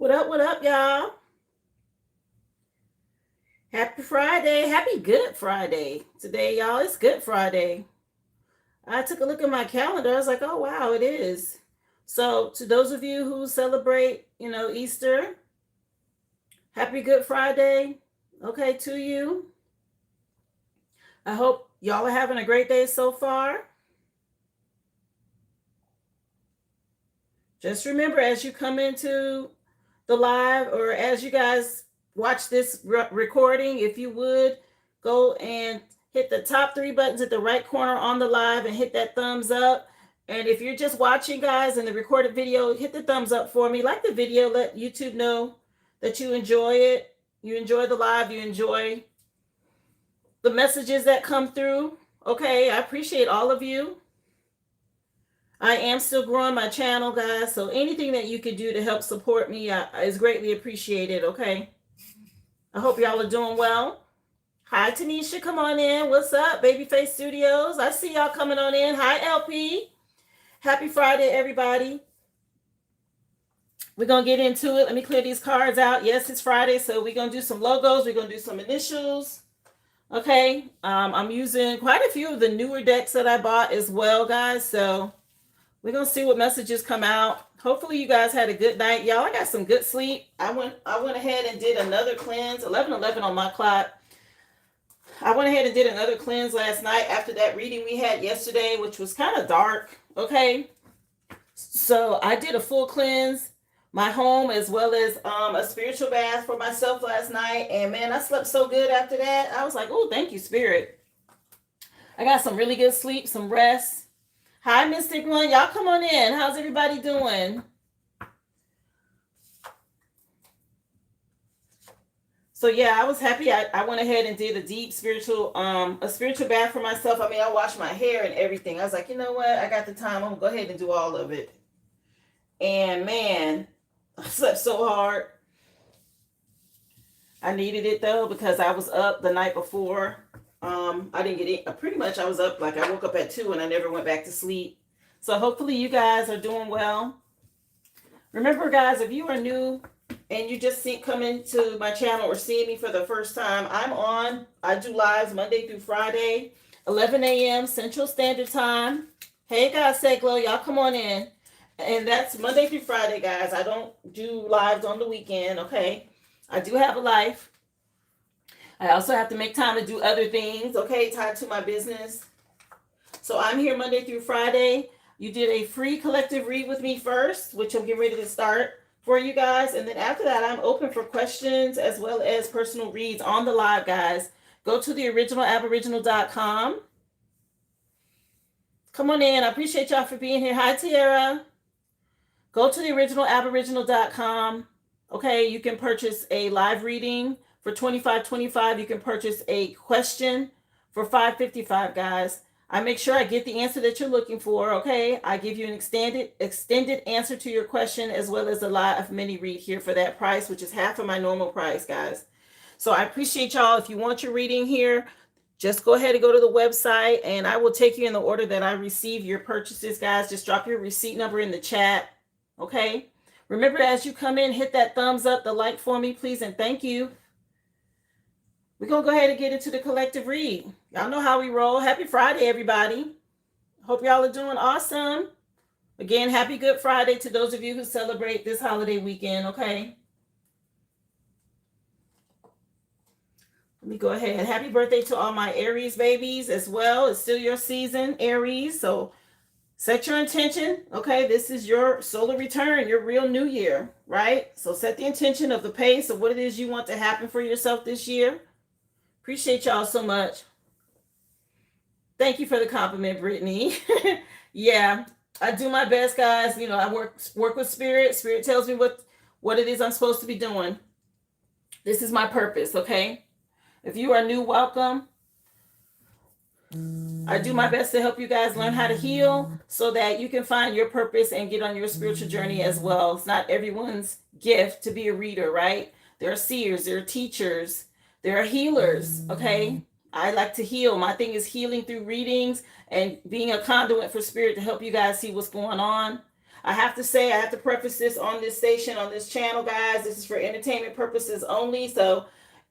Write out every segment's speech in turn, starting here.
What up, y'all? Happy Friday. Happy Good Friday. Today, y'all, it's Good Friday. I took a look at my calendar. I was like, oh, wow, it is. So, to those of you who celebrate, Easter, happy Good Friday. Okay, to you. I hope y'all are having a great day so far. Just remember, as you come into the live or as you guys watch this recording, if you would go and hit the top three buttons at the right corner on the live and hit that thumbs up. And if you're just watching, guys, in the recorded video, hit the thumbs up for me. Like the video, let YouTube know that you enjoy it. You enjoy the live, you enjoy the messages that come through. Okay, I appreciate all of you. I am still growing my channel, guys, so anything that you could do to help support me is greatly appreciated, okay? I hope y'all are doing well. Hi, Tanisha, come on in. What's up, Babyface Studios? I see y'all coming on in. Hi, LP. Happy Friday, everybody. We're going to get into it. Let me clear these cards out. Yes, it's Friday, so we're going to do some logos. We're going to do some initials. Okay, I'm using quite a few of the newer decks that I bought as well, guys, so we're going to see what messages come out. Hopefully you guys had a good night. Y'all, I got some good sleep. I went ahead and did another cleanse, 11:11 on my clock. I went ahead and did another cleanse last night after that reading we had yesterday, which was kind of dark, okay? So I did a full cleanse, my home, as well as a spiritual bath for myself last night. And man, I slept so good after that. I was like, oh, thank you, Spirit. I got some really good sleep, some rest. Hi, Mystic One. Y'all come on in. How's everybody doing? So yeah, I was happy. I went ahead and did a deep spiritual bath for myself. I mean, I washed my hair and everything. I was like, you know what? I got the time. I'm gonna go ahead and do all of it. And man, I slept so hard. I needed it though because I was up the night before. I didn't get it. Pretty much I was up, like I woke up at 2 and I never went back to sleep. So hopefully you guys are doing well. Remember, guys, if you are new and you just come into my channel or seeing me for the first time, I do lives Monday through Friday, 11 a.m. Central Standard Time. Hey guys, say glow, y'all come on in. And that's Monday through Friday, guys. I don't do lives on the weekend, okay? I do have a life. I also have to make time to do other things, okay, tied to my business. So I'm here Monday through Friday. You did a free collective read with me first, which I'm getting ready to start for you guys. And then after that, I'm open for questions as well as personal reads on the live, guys. Go to the originalaboriginal.com. Come on in. I appreciate y'all for being here. Hi, Tiara. Go to the originalaboriginal.com. Okay, you can purchase a live reading for $25.25. You can purchase a question for $5.55, guys. I make sure I get the answer that you're looking for, okay? I give you an extended answer to your question as well as a live mini read here for that price, which is half of my normal price, guys. So I appreciate y'all. If you want your reading here, just go ahead and go to the website and I will take you in the order that I receive your purchases, guys. Just drop your receipt number in the chat, okay? Remember, as you come in, hit that thumbs up, the like for me, please, and thank you. We're going to go ahead and get into the collective read. Y'all know how we roll. Happy Friday, everybody. Hope y'all are doing awesome. Again, happy Good Friday to those of you who celebrate this holiday weekend, okay? Let me go ahead. Happy birthday to all my Aries babies as well. It's still your season, Aries. So set your intention, okay? This is your solar return, your real new year, right? So set the intention of the pace of what it is you want to happen for yourself this year. Appreciate y'all so much. Thank you for the compliment, Brittany. Yeah, I do my best, guys. You know, I work with Spirit. Spirit tells me what it is I'm supposed to be doing. This is my purpose, okay? If you are new, welcome. I do my best to help you guys learn how to heal so that you can find your purpose and get on your spiritual journey as well. It's not everyone's gift to be a reader, right? There are seers, there are teachers, there are healers, okay? I like to heal. My thing is healing through readings and being a conduit for Spirit to help you guys see what's going on. I have to say, I have to preface this on this station, on this channel, guys. This is for entertainment purposes only. So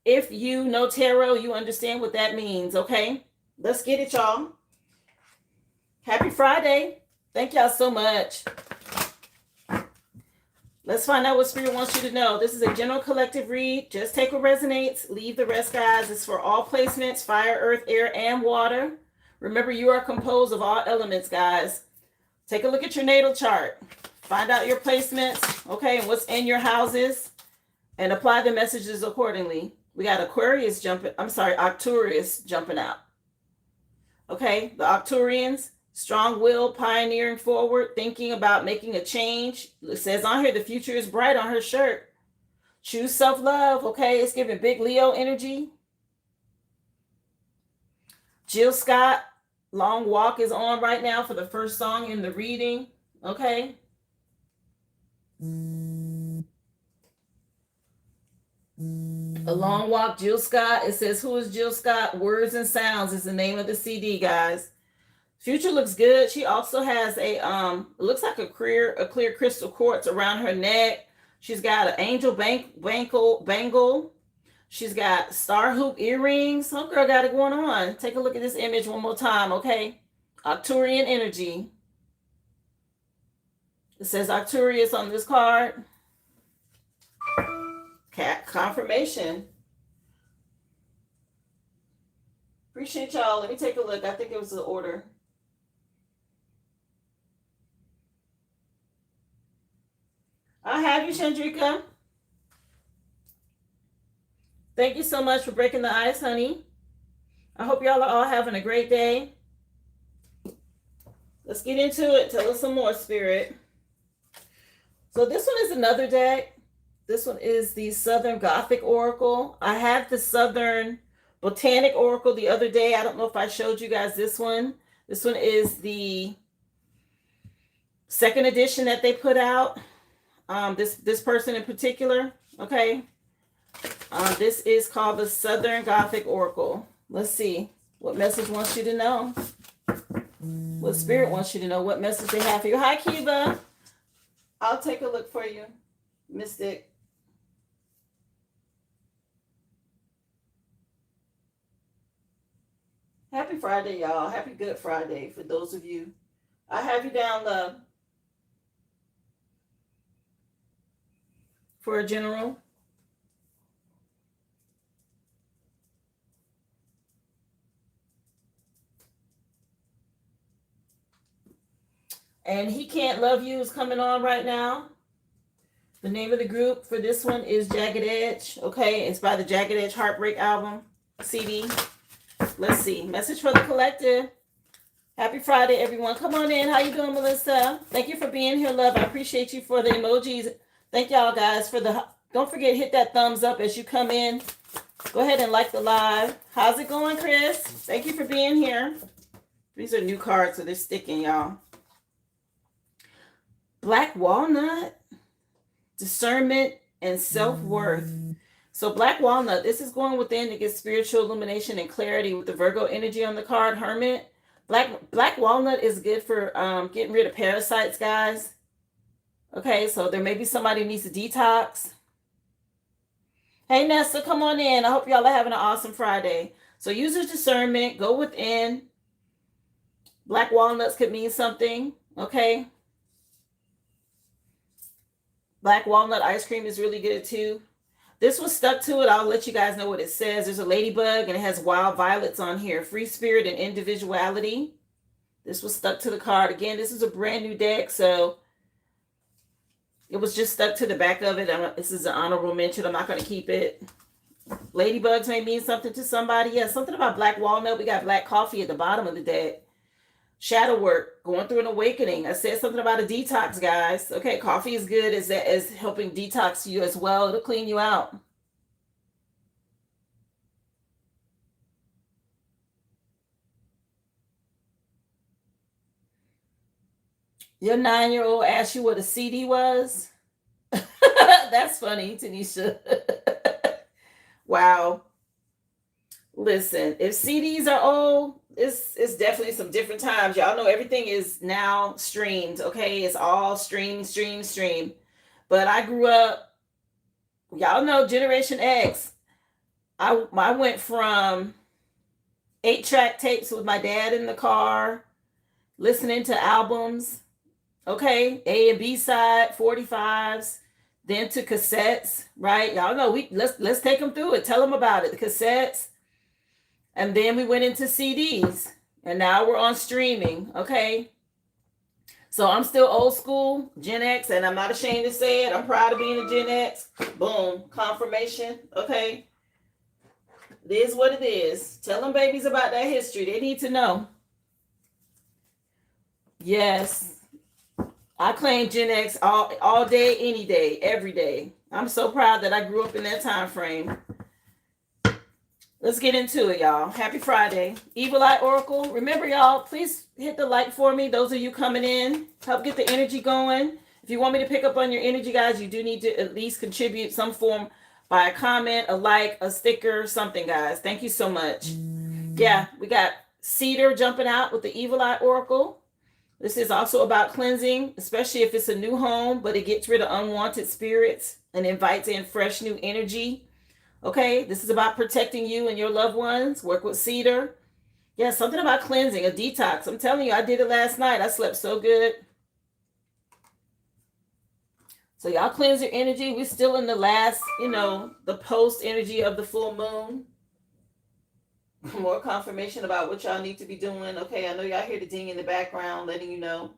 if you know tarot, you understand what that means, okay? Let's get it, y'all. Happy Friday. Thank y'all so much. Let's find out what Spirit wants you to know. This is a general collective read. Just take what resonates. Leave the rest, guys. It's for all placements, fire, earth, air, and water. Remember, you are composed of all elements, guys. Take a look at your natal chart. Find out your placements, okay, and what's in your houses, and apply the messages accordingly. We got Aquarius jumping, Arcturus jumping out. Okay, the Arcturians, strong-willed, pioneering forward, thinking about making a change. It says on here, the future is bright on her shirt. Choose self-love, okay? It's giving big Leo energy. Jill Scott, Long Walk is on right now for the first song in the reading, okay? A Long Walk, Jill Scott. It says, who is Jill Scott? Words and Sounds is the name of the CD, guys. Future looks good. She also has a it looks like a clear crystal quartz around her neck. She's got an angel bangle. She's got star hoop earrings. Some girl got it going on. Take a look at this image one more time, okay? Arcturian energy. It says Arcturus on this card. Cat confirmation. Appreciate y'all. Let me take a look. I think it was the order. I have you, Chandrika. Thank you so much for breaking the ice, honey. I hope y'all are all having a great day. Let's get into it. Tell us some more, Spirit. So this one is another deck. This one is the Southern Gothic Oracle. I had the Southern Botanic Oracle the other day. I don't know if I showed you guys this one. This one is the second edition that they put out. This person in particular, okay? This is called the Southern Gothic Oracle. Let's see what message wants you to know. What Spirit wants you to know. What message they have for you. Hi, Kiva. I'll take a look for you, Mystic. Happy Friday, y'all. Happy Good Friday for those of you. I have you down, love. For a general. And He Can't Love You is coming on right now. The name of the group for this one is Jagged Edge. Okay, it's by the Jagged Edge Heartbreak album, CD. Let's see. Message for the collective. Happy Friday, everyone. Come on in. How you doing, Melissa? Thank you for being here, love. I appreciate you for the emojis. Thank y'all, guys, for the... Don't forget, hit that thumbs up as you come in. Go ahead and like the live. How's it going, Chris? Thank you for being here. These are new cards, so they're sticking, y'all. Black Walnut, Discernment, and Self-Worth. So Black Walnut, this is going within to get spiritual illumination and clarity with the Virgo energy on the card, Hermit. Black Walnut is good for getting rid of parasites, guys. Okay, so there may be somebody who needs to detox. Hey, Nessa, come on in. I hope y'all are having an awesome Friday. So use your discernment. Go within. Black walnuts could mean something, okay? Black walnut ice cream is really good, too. This was stuck to it. I'll let you guys know what it says. There's a ladybug, and it has wild violets on here. Free spirit and individuality. This was stuck to the card. Again, this is a brand new deck, so... It was just stuck to the back of it. This is an honorable mention. I'm not going to keep it. Ladybugs may mean something to somebody. Yeah, something about black walnut. We got black coffee at the bottom of the deck. Shadow work. Going through an awakening. I said something about a detox, guys. Okay, coffee is good as helping detox you as well. It'll clean you out. Your 9-year-old asked you what a CD was? That's funny, Tanisha. Wow. Listen, if CDs are old, it's definitely some different times. Y'all know everything is now streamed, okay? It's all stream. But I grew up, y'all know Generation X. I went from 8-track tapes with my dad in the car, listening to albums, okay? A and B side, 45s, then to cassettes, right? Y'all know let's take them through it. Tell them about it. The cassettes. And then we went into CDs, and now we're on streaming, okay? So I'm still old school, Gen X, and I'm not ashamed to say it. I'm proud of being a Gen X. Boom, confirmation, okay? It is what it is. Tell them babies about that history. They need to know. Yes, I claim Gen X all day, any day, every day. I'm so proud that I grew up in that time frame. Let's get into it, y'all. Happy Friday. Evil Eye Oracle. Remember, y'all, please hit the like for me. Those of you coming in, help get the energy going. If you want me to pick up on your energy, guys, you do need to at least contribute some form by a comment, a like, a sticker, something, guys. Thank you so much. Yeah, we got Cedar jumping out with the Evil Eye Oracle. This is also about cleansing, especially if it's a new home, but it gets rid of unwanted spirits and invites in fresh new energy. Okay, this is about protecting you and your loved ones. Work with Cedar. Yeah, something about cleansing, a detox. I'm telling you, I did it last night. I slept so good. So y'all cleanse your energy. We're still in the last, the post energy of the full moon. More confirmation about what y'all need to be doing. Okay, I know y'all hear the ding in the background letting you know.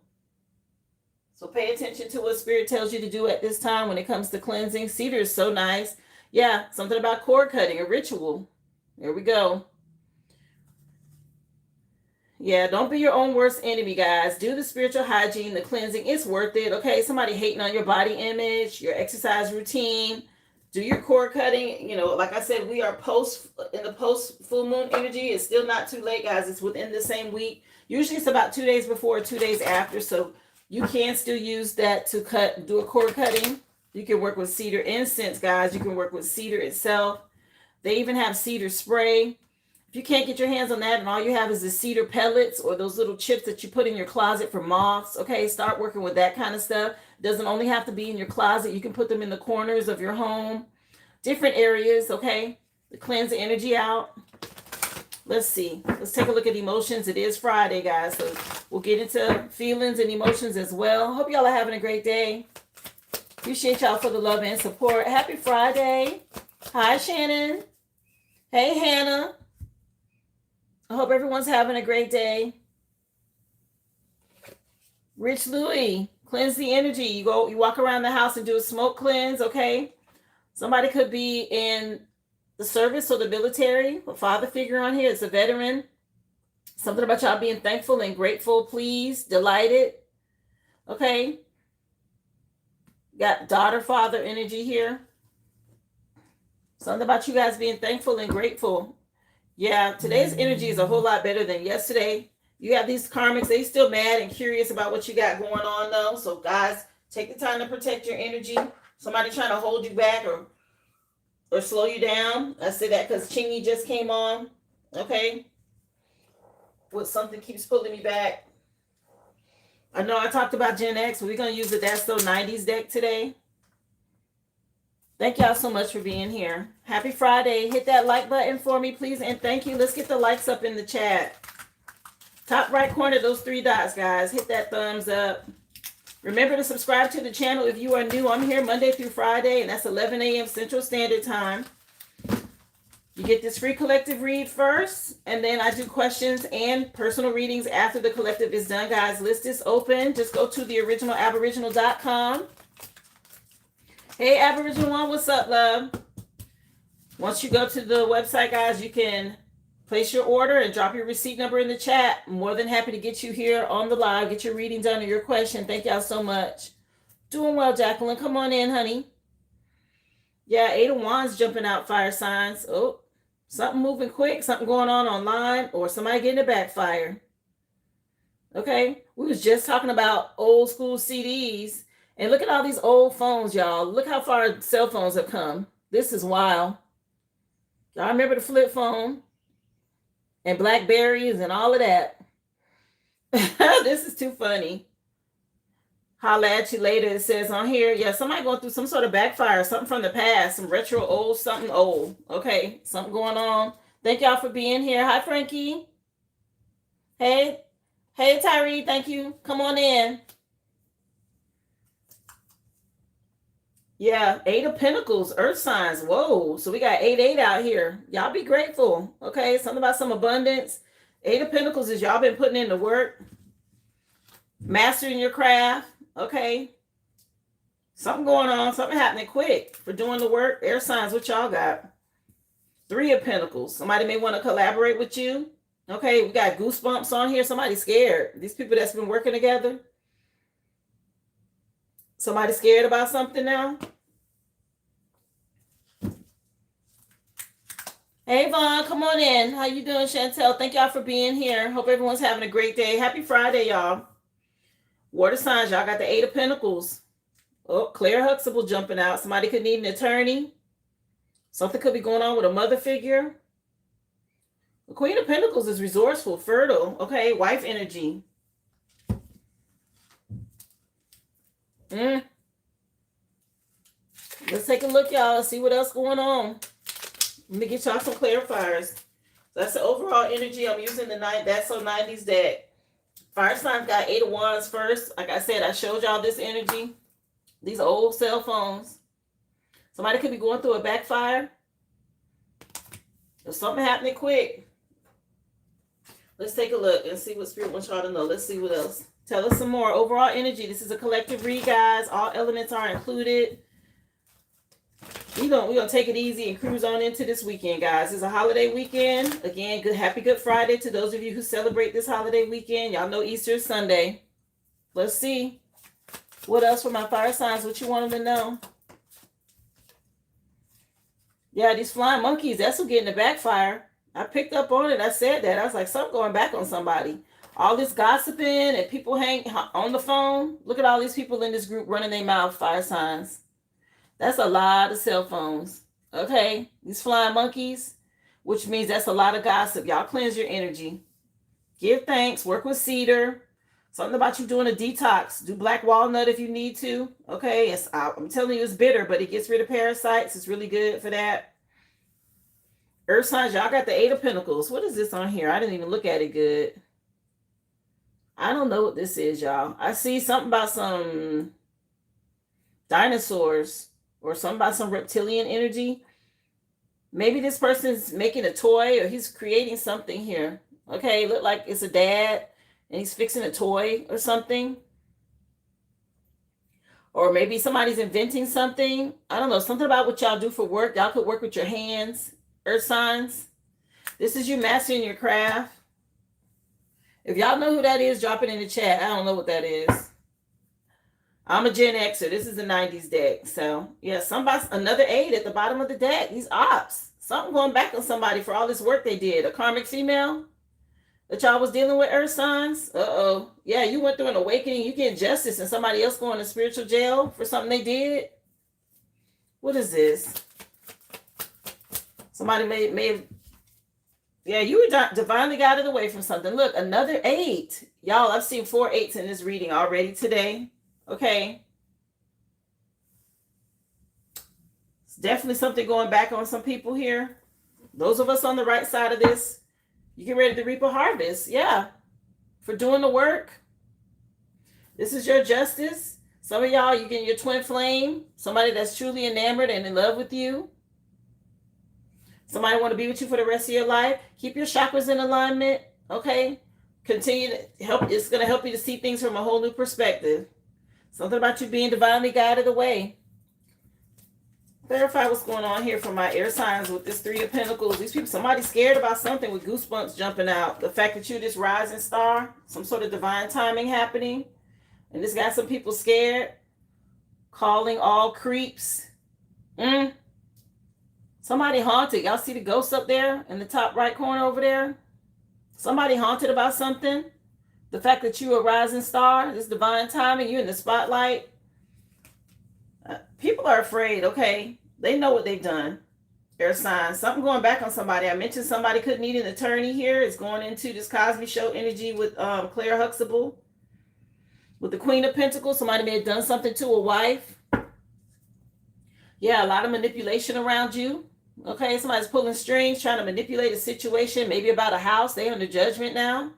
So pay attention to what Spirit tells you to do at this time when it comes to cleansing. Cedar is so nice. Yeah, something about cord cutting, a ritual. There we go. Yeah, don't be your own worst enemy, guys. Do the spiritual hygiene, the cleansing. It's worth it, okay? Somebody hating on your body image, your exercise routine. Do your cord cutting. Like I said, we are in the post full moon energy. It's still not too late, guys. It's within the same week. Usually it's about 2 days before or 2 days after. So you can still use that to do a cord cutting. You can work with cedar incense, guys. You can work with cedar itself. They even have cedar spray. If you can't get your hands on that and all you have is the cedar pellets or those little chips that you put in your closet for moths, okay, start working with that kind of stuff. It doesn't only have to be in your closet. You can put them in the corners of your home, different areas, okay, to cleanse the energy out. Let's see. Let's take a look at emotions. It is Friday, guys, so we'll get into feelings and emotions as well. Hope y'all are having a great day. Appreciate y'all for the love and support. Happy Friday. Hi, Shannon. Hey, Hannah. I hope everyone's having a great day. Rich Louie, cleanse the energy. You walk around the house and do a smoke cleanse, okay? Somebody could be in the service or the military. A father figure on here. It's a veteran. Something about y'all being thankful and grateful, pleased, delighted. Okay? Got daughter, father energy here. Something about you guys being thankful and grateful. Yeah, today's energy is a whole lot better than yesterday. You have these karmics, they still mad and curious about what you got going on though. So guys, take the time to protect your energy. Somebody trying to hold you back or slow you down. I say that because Chingy just came on. Okay. What something keeps pulling me back. I know I talked about Gen X, but we're going to use the That's So 90s deck today. Thank y'all so much for being here. Happy Friday. Hit that like button for me, please. And thank you. Let's get the likes up in the chat. Top right corner, those 3 dots, guys. Hit that thumbs up. Remember to subscribe to the channel if you are new. I'm here Monday through Friday, and that's 11 a.m. Central Standard Time. You get this free collective read first, and then I do questions and personal readings after the collective is done, guys. List is open. Just go to the originalaboriginal.com. Hey, Aboriginal One, what's up, love? Once you go to the website, guys, you can place your order and drop your receipt number in the chat. I'm more than happy to get you here on the live, get your reading done or your question. Thank y'all so much. Doing well, Jacqueline. Come on in, honey. Yeah, 8 of Wands jumping out, fire signs. Oh, something moving quick, something going on online, or somebody getting a backfire. Okay, we was just talking about old school CDs. And look at all these old phones, y'all. Look how far cell phones have come. This is wild. Y'all remember the flip phone? and blackberries and all of that. This is too funny. Holla at you later. It says on here, yeah, somebody going through some sort of backfire, something from the past, some retro old, something old. Okay, something going on. Thank y'all for being here. Hi, Frankie. Hey, hey, Tyree. Thank you. Come on in. Yeah, Eight of Pentacles, Earth signs. Whoa. So we got 8-8 out here. Y'all be grateful. Okay, something about some abundance. Eight of Pentacles is y'all been putting in the work, mastering your craft. Okay. Something going on, something happening quick for doing the work. Air signs, what y'all got? Three of Pentacles. Somebody may want to collaborate with you. Okay, we got goosebumps on here. Somebody scared. These people that's been working together. Somebody scared about something now? Hey, Vaughn, come on in. How you doing, Chantel? Thank y'all for being here. Hope everyone's having a great day. Happy Friday, y'all. Water signs, y'all got the Eight of Pentacles. Oh, Claire Huxtable jumping out. Somebody could need an attorney. Something could be going on with a mother figure. The Queen of Pentacles is resourceful, fertile. Okay, wife energy. Let's take a look, y'all. See what else going on. Let me get y'all some clarifiers. That's the overall energy. I'm using the That's So 90s deck. Fire signs got Eight of Wands first. Like I said, I showed y'all this energy. These old cell phones. Somebody could be going through a backfire. There's something happening quick. Let's take a look and see what Spirit wants y'all to know. Let's see what else. Tell us some more. Overall energy. This is a collective read, guys. All elements are included. We're gonna take it easy and cruise on into this weekend, guys. It's a holiday weekend. Again, happy Good Friday to those of you who celebrate this holiday weekend. Y'all know Easter is Sunday. Let's see. What else for my fire signs? What you want them to know? Yeah, these flying monkeys, that's who getting the backfire. I picked up on it. I said that. I was like, something going back on somebody. All this gossiping and people hang on the phone. Look at all these people in this group running their mouth, fire signs. That's a lot of cell phones. Okay? These flying monkeys, which means that's a lot of gossip. Y'all cleanse your energy. Give thanks. Work with cedar. Something about you doing a detox. Do black walnut if you need to. Okay? I'm telling you, it's bitter, but it gets rid of parasites. It's really good for that. Earth signs, y'all got the Eight of Pentacles. What is this on here? I didn't even look at it good. I don't know what this is, y'all. I see something about some dinosaurs or something about some reptilian energy. Maybe this person's making a toy or he's creating something here. Okay, look like it's a dad and he's fixing a toy or something. Or maybe somebody's inventing something. I don't know, something about what y'all do for work. Y'all could work with your hands. Earth signs. This is you mastering your craft. If y'all know who that is, drop it in the chat. I don't know what that is. I'm a Gen Xer. This is the 90s deck. So, yeah, another 8 at the bottom of the deck. These ops. Something going back on somebody for all this work they did. A karmic female that y'all was dealing with, earth signs. Uh-oh. Yeah, you went through an awakening. You getting justice and somebody else going to spiritual jail for something they did. What is this? Somebody may have... Yeah, you were divinely guided away from something. Look, another 8. Y'all, I've seen 4 8s in this reading already today. Okay. It's definitely something going back on some people here. Those of us on the right side of this, you get ready to reap a harvest. Yeah. For doing the work. This is your justice. Some of y'all, you get your twin flame. Somebody that's truly enamored and in love with you. Somebody want to be with you for the rest of your life. Keep your chakras in alignment. Okay. Continue to help. It's going to help you to see things from a whole new perspective. Something about you being divinely guided away. Clarify what's going on here for my air signs with this 3 of Pentacles. These people, somebody's scared about something with goosebumps jumping out. The fact that you're this rising star, some sort of divine timing happening. And this got some people scared. Calling all creeps. Somebody haunted. Y'all see the ghost up there in the top right corner over there? Somebody haunted about something. The fact that you're a rising star, this divine timing, you're in the spotlight. People are afraid, okay? They know what they've done. Air sign. Something going back on somebody. I mentioned somebody could need an attorney here. It's going into this Cosby Show energy with Claire Huxtable. With the Queen of Pentacles, somebody may have done something to a wife. Yeah, a lot of manipulation around you. Okay, somebody's pulling strings, trying to manipulate a situation, maybe about a house. They're under judgment now.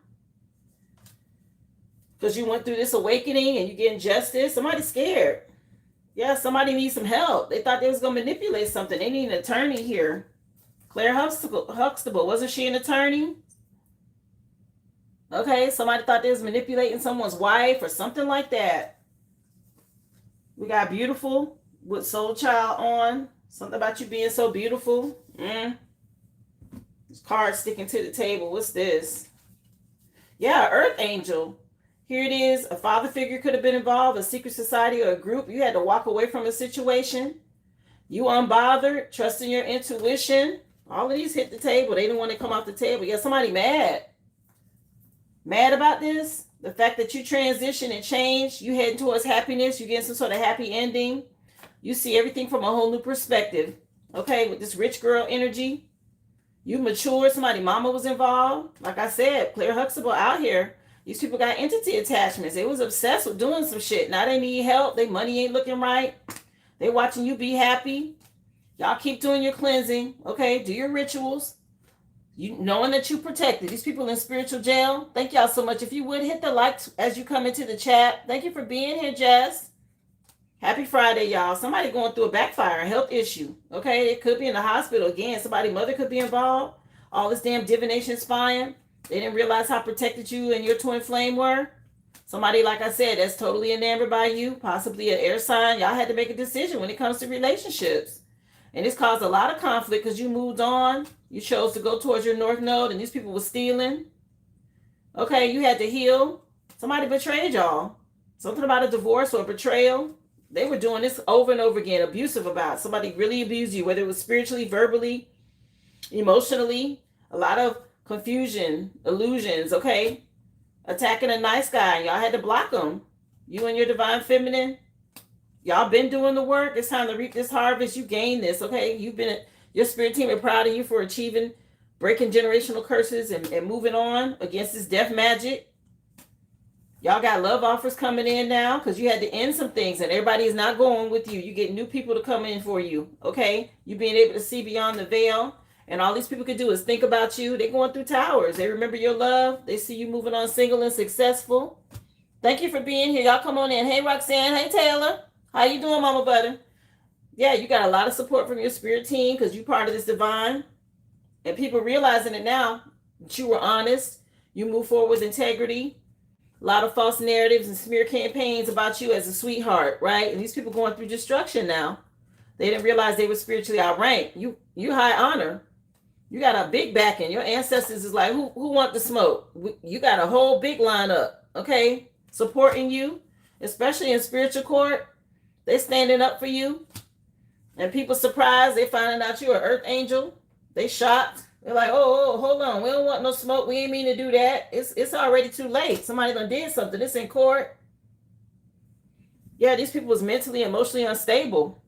Because you went through this awakening and you're getting justice. Somebody's scared. Yeah, somebody needs some help. They thought they was going to manipulate something. They need an attorney here. Claire Huxtable, wasn't she an attorney? Okay, somebody thought they was manipulating someone's wife or something like that. We got beautiful with Soul Child on. Something about you being so beautiful. This card sticking to the table. What's this? Yeah, Earth Angel. Here it is. A father figure could have been involved, a secret society or a group. You had to walk away from a situation. You unbothered, trusting your intuition. All of these hit the table. They didn't want to come off the table. Yeah, somebody mad. Mad about this? The fact that you transition and change, you heading towards happiness, you getting some sort of happy ending. You see everything from a whole new perspective. Okay, with this rich girl energy. You matured, somebody mama was involved. Like I said, Claire Huxtable out here. These people got entity attachments. They was obsessed with doing some shit. Now they need help. Their money ain't looking right. They watching you be happy. Y'all keep doing your cleansing. Okay, do your rituals. You knowing that you protected. These people in spiritual jail. Thank y'all so much. If you would hit the likes as you come into the chat. Thank you for being here, Jess. Happy Friday, y'all. Somebody going through a backfire, a health issue. Okay, it could be in the hospital again. Somebody's mother could be involved. All this damn divination spying. They didn't realize how protected you and your twin flame were. Somebody, like I said, that's totally enamored by you. Possibly an air sign. Y'all had to make a decision when it comes to relationships. And this caused a lot of conflict because you moved on. You chose to go towards your North Node and these people were stealing. Okay, you had to heal. Somebody betrayed y'all. Something about a divorce or a betrayal. They were doing this over and over again, abusive about. Somebody really abused you, whether it was spiritually, verbally, emotionally. A lot of confusion, illusions, okay? Attacking a nice guy. Y'all had to block them. You and your divine feminine. Y'all been doing the work. It's time to reap this harvest. You gained this, okay? Your spirit team are proud of you for achieving, breaking generational curses and moving on against this death magic. Y'all got love offers coming in now because you had to end some things and everybody is not going with you. You get new people to come in for you, okay? You being able to see beyond the veil. And all these people could do is think about you. They're going through towers. They remember your love. They see you moving on single and successful. Thank you for being here. Y'all come on in. Hey, Roxanne. Hey, Taylor. How you doing, Mama Butter? Yeah, you got a lot of support from your spirit team because you're part of this divine. And people realizing it now that you were honest. You move forward with integrity. A lot of false narratives and smear campaigns about you as a sweetheart, right? And these people going through destruction now. They didn't realize they were spiritually outranked. You high honor. You got a big backing. Your ancestors is like, who want the smoke? You got a whole big lineup, okay? Supporting you, especially in spiritual court. They standing up for you. And people surprised. They finding out you're an earth angel. They shocked. They're like, oh, hold on. We don't want no smoke. We ain't mean to do that. It's already too late. Somebody done did something. It's in court. Yeah, these people was mentally, emotionally unstable.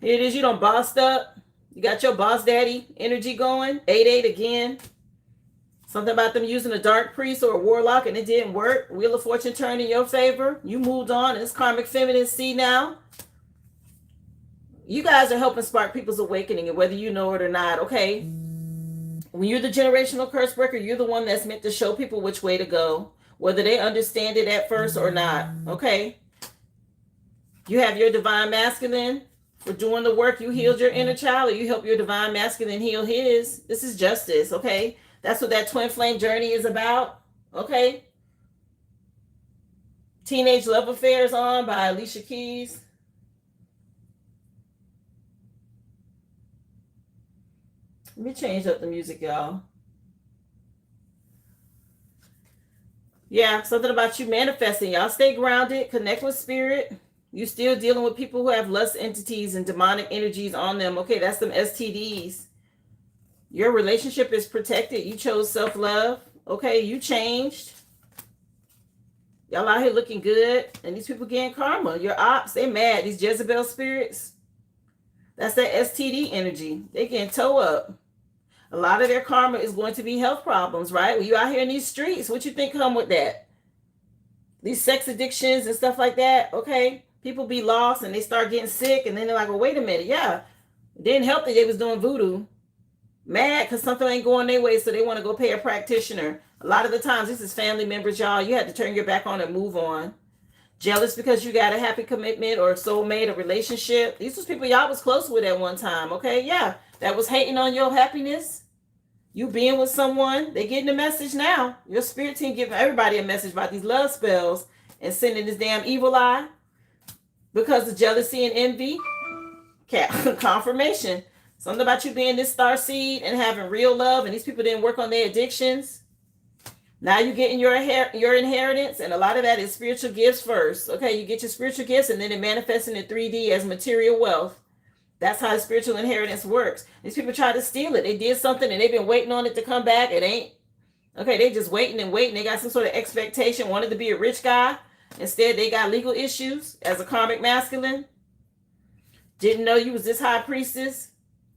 Here it is. You done bossed up. You got your boss daddy energy going. 8-8 again. Something about them using a dark priest or a warlock and it didn't work. Wheel of Fortune turned in your favor. You moved on. And it's karmic feminine C now. You guys are helping spark people's awakening, and whether you know it or not, okay? When you're the generational curse breaker, you're the one that's meant to show people which way to go, whether they understand it at first or not, okay? You have your divine masculine for doing the work. You healed your inner child, or you help your divine masculine heal his. This is justice, okay? That's what that twin flame journey is about, okay? Teenage Love Affairs on by Alicia Keys. Let me change up the music, y'all. Yeah, something about you manifesting. Y'all stay grounded, connect with spirit. You still dealing with people who have lust entities and demonic energies on them. Okay, that's them STDs. Your relationship is protected. You chose self-love. Okay, you changed. Y'all out here looking good. And these people getting karma. Your ops, they mad. These Jezebel spirits. That's that STD energy. They getting toe up. A lot of their karma is going to be health problems, right? When you out here in these streets, what you think come with that? These sex addictions and stuff like that, okay? People be lost and they start getting sick, and then they're like, well, wait a minute, yeah. It didn't help that they was doing voodoo. Mad because something ain't going their way, so they want to go pay a practitioner. A lot of the times, this is family members, y'all. You had to turn your back on and move on. Jealous because you got a happy commitment or a soulmate, a relationship. These was people y'all was close with at one time, okay? Yeah, that was hating on your happiness. You being with someone, they getting a message now. Your spirit team giving everybody a message about these love spells and sending this damn evil eye because of jealousy and envy. Confirmation. Something about you being this star seed and having real love, and these people didn't work on their addictions. Now you're getting your inheritance, and a lot of that is spiritual gifts first. Okay, you get your spiritual gifts, and then it manifests in 3D as material wealth. That's how spiritual inheritance works. These people try to steal it. They did something, and they've been waiting on it to come back. It ain't. Okay, they just waiting and waiting. They got some sort of expectation, wanted to be a rich guy. Instead, they got legal issues as a karmic masculine. Didn't know you was this high priestess.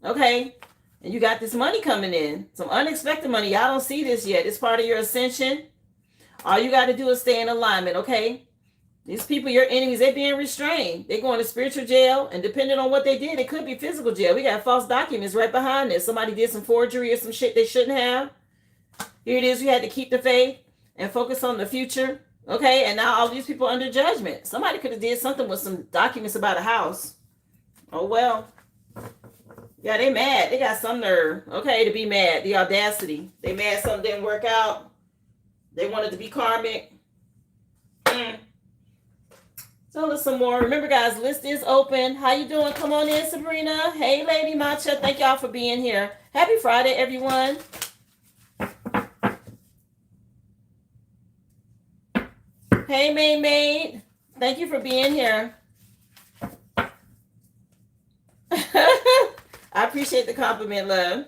Okay, and you got this money coming in. Some unexpected money. Y'all don't see this yet. It's part of your ascension. All you got to do is stay in alignment, okay? These people, your enemies, they're being restrained. They're going to spiritual jail, and depending on what they did, it could be physical jail. We got false documents right behind this. Somebody did some forgery or some shit they shouldn't have. Here it is. You had to keep the faith and focus on the future, okay? And now all these people under judgment. Somebody could have did something with some documents about a house. Oh, well. Yeah, they mad. They got some nerve, okay, to be mad. The audacity. They mad something didn't work out. They wanted to be karmic. So listen more. Remember, guys, list is open. How you doing? Come on in, Sabrina. Hey, Lady Matcha. Thank y'all for being here. Happy Friday, everyone. Hey, Maid. Thank you for being here. I appreciate the compliment, love.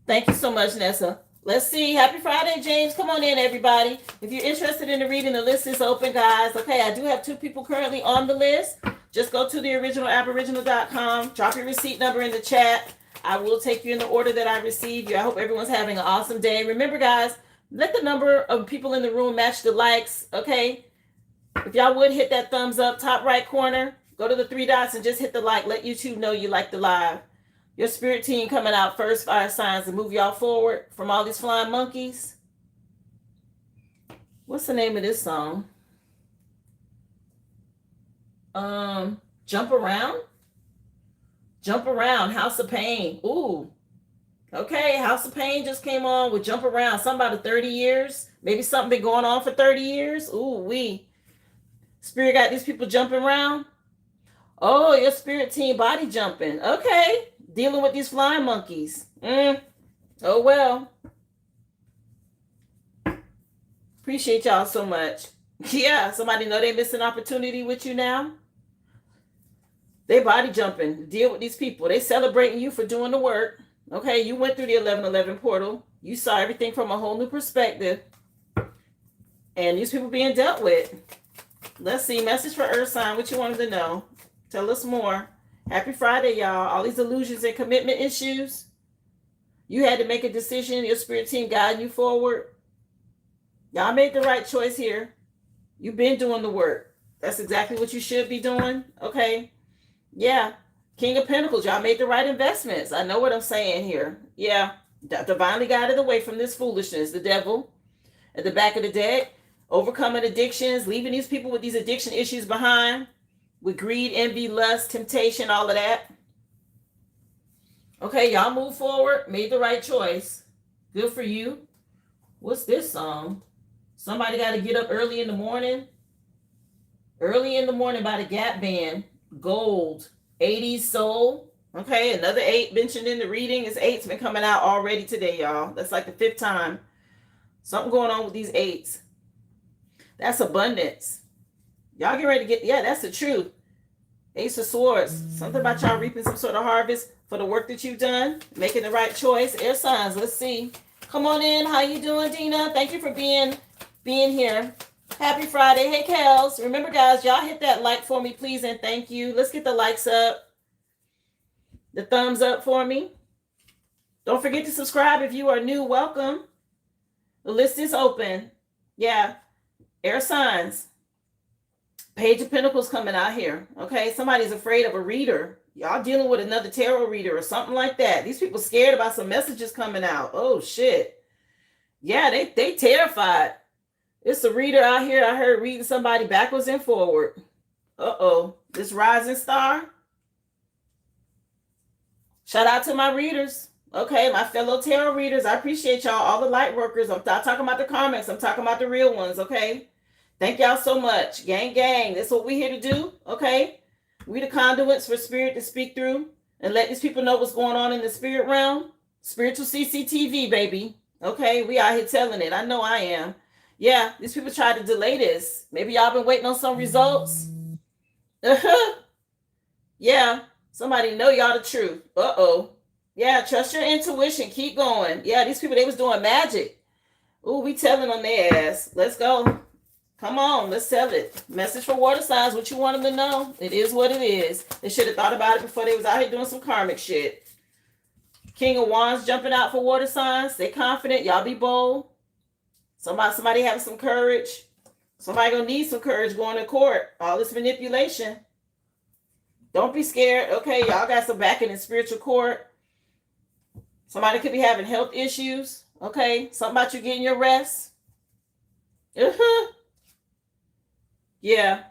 Thank you so much, Nessa. Let's see. Happy Friday, James. Come on in, everybody. If you're interested in the reading, the list is open, guys. Okay, I do have 2 people currently on the list. Just go to the original aboriginal.com. Drop your receipt number in the chat. I will take you in the order that I received you. I hope everyone's having an awesome day. Remember, guys, let the number of people in the room match the likes, okay? If y'all would hit that thumbs up, top right corner. Go to the 3 dots and just hit the like. Let YouTube know you like the live. Your spirit team coming out first, fire signs, to move y'all forward from all these flying monkeys. What's the name of this song? Jump Around? Jump Around, House of Pain. Ooh. Okay, House of Pain just came on with Jump Around. Something about 30 years. Maybe something been going on for 30 years. Ooh, Spirit got these people jumping around. Oh, your spirit team body jumping. Okay. Dealing with these flying monkeys. Oh, well. Appreciate y'all so much. Yeah, somebody know they missing opportunity with you now. They body jumping. Deal with these people. They celebrating you for doing the work. Okay, you went through the 1111 portal. You saw everything from a whole new perspective. And these people being dealt with. Let's see. Message for Earth sign. What you wanted to know? Tell us more. Happy Friday, y'all. All these illusions and commitment issues. You had to make a decision. Your spirit team guiding you forward. Y'all made the right choice here. You've been doing the work. That's exactly what you should be doing. Okay. Yeah. King of Pentacles. Y'all made the right investments. I know what I'm saying here. Yeah. Divinely guided away from this foolishness. The devil at the back of the deck. Overcoming addictions. Leaving these people with these addiction issues behind. With greed, envy, lust, temptation, all of that. Okay, y'all move forward. Made the right choice. Good for you. What's this song? Somebody got to get up early in the morning. Early in the morning by the Gap Band. Gold. 80s soul. Okay, another 8 mentioned in the reading. It's 8's been coming out already today, y'all. That's like the 5th time. Something going on with these 8's. That's abundance. Y'all get ready to get, yeah, that's the truth. Ace of Swords. Something about y'all reaping some sort of harvest for the work that you've done. Making the right choice. Air signs. Let's see. Come on in. How you doing, Dina? Thank you for being here. Happy Friday. Hey, Kels. Remember, guys, y'all hit that like for me, please, and thank you. Let's get the likes up, the thumbs up for me. Don't forget to subscribe if you are new. Welcome. The list is open. Yeah. Air signs. Page of Pentacles coming out here. Okay. Somebody's afraid of a reader. Y'all dealing with another tarot reader or something like that. These people scared about some messages coming out. Oh, shit. Yeah, they terrified. It's a reader out here. I heard reading somebody backwards and forward. Uh-oh. This rising star. Shout out to my readers. Okay, my fellow tarot readers. I appreciate y'all. All the light workers. I'm not talking about the karmics. I'm talking about the real ones. Okay. Thank y'all so much. Gang, gang. That's what we're here to do. Okay. We the conduits for spirit to speak through and let these people know what's going on in the spirit realm. Spiritual CCTV, baby. Okay. We out here telling it. I know I am. Yeah, these people tried to delay this. Maybe y'all been waiting on some results. Yeah, somebody know y'all the truth. Uh-oh. Yeah, trust your intuition. Keep going. Yeah, these people, they was doing magic. Ooh, we telling on their ass. Let's go. Come on, let's tell it. Message for water signs, what you want them to know. It is what it is. They should have thought about it before they was out here doing some karmic shit. King of Wands jumping out for water signs. Stay confident. Y'all be bold. Somebody having some courage. Somebody gonna need some courage going to court. All this manipulation. Don't be scared. Okay, y'all got some backing in spiritual court. Somebody could be having health issues. Okay, something about you getting your rest. Yeah.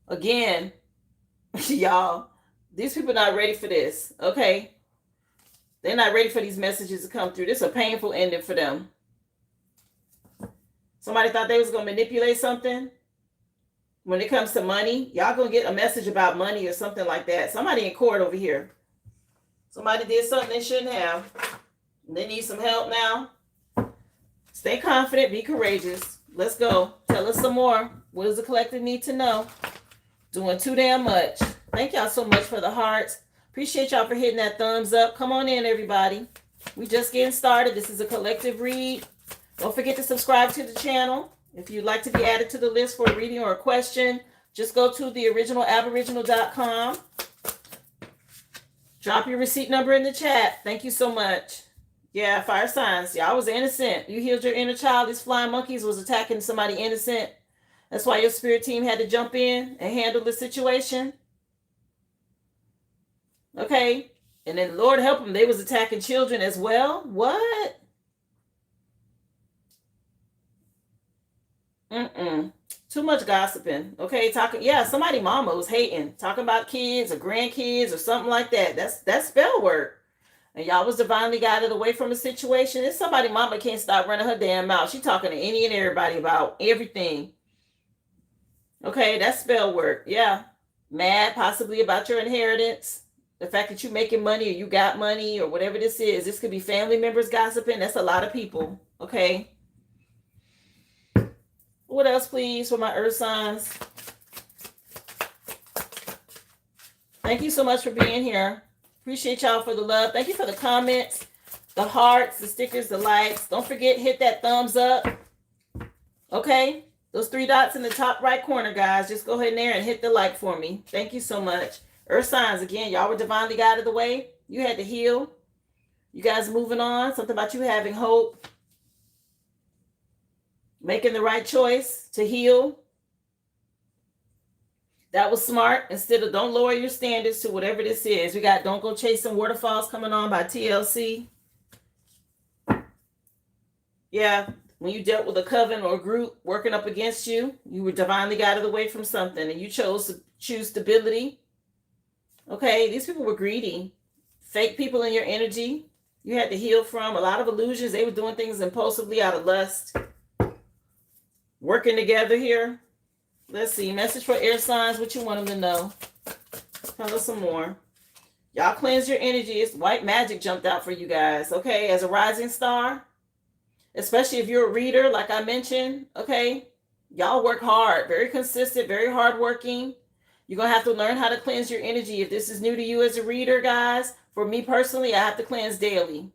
Again, y'all, these people not ready for this. Okay. They're not ready for these messages to come through. This is a painful ending for them. Somebody thought they was going to manipulate something. When it comes to money, y'all going to get a message about money or something like that. Somebody in court over here. Somebody did something they shouldn't have. They need some help now. Stay confident. Be courageous. Let's go. Tell us some more. What does the collective need to know? Doing too damn much. Thank y'all so much for the hearts. Appreciate y'all for hitting that thumbs up. Come on in, everybody. We just getting started. This is a collective read. Don't forget to subscribe to the channel. If you'd like to be added to the list for a reading or a question, just go to theoriginalaboriginal.com. Drop your receipt number in the chat. Thank you so much. Yeah, fire signs. Y'all was innocent. You healed your inner child. These flying monkeys was attacking somebody innocent. That's why your spirit team had to jump in and handle the situation. Okay. And then Lord help them. They was attacking children as well. What? Too much gossiping. Okay. Talking. Yeah. Somebody mama was hating. Talking about kids or grandkids or something like that. That's spell work. And y'all was divinely guided away from a situation. It's somebody mama can't stop running her damn mouth. She talking to any and everybody about everything. Okay. That's spell work. Yeah. Mad possibly about your inheritance. The fact that you're making money or you got money or whatever this is. This could be family members gossiping. That's a lot of people. Okay. What else, please, for my earth signs? Thank you so much for being here. Appreciate y'all for the love. Thank you for the comments, the hearts, the stickers, the likes. Don't forget, hit that thumbs up. Okay. Those 3 dots in the top right corner, guys. Just go ahead in there and hit the like for me. Thank you so much. Earth signs, again, y'all were divinely guided away. You had to heal. You guys moving on. Something about you having hope. Making the right choice to heal. That was smart. Instead of don't lower your standards to whatever this is. We got Don't Go Chasing Waterfalls coming on by TLC. Yeah. When you dealt with a coven or a group working up against you, you were divinely guided away from something and you chose to choose stability. Okay, these people were greedy. Fake people in your energy. You had to heal from a lot of illusions. They were doing things impulsively out of lust. Working together here. Let's see. Message for air signs. What you want them to know. Tell us some more. Y'all cleanse your energy. It's white magic jumped out for you guys. Okay, as a rising star. Especially if you're a reader, like I mentioned. Okay, y'all work hard. Very consistent. Very hardworking. You're going to have to learn how to cleanse your energy. If this is new to you as a reader, guys, for me personally, I have to cleanse daily.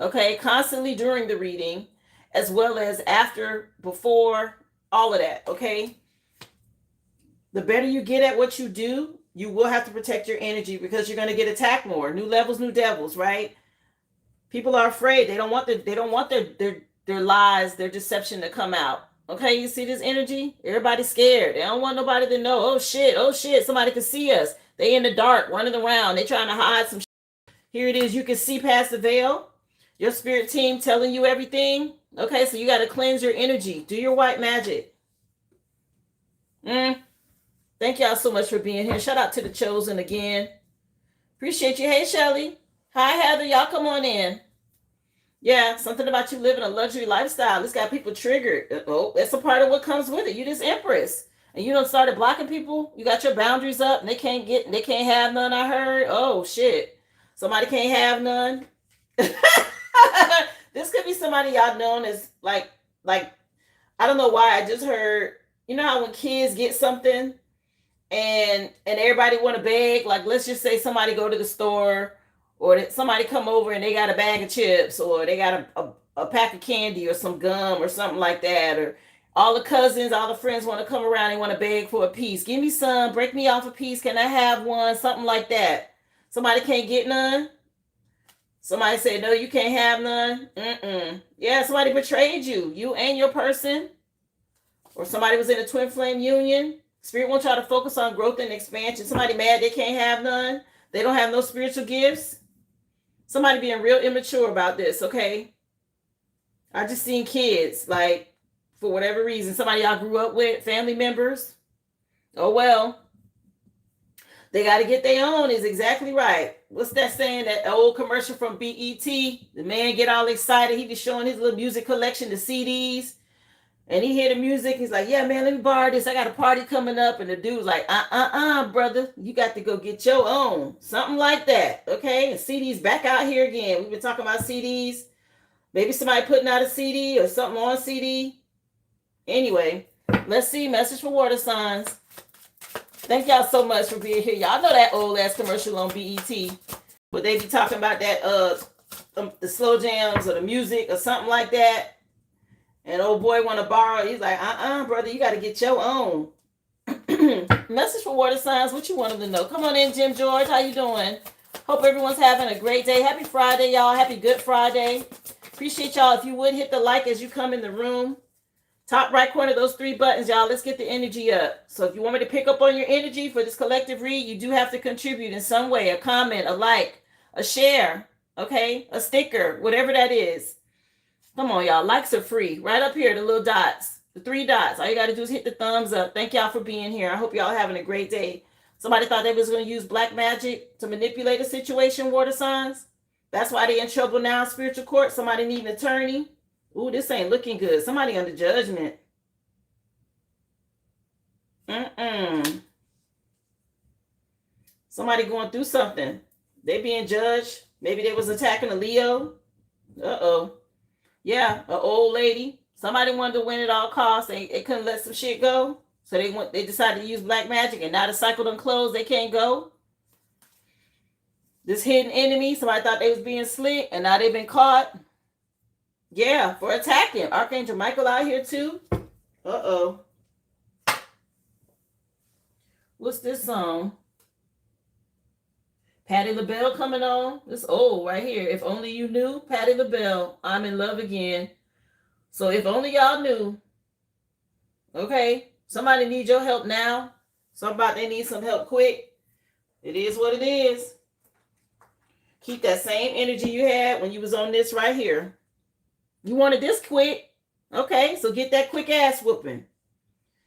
Okay, constantly during the reading, as well as after, before, all of that. Okay, the better you get at what you do, you will have to protect your energy because you're going to get attacked more. New levels, new devils, right? People are afraid. They don't want their lies, their deception to come out. Okay, you see this energy? Everybody's scared. They don't want nobody to know. Oh shit, somebody can see us. They in the dark, running around. They trying to hide some shit. Here it is. You can see past the veil. Your spirit team telling you everything. Okay, so you got to cleanse your energy. Do your white magic. Thank y'all so much for being here. Shout out to the chosen again. Appreciate you. Hey, Shelly. Hi, Heather. Y'all come on in. Yeah, something about you living a luxury lifestyle. It's got people triggered. Oh, that's a part of what comes with it. You this empress. And you done started blocking people. You got your boundaries up and they can't have none, I heard. Oh shit. Somebody can't have none. This could be somebody y'all known as like I don't know why. I just heard, you know how when kids get something and everybody want to beg, like let's just say somebody go to the store or somebody come over and they got a bag of chips or they got a pack of candy or some gum or something like that, or all the cousins, all the friends want to come around and want to beg for a piece. Give me some, break me off a piece, can I have one? Something like that. Somebody can't get none. Somebody said, no, you can't have none. Yeah, somebody betrayed you. You and your person. Or somebody was in a twin flame union. Spirit wants y'all to focus on growth and expansion. Somebody mad they can't have none. They don't have no spiritual gifts. Somebody being real immature about this, okay? I just seen kids, like, for whatever reason, somebody y'all grew up with, family members. Oh, well. They got to get their own is exactly right. What's that saying? That old commercial from BET? The man get all excited. He was showing his little music collection, the CDs. And he hear the music. He's like, yeah, man, let me borrow this. I got a party coming up. And the dude's like, brother. You got to go get your own. Something like that. Okay? And CDs back out here again. We've been talking about CDs. Maybe somebody putting out a CD or something on CD. Anyway, let's see. Message for water signs. Thank y'all so much for being here. Y'all know that old ass commercial on BET. But they be talking about that the slow jams or the music or something like that. And old boy want to borrow. He's like, brother, you got to get your own. Message for water signs. What you want them to know? Come on in, Jim George. How you doing? Hope everyone's having a great day. Happy Friday, y'all. Happy Good Friday. Appreciate y'all. If you would hit the like as you come in the room. Top right corner, those three buttons, y'all. Let's get the energy up. So if you want me to pick up on your energy for this collective read, you do have to contribute in some way. A comment, a like, a share, okay? A sticker, whatever that is. Come on, y'all. Likes are free. Right up here, the little dots. The three dots. All you got to do is hit the thumbs up. Thank y'all for being here. I hope y'all having a great day. Somebody thought they was going to use black magic to manipulate a situation, water signs. That's why they in trouble now, spiritual court. Somebody need an attorney. Ooh, this ain't looking good. Somebody under judgment. Somebody going through something. They being judged. Maybe they was attacking a Leo. Uh-oh. Yeah, an old lady. Somebody wanted to win at all costs. They couldn't let some shit go. So they decided to use black magic, and now the cycle done closed. They can't go. This hidden enemy. Somebody thought they was being slick, and now they've been caught. Yeah, for attacking. Archangel Michael out here too. Uh-oh. What's this song? Patti LaBelle coming on. This old right here. If only you knew. Patti LaBelle. I'm in love again. So if only y'all knew. Okay. Somebody needs your help now. Somebody need some help quick. It is what it is. Keep that same energy you had when you was on this right here. You wanted this quick. Okay, so get that quick ass whooping.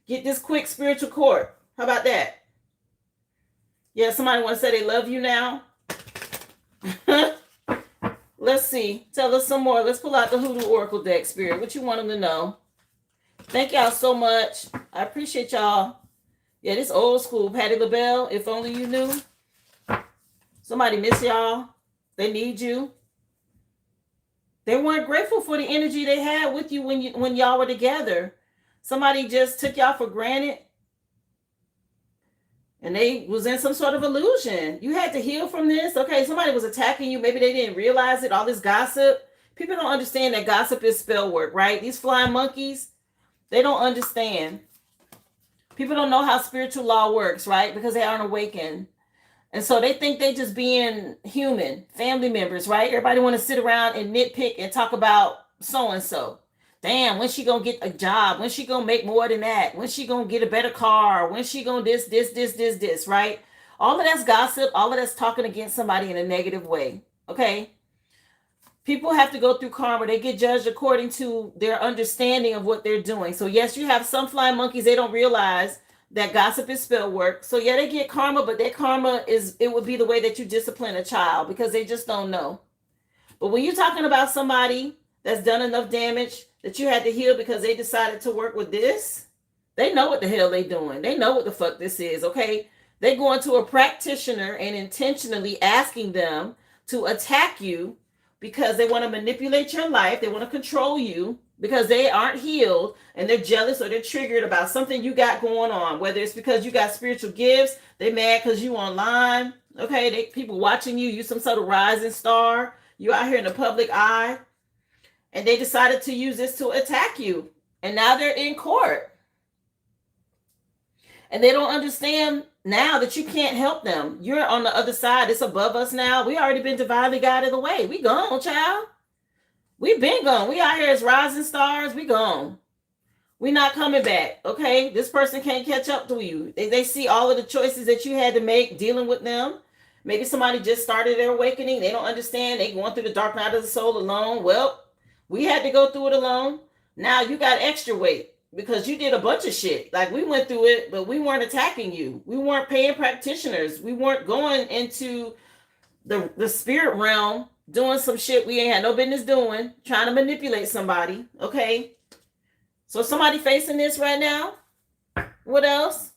Get this quick spiritual court. How about that? Yeah, somebody want to say they love you now. Let's see. Tell us some more. Let's pull out the Hoodoo Oracle deck, Spirit. What you want them to know? Thank y'all so much. I appreciate y'all. Yeah, this old school. Patti LaBelle, if only you knew. Somebody miss y'all. They need you. They weren't grateful for the energy they had with you when y'all were together. Somebody just took y'all for granted. And they was in some sort of illusion. You had to heal from this. Okay, somebody was attacking you. Maybe they didn't realize it. All this gossip. People don't understand that gossip is spell work, right? These flying monkeys, they don't understand. People don't know how spiritual law works, right? Because they aren't awakened. And so they think they just being human, family members, right? Everybody want to sit around and nitpick and talk about so-and-so. Damn, when she gonna get a job? When she gonna make more than that? When she gonna get a better car? When she gonna this, right? All of that's gossip. All of that's talking against somebody in a negative way. Okay? People have to go through karma. They get judged according to their understanding of what they're doing. So yes, you have some flying monkeys. They don't realize that gossip is spell work. So yeah, they get karma, but their karma it would be the way that you discipline a child because they just don't know. But when you're talking about somebody that's done enough damage that you had to heal because they decided to work with this, they know what the hell they doing. They know what the fuck this is, okay? They going to a practitioner and intentionally asking them to attack you because they want to manipulate your life. They want to control you because they aren't healed and they're jealous or they're triggered about something you got going on. Whether it's because you got spiritual gifts, they mad because you online. Okay, they people watching you. You some sort of rising star. You out here in the public eye. And they decided to use this to attack you. And now they're in court. And they don't understand now that you can't help them. You're on the other side. It's above us now. We already been divinely guided away. We gone, child. We been gone. We out here as rising stars. We gone. We not coming back. Okay. This person can't catch up to you. They see all of the choices that you had to make dealing with them. Maybe somebody just started their awakening. They don't understand. They going through the dark night of the soul alone. Well, we had to go through it alone. Now you got extra weight because you did a bunch of shit. Like we went through it, but we weren't attacking you. We weren't paying practitioners. We weren't going into the spirit realm doing some shit we ain't had no business doing, trying to manipulate somebody. Okay. So somebody facing this right now. What else?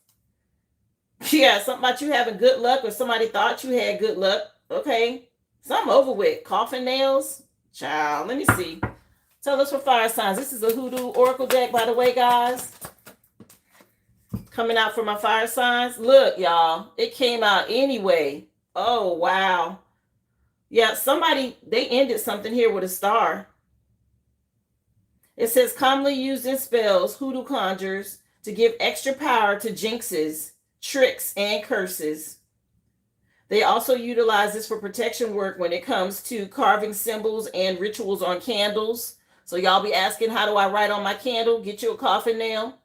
Yeah, something about you having good luck or somebody thought you had good luck. Okay. Something over with. Coffin nails. Child, let me see. Tell us for fire signs. This is a Hoodoo Oracle deck, by the way, guys. Coming out for my fire signs. Look, y'all. It came out anyway. Oh, wow. Yeah, they ended something here with a star. It says, commonly used in spells, Hoodoo conjures to give extra power to jinxes, tricks, and curses. They also utilize this for protection work when it comes to carving symbols and rituals on candles. So y'all be asking, how do I write on my candle? Get you a coffin nail.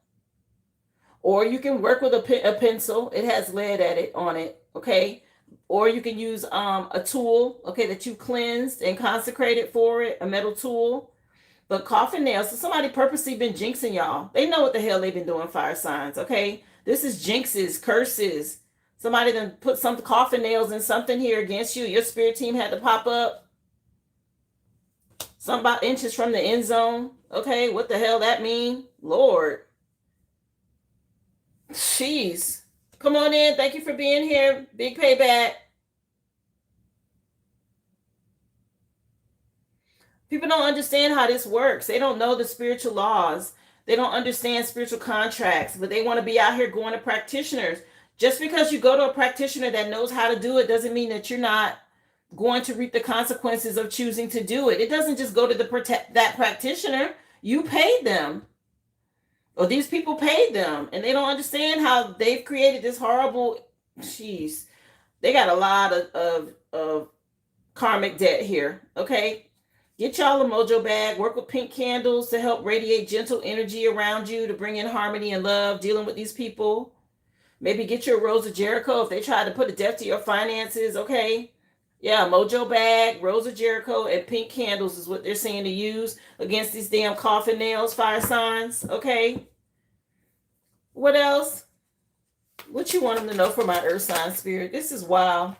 Or you can work with a pencil. It has lead on it, okay? Or you can use a tool, okay, that you cleansed and consecrated for it, a metal tool. But coffin nails, so somebody purposely been jinxing y'all. They know what the hell they've been doing, fire signs, okay? This is jinxes, curses. Somebody done put some coffin nails in something here against you. Your spirit team had to pop up. Something about inches from the end zone. Okay, what the hell that mean? Lord. Jeez. Come on in. Thank you for being here. Big payback. People don't understand how this works. They don't know the spiritual laws. They don't understand spiritual contracts, but they want to be out here going to practitioners. Just because you go to a practitioner that knows how to do it doesn't mean that you're not going to reap the consequences of choosing to do it. It doesn't just go to that practitioner. You paid them. Or these people paid them. And they don't understand how they've created this horrible, jeez. They got a lot of karmic debt here. Okay. Get y'all a mojo bag. Work with pink candles to help radiate gentle energy around you to bring in harmony and love dealing with these people. Maybe get your Rose of Jericho if they try to put a death to your finances, okay? Yeah, mojo bag, Rose of Jericho, and pink candles is what they're saying to use against these damn coffin nails, fire signs, okay? What else? What you want them to know for my earth sign spirit? This is wild.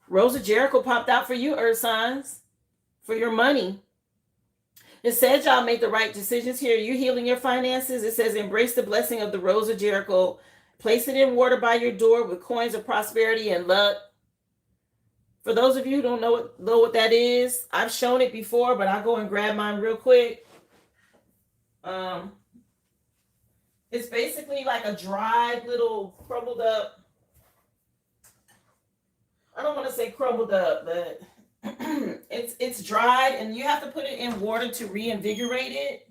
Rose of Jericho popped out for you, earth signs, for your money. It says y'all make the right decisions here. You're healing your finances. It says embrace the blessing of the Rose of Jericho. Place it in water by your door with coins of prosperity and luck. For those of you who don't know what that is, I've shown it before, but I'll go and grab mine real quick. It's basically like a dried little crumbled up. I don't want to say crumbled up, but it's dried, and you have to put it in water to reinvigorate it.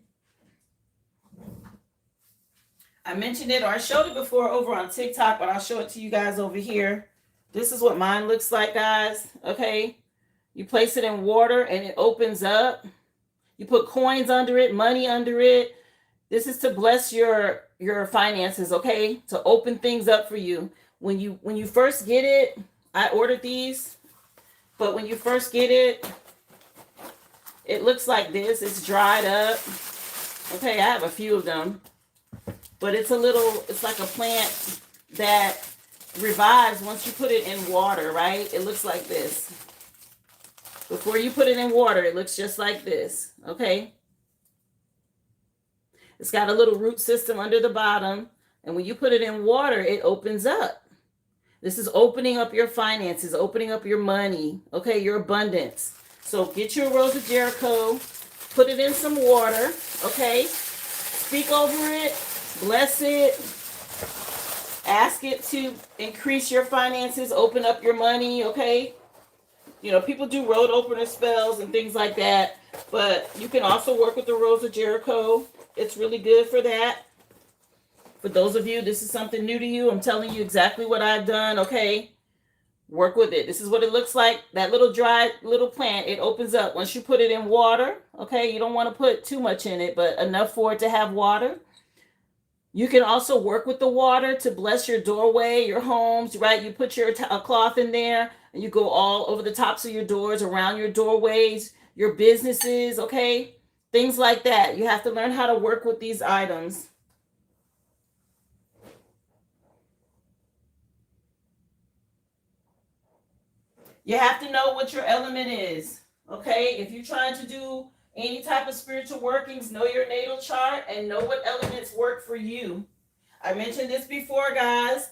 I mentioned it, or I showed it before over on TikTok, but I'll show it to you guys over here. This is what mine looks like, guys. Okay. You place it in water and it opens up. You put coins under it, money under it. This is to bless your finances, okay? To open things up for you. When you first get it, I ordered these, but when you first get it, it looks like this. It's dried up. Okay, I have a few of them. But it's like a plant that revives once you put it in water, right? It looks like this. Before you put it in water, it looks just like this, okay? It's got a little root system under the bottom, and when you put it in water, it opens up. This is opening up your finances, opening up your money, okay, your abundance. So get your Rose of Jericho, put it in some water, okay? Speak over it, bless it, ask it to increase your finances, open up your money, okay? You know, people do road opener spells and things like that, but you can also work with the Rose of Jericho. It's really good for that. For those of you, this is something new to you. I'm telling you exactly what I've done, okay? Work with it. This is what it looks like. That little dry little plant, it opens up. Once you put it in water, okay? You don't want to put too much in it, but enough for it to have water. You can also work with the water to bless your doorway, your homes, right? You put your cloth in there, and you go all over the tops of your doors, around your doorways, your businesses, okay? Things like that. You have to learn how to work with these items. You have to know what your element is, okay? If you're trying to do any type of spiritual workings, know your natal chart and know what elements work for you. I mentioned this before, guys.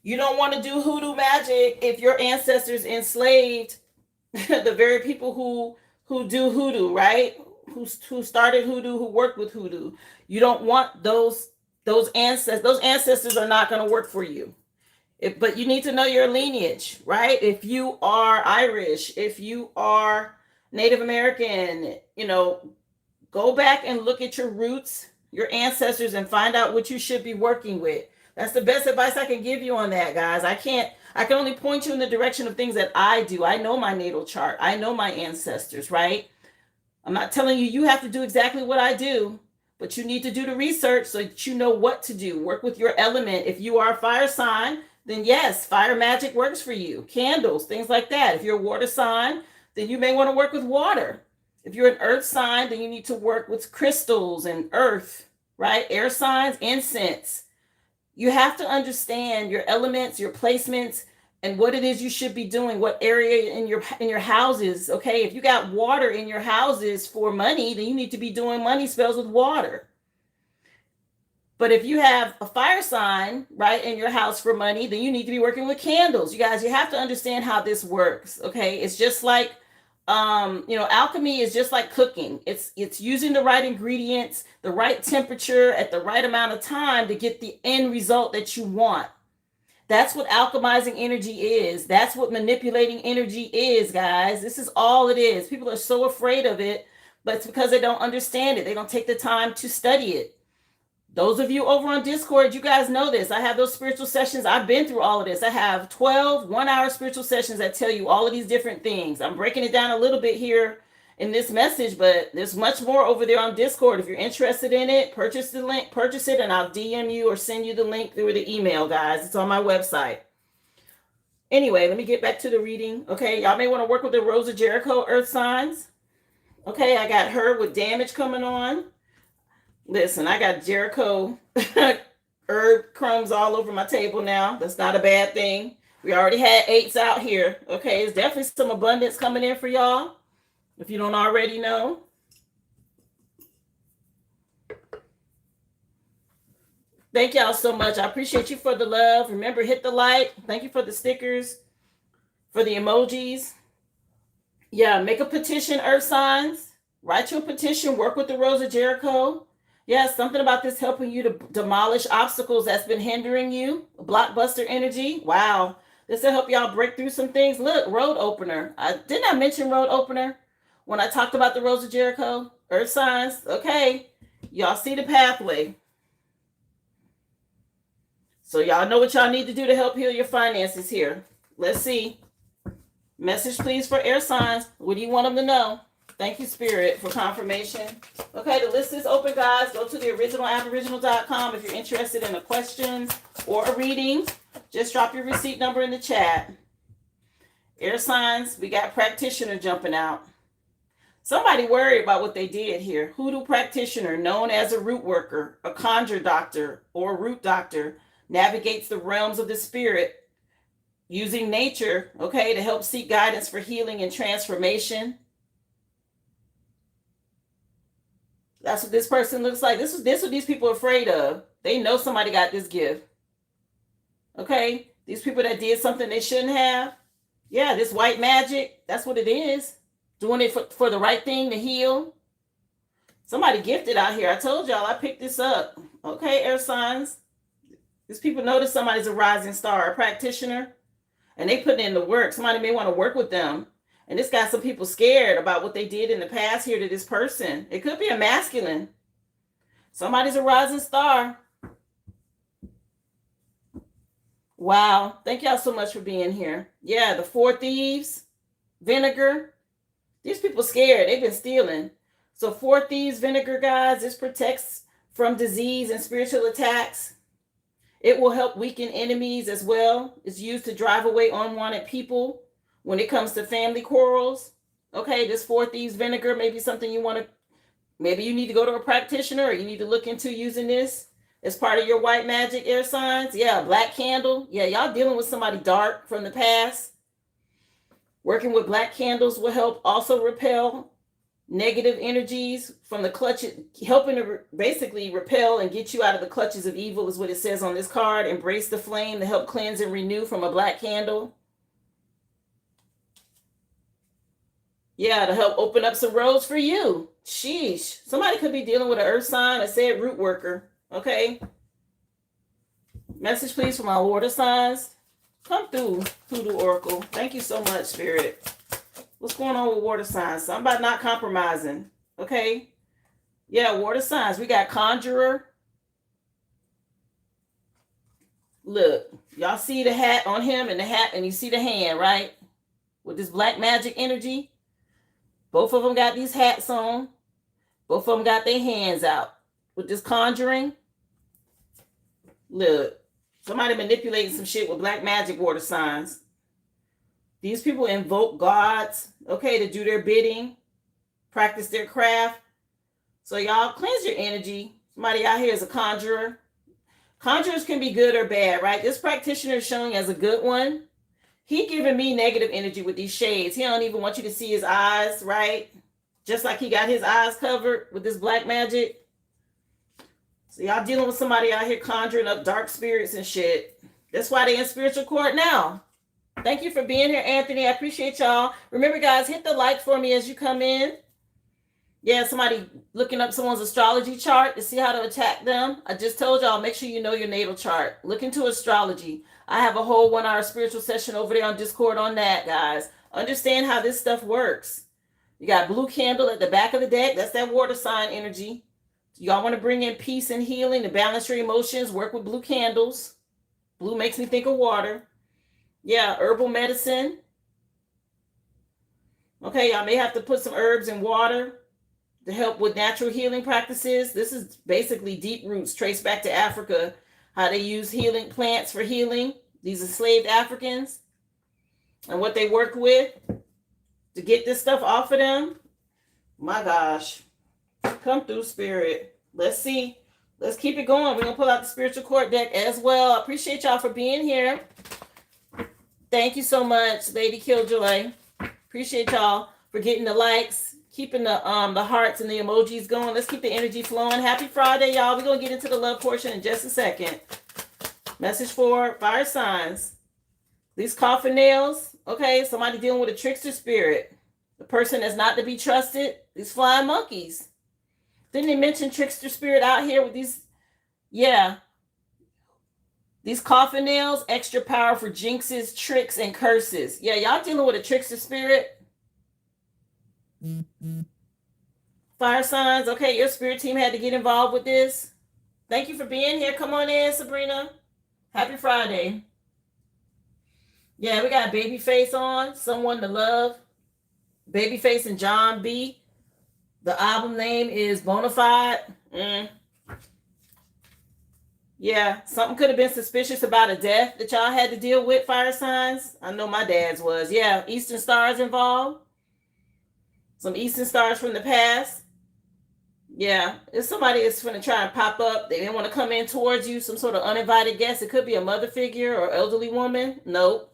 You don't want to do hoodoo magic if your ancestors enslaved the very people who do hoodoo, right? Who started hoodoo, who worked with hoodoo. You don't want those ancestors. Those ancestors are not going to work for you. But you need to know your lineage, right? If you are Irish, if you are Native American, you know, go back and look at your roots, your ancestors, and find out what you should be working with. That's the best advice I can give you on that, guys. I can only point you in the direction of things that I do. I know my natal chart. I know my ancestors, right? I'm not telling you you have to do exactly what I do, but you need to do the research so that you know what to do. Work with your element. If you are a fire sign, then yes, fire magic works for you. Candles, things like that. If you're a water sign, then you may want to work with water. If you're an earth sign, then you need to work with crystals and earth, right? Air signs, incense. You have to understand your elements, your placements, and what it is you should be doing, what area in your houses, okay? If you got water in your houses for money, then you need to be doing money spells with water. But if you have a fire sign, right, in your house for money, then you need to be working with candles. You guys, you have to understand how this works, okay? It's just like, alchemy is just like cooking. It's using the right ingredients, the right temperature at the right amount of time to get the end result that you want. That's what alchemizing energy is. That's what manipulating energy is, guys. This is all it is. People are so afraid of it, but it's because they don't understand it. They don't take the time to study it. Those of you over on Discord, you guys know this. I have those spiritual sessions. I've been through all of this. I have 12 one-hour spiritual sessions that tell you all of these different things. I'm breaking it down a little bit here in this message, but there's much more over there on Discord. If you're interested in it, purchase the link, purchase it, and I'll DM you or send you the link through the email, guys. It's on my website. Anyway, let me get back to the reading. Okay, y'all may want to work with the Rose of Jericho earth signs. Okay, I got her with damage coming on. Listen, I got Jericho herb crumbs all over my table now. That's not a bad thing. We already had 8s out here. Okay, there's definitely some abundance coming in for y'all, if you don't already know. Thank y'all so much. I appreciate you for the love. Remember, hit the like. Thank you for the stickers, for the emojis. Yeah, make a petition, earth signs. Write your petition. Work with the Rose of Jericho. Yes, something about this helping you to demolish obstacles that's been hindering you. Blockbuster energy. Wow. This will help y'all break through some things. Look, road opener. Didn't I mention road opener when I talked about the roads of Jericho? Earth signs. Okay. Y'all see the pathway. So y'all know what y'all need to do to help heal your finances here. Let's see. Message, please, for air signs. What do you want them to know? Thank you, Spirit, for confirmation. Okay, the list is open, guys. Go to the originalaboriginal.com if you're interested in a question or a reading. Just drop your receipt number in the chat. Air signs, we got practitioner jumping out. Somebody worried about what they did here. Hoodoo practitioner, known as a root worker, a conjure doctor, or a root doctor, navigates the realms of the spirit using nature, okay, to help seek guidance for healing and transformation. That's what this person looks like. This is what these people are afraid of. They know somebody got this gift. Okay? These people that did something they shouldn't have. Yeah, this white magic, that's what it is. Doing it for the right thing to heal. Somebody gifted out here. I told y'all I picked this up. Okay, air signs. These people notice somebody's a rising star, a practitioner, and they put in the work. Somebody may want to work with them. And this got some people scared about what they did in the past here to this person. It could be a masculine. Somebody's a rising star. Wow. Thank y'all so much for being here. Yeah, the 4 thieves, vinegar. These people scared. They've been stealing. So 4 thieves, vinegar, guys, this protects from disease and spiritual attacks. It will help weaken enemies as well. It's used to drive away unwanted people. When it comes to family quarrels, okay, this 4 thieves vinegar may be something you want to, maybe you need to go to a practitioner, or you need to look into using this as part of your white magic air signs. Yeah, black candle. Yeah, y'all dealing with somebody dark from the past. Working with black candles will help also repel negative energies from the clutches, helping to basically repel and get you out of the clutches of evil is what it says on this card. Embrace the flame to help cleanse and renew from a black candle. Yeah, to help open up some roads for you. Sheesh. Somebody could be dealing with an earth sign. I said root worker. Okay. Message, please, for my water signs. Come through, Hoodoo Oracle. Thank you so much, Spirit. What's going on with water signs? Something about not compromising. Okay. Yeah, water signs. We got conjurer. Look, y'all see the hat on him and the hat, and you see the hand, right? With this black magic energy. Both of them got these hats on. Both of them got their hands out. With this conjuring. Look. Somebody manipulating some shit with black magic water signs. These people invoke gods, okay, to do their bidding. Practice their craft. So y'all cleanse your energy. Somebody out here is a conjurer. Conjurers can be good or bad, right? This practitioner is showing as a good one. He giving me negative energy with these shades. He don't even want you to see his eyes, right? Just like he got his eyes covered with this black magic. So y'all dealing with somebody out here conjuring up dark spirits and shit. That's why they in spiritual court now. Thank you for being here, Anthony. I appreciate y'all. Remember, guys, hit the like for me as you come in. Yeah, somebody looking up someone's astrology chart to see how to attack them. I just told y'all, make sure you know your natal chart. Look into astrology. I have a whole 1-hour spiritual session over there on Discord on that, guys. Understand how this stuff works. You got blue candle at the back of the deck. That's that water sign energy. Y'all want to bring in peace and healing to balance your emotions. Work with blue candles. Blue makes me think of water. Yeah, herbal medicine. Okay, y'all may have to put some herbs in water to help with natural healing practices. This is basically deep roots traced back to Africa. How they use healing plants for healing. These enslaved Africans. And what they worked with to get this stuff off of them. My gosh. Come through, Spirit. Let's see. Let's keep it going. We're going to pull out the spiritual court deck as well. I appreciate y'all for being here. Thank you so much, Lady Killjoy. Appreciate y'all for getting the likes, keeping the hearts and the emojis going. Let's keep the energy flowing. Happy Friday, y'all. We're going to get into the love portion in just a second. Message for fire signs. These coffin nails. Okay, somebody dealing with a trickster spirit. The person that's not to be trusted. These flying monkeys. Didn't they mention trickster spirit out here with these? Yeah. These coffin nails, extra power for jinxes, tricks, and curses. Yeah, y'all dealing with a trickster spirit. Fire signs. Okay, your spirit team had to get involved with this. Thank you for being here. Come on in, Sabrina. Happy Friday. Yeah, we got Babyface on. Someone to Love. Babyface and John B. The album name is Bonafide. Yeah, something could have been suspicious about a death that y'all had to deal with, fire signs. I know my dad's was. Yeah, Eastern Stars involved. Some Eastern Stars from the past. Yeah, it's somebody that's going to try and pop up. They didn't want to come in towards you, some sort of uninvited guest. It could be a mother figure or elderly woman. Nope.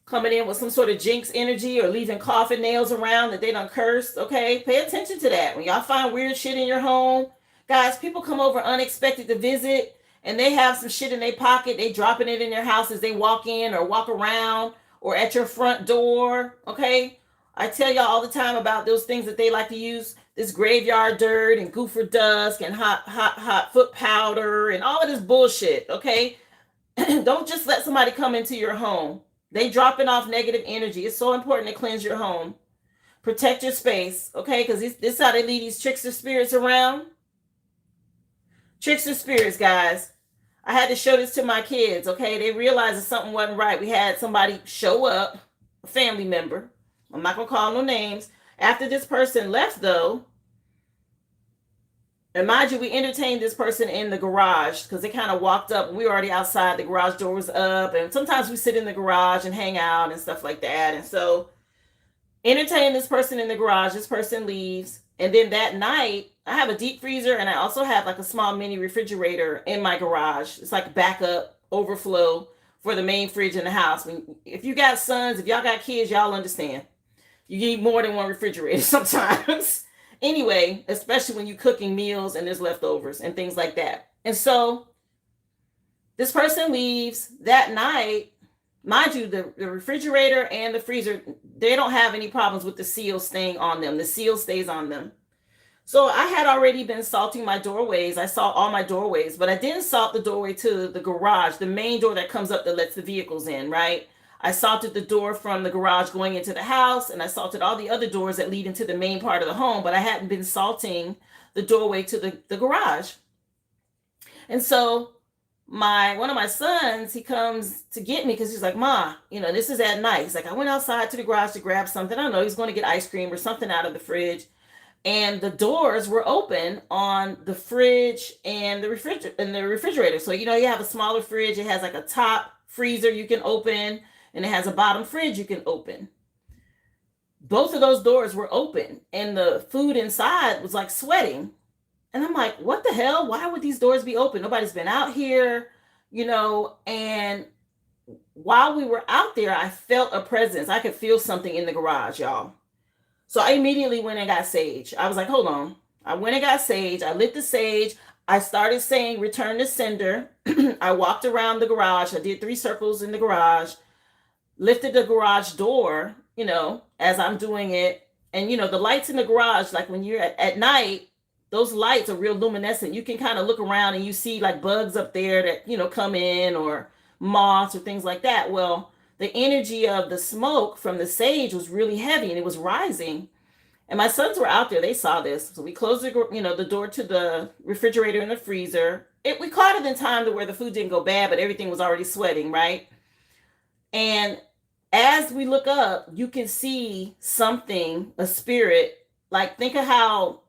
Coming in with some sort of jinx energy or leaving coffin nails around that they done cursed. Okay, pay attention to that. When y'all find weird shit in your home, guys, people come over unexpected to visit and they have some shit in their pocket. They dropping it in their house as they walk in or walk around or at your front door. Okay, I tell y'all all the time about those things that they like to use. This graveyard dirt and goofer dust and hot foot powder and all of this bullshit. Okay, don't just let somebody come into your home. They dropping off negative energy. It's so important to cleanse your home. Protect your space, okay? Because this is how they lead these trickster spirits around. Trickster spirits, guys. I had to show this to my kids, okay? They realized that something wasn't right. We had somebody show up, a family member. I'm not going to call no names. After this person left, though, and mind you, we entertained this person in the garage because they kind of walked up. We were already outside. The garage door was up. And sometimes we sit in the garage and hang out and stuff like that. And so entertain this person in the garage. This person leaves. And then that night, I have a deep freezer and I also have like a small mini refrigerator in my garage. It's like backup overflow for the main fridge in the house. If you got sons, if y'all got kids, y'all understand. You need more than one refrigerator sometimes. Anyway, especially when you're cooking meals and there's leftovers and things like that. And so this person leaves that night. Mind you, the refrigerator and the freezer, they don't have any problems with the seal staying on them. The seal stays on them. So I had already been salting my doorways. I salt all my doorways, but I didn't salt the doorway to the garage, the main door that comes up that lets the vehicles in, right? I salted the door from the garage going into the house, and I salted all the other doors that lead into the main part of the home, but I hadn't been salting the doorway to the garage. And so one of my sons, he comes to get me because he's like, Ma, this is at night. He's like, I went outside to the garage to grab something. I don't know, he's going to get ice cream or something out of the fridge. And the doors were open on the fridge and the refrigerator. So, you have a smaller fridge. It has like a top freezer you can open. And it has a bottom fridge you can open. Both of those doors were open and the food inside was like sweating. And I'm like, what the hell? Why would these doors be open? Nobody's been out here, and while we were out there, I felt a presence. I could feel something in the garage, y'all. So I immediately went and got sage. I was like, hold on. I went and got sage. I lit the sage. I started saying, return to sender. I walked around the garage. I did 3 circles in the garage. Lifted the garage door, as I'm doing it. And, the lights in the garage, like when you're at night, those lights are real luminescent. You can kind of look around and you see like bugs up there that, come in or moths or things like that. Well, the energy of the smoke from the sage was really heavy and it was rising. And my sons were out there. They saw this. So we closed the door to the refrigerator and the freezer. We caught it in time to where the food didn't go bad, but everything was already sweating, right? And as we look up, you can see something, a spirit, like think of how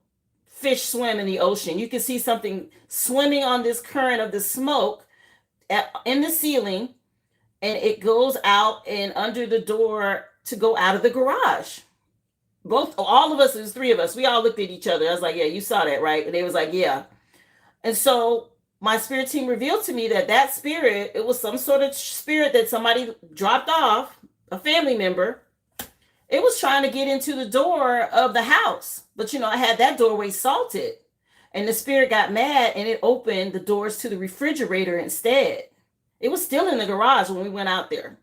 fish swim in the ocean. You can see something swimming on this current of the smoke in the ceiling, and it goes out and under the door to go out of the garage. All of us, there's 3 of us, we all looked at each other. I was like, yeah, you saw that, right? And they was like, yeah. And so my spirit team revealed to me that spirit, it was some sort of spirit that somebody dropped off, a family member. It was trying to get into the door of the house. But, I had that doorway salted. And the spirit got mad and it opened the doors to the refrigerator instead. It was still in the garage when we went out there.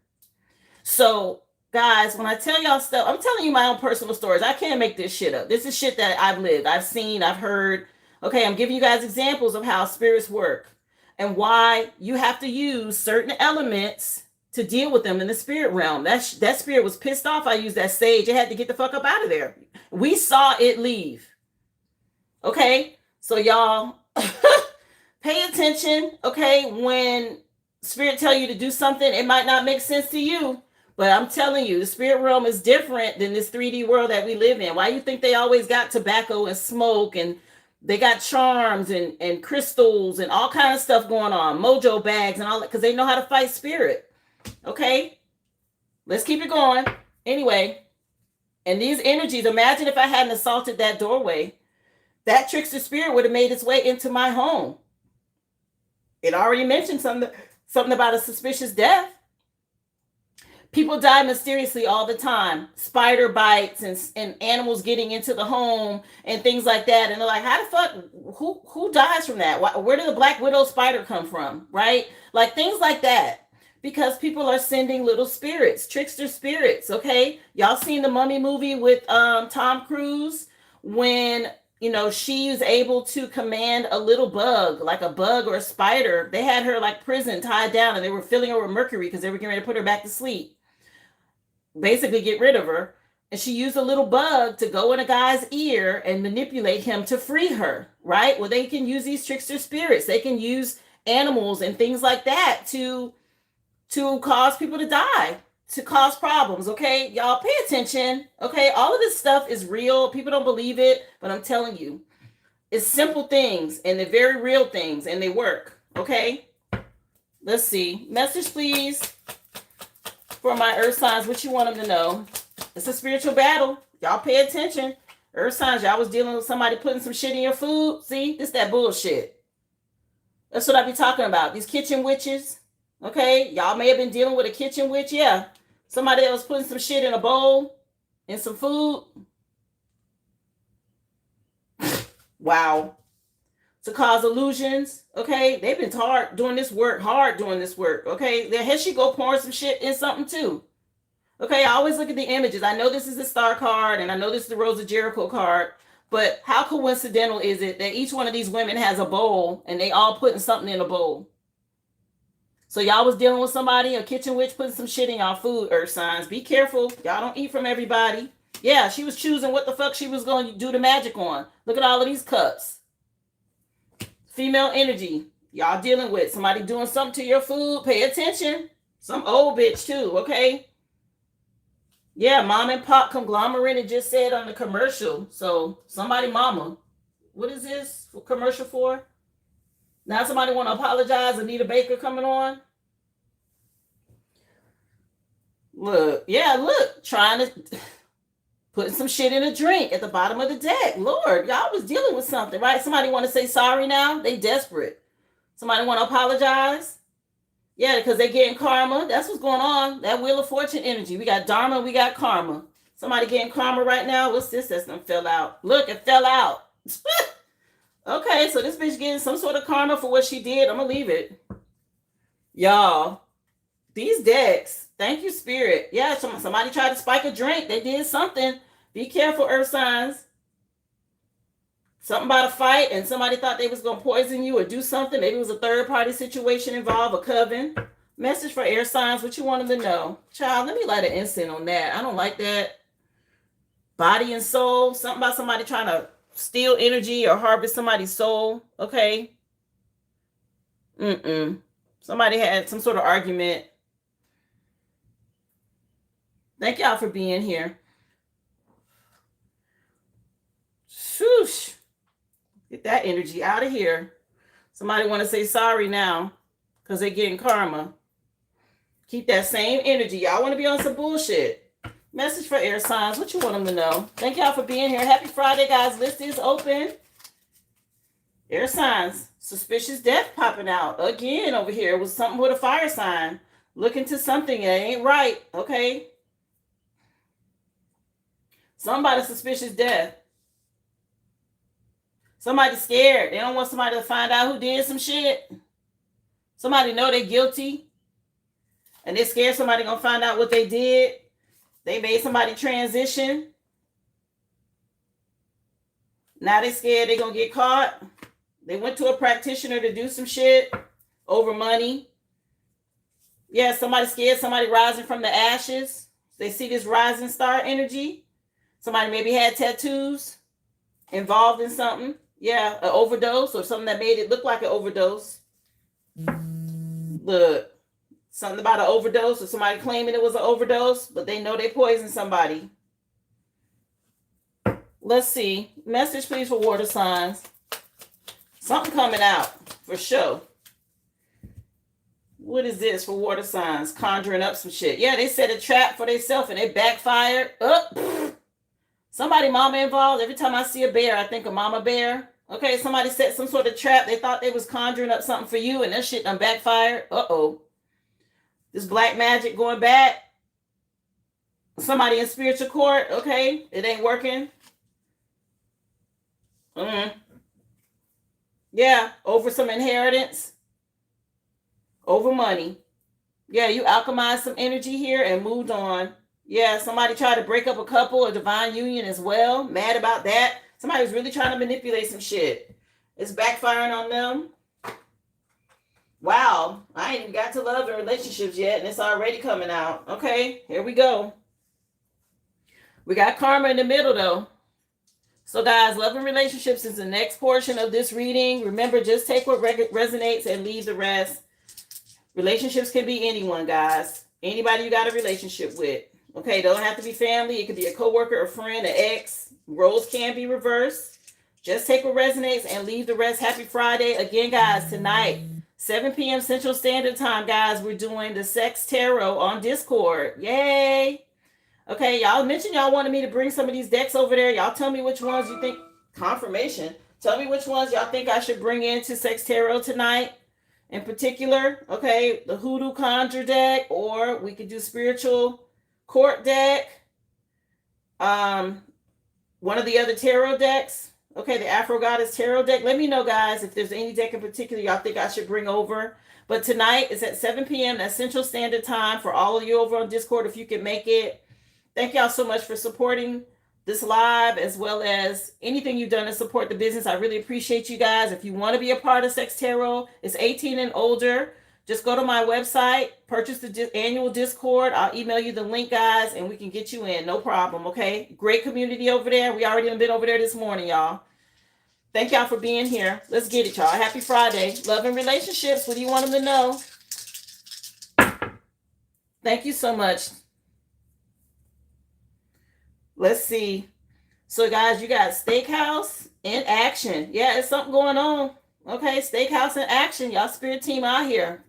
So, guys, when I tell y'all stuff, I'm telling you my own personal stories. I can't make this shit up. This is shit that I've lived, I've seen, I've heard. Okay, I'm giving you guys examples of how spirits work. and why you have to use certain elements to deal with them in the spirit realm. That spirit was pissed off. I used that sage. It had to get the fuck up out of there. We saw it leave. Okay, so y'all pay attention. Okay, when spirit tell you to do something, it might not make sense to you, but I'm telling you, the spirit realm is different than this 3D world that we live in. Why you think they always got tobacco and smoke, and they got charms and crystals and all kinds of stuff going on, mojo bags and all that, because they know how to fight spirit. Okay, let's keep it going. Anyway, and these energies, imagine if I hadn't assaulted that doorway, that trickster spirit would have made its way into my home. It already mentioned something about a suspicious death. People die mysteriously all the time. Spider bites and animals getting into the home and things like that. And they're like, how the fuck, who dies from that? Where did the black widow spider come from? Right? Like things like that. Because people are sending little spirits, trickster spirits, okay? Y'all seen the Mummy movie with Tom Cruise when, you know, she was able to command a little bug, like a bug or a spider. They had her like prison tied down and they were filling her with mercury because they were getting ready to put her back to sleep. Basically get rid of her. And she used a little bug to go in a guy's ear and manipulate him to free her, right? Well, they can use these trickster spirits. They can use animals and things like that to cause people to die, to cause problems, okay? Y'all pay attention, okay? All of this stuff is real. People don't believe it, but I'm telling you, it's simple things, and they're very real things, and they work, okay? Let's see. Message, please, for my earth signs. What you want them to know? It's a spiritual battle. Y'all pay attention. Earth signs, y'all was dealing with somebody putting some shit in your food. See, this that bullshit. That's what I be talking about. These kitchen witches. Okay, y'all may have been dealing with a kitchen witch. Yeah, somebody that was putting some shit in a bowl and some food. Wow. To cause illusions. Okay, they've been hard doing this work. Okay, here she go pouring some shit in something too. Okay, I always look at the images. I know this is the star card and I know this is the Rose of Jericho card, but how coincidental is it that each one of these women has a bowl and they all putting something in a bowl? So y'all was dealing with somebody, a kitchen witch, putting some shit in y'all food, earth signs. Be careful. Y'all don't eat from everybody. Yeah, she was choosing what the fuck she was going to do the magic on. Look at all of these cups. Female energy. Y'all dealing with somebody doing something to your food. Pay attention. Some old bitch too, okay? Yeah, mom and pop conglomerate, it just said on the commercial. So somebody mama. What is this commercial for? Now somebody want to apologize. Anita Baker coming on. Look, yeah, look, trying to putting some shit in a drink at the bottom of the deck. Lord, y'all was dealing with something, right? Somebody want to say sorry now. They desperate. Somebody want to apologize. Yeah, because they getting karma. That's what's going on. That Wheel of Fortune energy. We got dharma, we got karma. Somebody getting karma right now. What's this that's gonna fell out? Look, it fell out. Okay, so this bitch getting some sort of karma for what she did. I'm gonna leave it. Y'all, these decks, thank you, Spirit. Yeah, somebody tried to spike a drink. They did something. Be careful, earth signs. Something about a fight and somebody thought they was gonna poison you or do something. Maybe it was a third party situation involved, a coven. Message for air signs, what you want them to know. Child, let me light an incense on that. I don't like that. Body and soul, something about somebody trying to steal energy or harvest somebody's soul. Okay. Somebody had some sort of argument. Thank y'all for being here. Shoosh. Get that energy out of here. Somebody want to say sorry now because they're getting karma. Keep that same energy. Y'all want to be on some bullshit. Message for air signs. What you want them to know? Thank y'all for being here. Happy Friday, guys. List is open. Air signs. Suspicious death popping out. Again, over here was something with a fire sign. Looking to something that ain't right. Okay. Somebody suspicious death. Somebody scared. They don't want somebody to find out who did some shit. Somebody know they're guilty. And they're scared somebody gonna find out what they did. They made somebody transition. Now they scared they're going to get caught. They went to a practitioner to do some shit. over money. Yeah, somebody scared, somebody rising from the ashes. They see this rising star energy. Somebody maybe had tattoos, involved in something. Yeah, an overdose or something that made it look like an overdose. Look, something about an overdose or somebody claiming it was an overdose, but they know they poisoned somebody. Let's see. Message, please, for water signs. Something coming out, for sure. What is this for water signs? Conjuring up some shit. Yeah, they set a trap for themselves and they backfired. Somebody mama involved. Every time I see a bear, I think of mama bear. Okay, somebody set some sort of trap. They thought they was conjuring up something for you and that shit done backfired. Uh-oh. This black magic going back. Somebody in spiritual court. Okay, it ain't working. Yeah, over some inheritance. Over money. Yeah, you alchemized some energy here and moved on. Yeah, somebody tried to break up a couple, a divine union as well. Mad about that. Somebody was really trying to manipulate some shit. It's backfiring on them. Wow, I ain't even got to love and relationships yet, and it's already coming out. Okay, here we go. We got karma in the middle, though. So, guys, love and relationships is the next portion of this reading. Remember, just take what resonates and leave the rest. Relationships can be anyone, guys. Anybody you got a relationship with. Okay, don't have to be family. It could be a coworker, a friend, an ex. Roles can be reversed. Just take what resonates and leave the rest. Happy Friday. Again, guys, tonight, 7 p.m. Central Standard Time, guys, we're doing the Sex Tarot on Discord. Yay! Okay, y'all mentioned y'all wanted me to bring some of these decks over there. Y'all tell me which ones you think, confirmation. Tell me which ones y'all think I should bring into Sex Tarot tonight in particular. Okay, the Hoodoo Conjure deck, or we could do Spiritual Court deck. One of the other tarot decks. Okay, the Afro Goddess Tarot deck. Let me know, guys, if there's any deck in particular y'all think I should bring over. But tonight is at 7 p.m. That's Central Standard Time for all of you over on Discord if you can make it. Thank y'all so much for supporting this live, as well as anything you've done to support the business. I really appreciate you guys. If you want to be a part of Sex Tarot, it's 18 and older. Just go to my website, purchase the annual Discord. I'll email you the link, guys, and we can get you in. No problem, okay? Great community over there. We already been over there this morning, y'all. Thank y'all for being here. Let's get it, y'all. Happy Friday. Love and relationships. What do you want them to know? Thank you so much. Let's see. So, guys, you got Steakhouse in action. Yeah, it's something going on. Okay, Steakhouse in action. Y'all spirit team out here.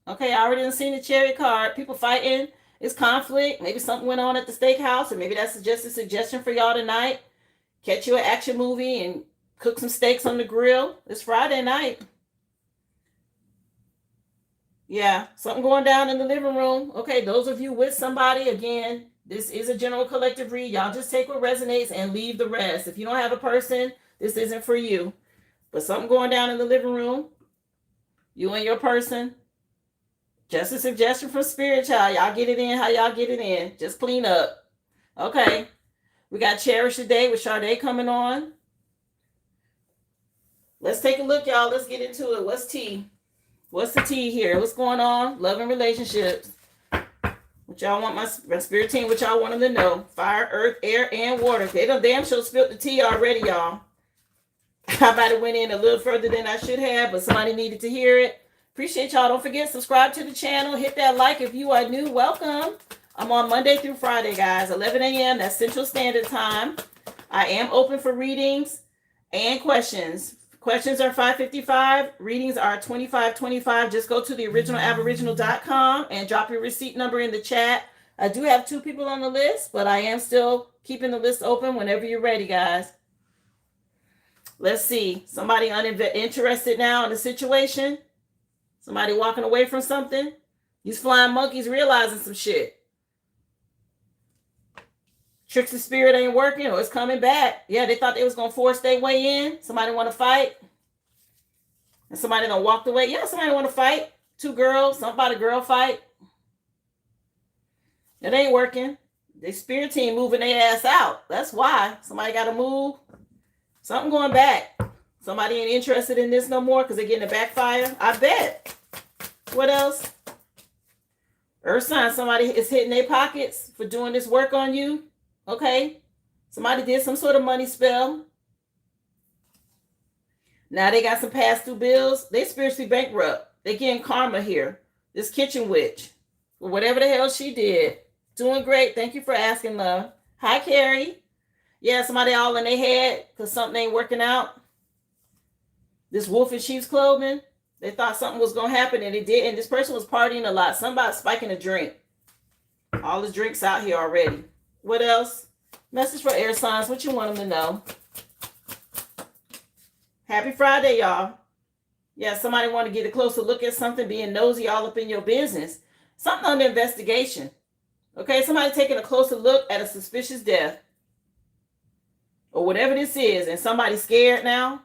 Okay, I already done seen the Chariot card. People fighting. It's conflict. Maybe something went on at the steakhouse, or maybe that's just a suggestion for y'all tonight. Catch you an action movie and cook some steaks on the grill. It's Friday night. Yeah, something going down in the living room. Okay, those of you with somebody, again, this is a general collective read. Y'all just take what resonates and leave the rest. If you don't have a person, this isn't for you. But something going down in the living room, you and your person. Just a suggestion from Spirit Child. Y'all get it in how y'all get it in. Just clean up. Okay. We got Cherish the Day with Sade coming on. Let's take a look, y'all. Let's get into it. What's tea? What's the tea here? What's going on? Love and relationships. What y'all want my spirit team, what y'all want them to know. Fire, earth, air, and water. They done damn sure spilled the tea already, y'all. I might have went in a little further than I should have, but somebody needed to hear it. Appreciate y'all. Don't forget, subscribe to the channel. Hit that like if you are new. Welcome. I'm on Monday through Friday, guys. 11 a.m. That's Central Standard Time. I am open for readings and questions. Questions are $5.55. Readings are $25.25. Just go to the originalaboriginal.com and drop your receipt number in the chat. I do have 2 people on the list, but I am still keeping the list open whenever you're ready, guys. Let's see. Somebody interested now in the situation? Somebody walking away from something? These flying monkeys realizing some shit. Trickster spirit ain't working, or it's coming back. Yeah, they thought they was going to force their way in. Somebody want to fight. And somebody done walked away. Yeah, somebody want to fight. 2 girls, somebody girl fight. It ain't working. The spirit team moving their ass out. That's why. Somebody got to move. Something going back. Somebody ain't interested in this no more because they're getting a backfire. I bet. What else? Earth sign, somebody is hitting their pockets for doing this work on you. Okay? Somebody did some sort of money spell. Now they got some past due bills. They spiritually bankrupt. They getting karma here. This kitchen witch, whatever the hell she did, doing great. Thank you for asking, love. Hi, Carrie. Yeah, somebody all in their head because something ain't working out. This wolf in sheep's clothing. They thought something was going to happen and it didn't. This person was partying a lot. Somebody spiking a drink. All the drinks out here already. What else? Message for air signs. What you want them to know? Happy Friday, y'all. Yeah, somebody want to get a closer look at something, being nosy all up in your business. Something under investigation. Okay, somebody taking a closer look at a suspicious death. Or whatever this is, and somebody's scared now.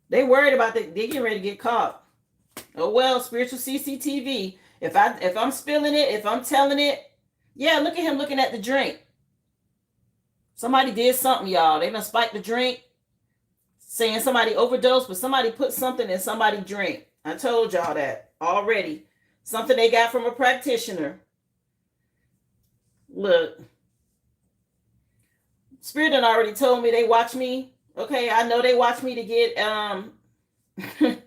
They worried about that. They getting ready to get caught. Oh well, spiritual CCTV. If I'm spilling it, if I'm telling it, yeah, look at him looking at the drink. Somebody did something, y'all. They done spiked the drink, saying somebody overdosed, but somebody put something in somebody's drink. I told y'all that already. Something they got from a practitioner. Look. Spirit done already told me they watch me. Okay, I know they watch me to get to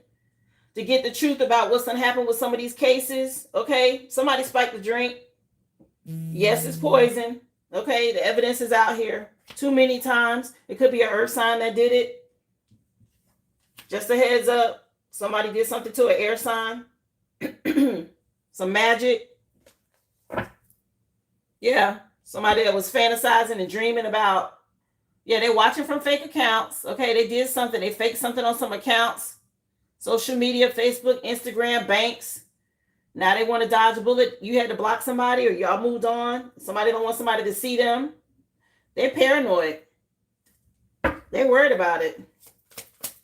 get the truth about what's gonna happen with some of these cases. Okay, somebody spiked the drink. Yes, it's poison. Okay, the evidence is out here too many times. It could be an earth sign that did it. Just a heads up. Somebody did something to an air sign. Some magic. Yeah. Somebody that was fantasizing and dreaming about, yeah, they're watching from fake accounts. Okay, they did something. They faked something on some accounts. Social media, Facebook, Instagram, banks. Now they want to dodge a bullet. You had to block somebody or y'all moved on. Somebody don't want somebody to see them. They're paranoid. They're worried about it.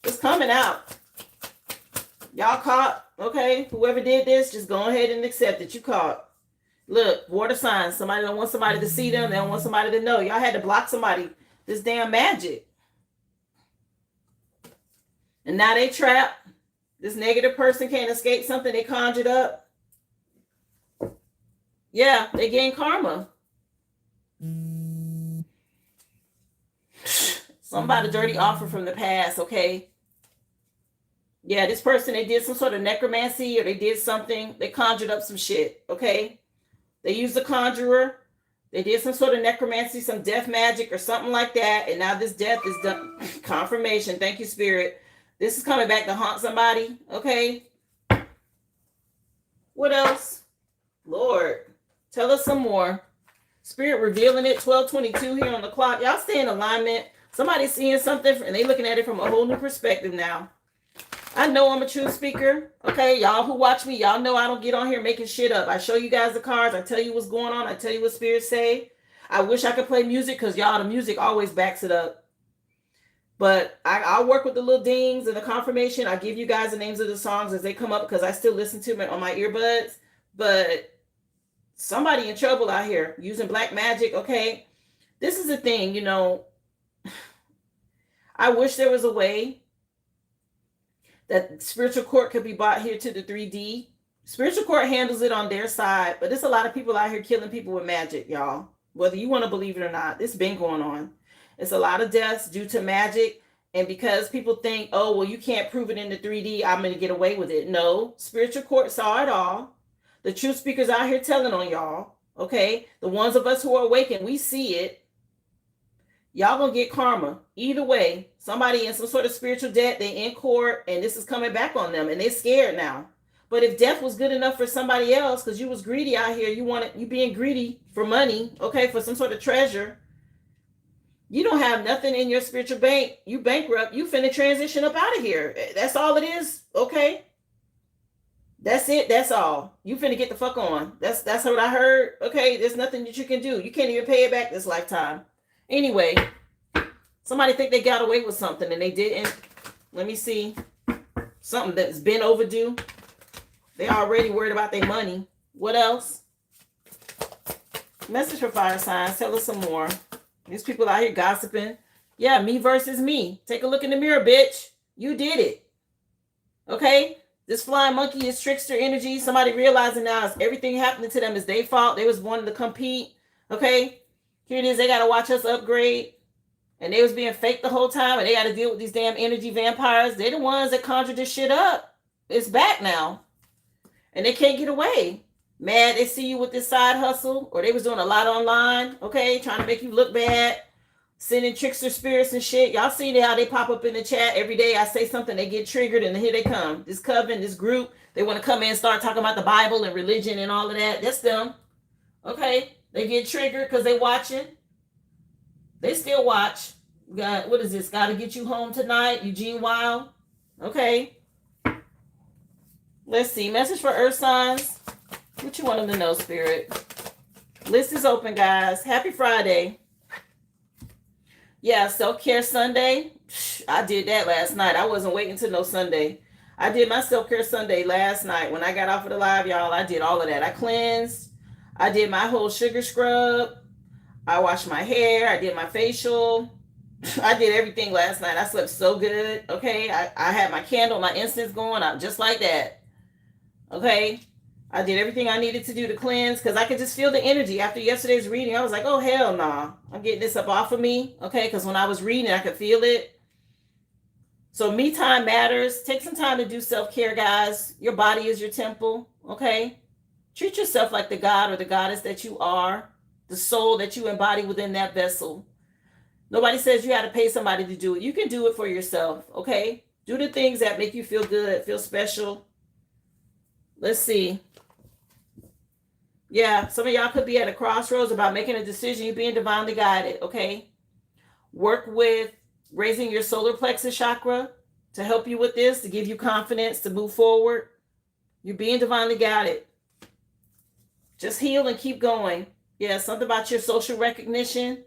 It's coming out. Y'all caught. Okay, whoever did this, just go ahead and accept it. You caught. Look, water signs. Somebody don't want somebody to see them. They don't want somebody to know. Y'all had to block somebody. This damn magic. And now they trapped. This negative person can't escape something they conjured up. Yeah, they gain karma. Somebody dirty offer from the past, okay? Yeah, this person, they did some sort of necromancy or they did something. They conjured up some shit, okay? They used a conjurer. They did some sort of necromancy, some death magic or something like that. And now this death is done. Confirmation. Thank you, Spirit. This is coming back to haunt somebody. Okay. What else? Lord, tell us some more. Spirit revealing it. 12:22 here on the clock. Y'all stay in alignment. Somebody's seeing something and they looking at it from a whole new perspective now. I know I'm a true speaker. Okay, y'all who watch me, y'all know I don't get on here making shit up. I show you guys the cards. I tell you what's going on. I tell you what spirits say. I wish I could play music because y'all, the music always backs it up. But I'll work with the little dings and the confirmation. I give you guys the names of the songs as they come up because I still listen to them on my earbuds. But somebody in trouble out here using black magic. Okay, this is the thing, you know. I wish there was a way that spiritual court could be brought here to the 3D. Spiritual court handles it on their side, but there's a lot of people out here killing people with magic, y'all. Whether you want to believe it or not, it's been going on. It's a lot of deaths due to magic, and because people think, oh, well, you can't prove it in the 3D, I'm going to get away with it. No, spiritual court saw it all. The truth speakers out here telling on y'all, okay? The ones of us who are awakened, we see it. Y'all gonna get karma. Either way, somebody in some sort of spiritual debt, they in court, and this is coming back on them, and they're scared now. But if death was good enough for somebody else, because you was greedy out here, you being greedy for money, okay, for some sort of treasure, you don't have nothing in your spiritual bank. You bankrupt. You finna transition up out of here. That's all it is, okay? That's it. That's all. You finna get the fuck on. That's what I heard. Okay, there's nothing that you can do. You can't even pay it back this lifetime. Anyway, somebody think they got away with something and they didn't. Let me see. Something that's been overdue. They already worried about their money. What else? Message for fire signs. Tell us some more. These people out here gossiping. Yeah, me versus me. Take a look in the mirror, bitch. You did it. Okay? This flying monkey is trickster energy. Somebody realizing now is everything happening to them is their fault. They was wanting to compete. Okay. Here it is. They got to watch us upgrade. And they was being fake the whole time. And they got to deal with these damn energy vampires. They're the ones that conjured this shit up. It's back now. And they can't get away. Mad they see you with this side hustle. Or they was doing a lot online. Okay. Trying to make you look bad. Sending trickster spirits and shit. Y'all see how they pop up in the chat every day. I say something, they get triggered, and here they come. This coven, this group, they want to come in and start talking about the Bible and religion and all of that. That's them. Okay? They get triggered because they watching. They still watch. Got, what is this? Gotta Get You Home Tonight, Eugene Wild. Okay. Let's see. Message for Earth signs. What you want them to know, Spirit? List is open, guys. Happy Friday. Yeah, self-care Sunday. I did that last night. I wasn't waiting till no Sunday. I did my self-care Sunday last night. When I got off of the live, y'all, I did all of that. I cleansed. I did my whole sugar scrub. I washed my hair. I did my facial. I did everything last night. I slept so good. Okay. I had my candle, my incense going out just like that. Okay. I did everything I needed to do to cleanse because I could just feel the energy. After yesterday's reading, I was like, oh, hell no. Nah. I'm getting this up off of me. Okay. Because when I was reading, I could feel it. So me time matters. Take some time to do self-care, guys. Your body is your temple. Okay. Treat yourself like the god or the goddess that you are. The soul that you embody within that vessel. Nobody says you have to pay somebody to do it. You can do it for yourself. Okay. Do the things that make you feel good, feel special. Let's see. Yeah, some of y'all could be at a crossroads about making a decision. You're being divinely guided, okay? Work with raising your solar plexus chakra to help you with this, to give you confidence to move forward. You're being divinely guided. Just heal and keep going. Yeah, something about your social recognition.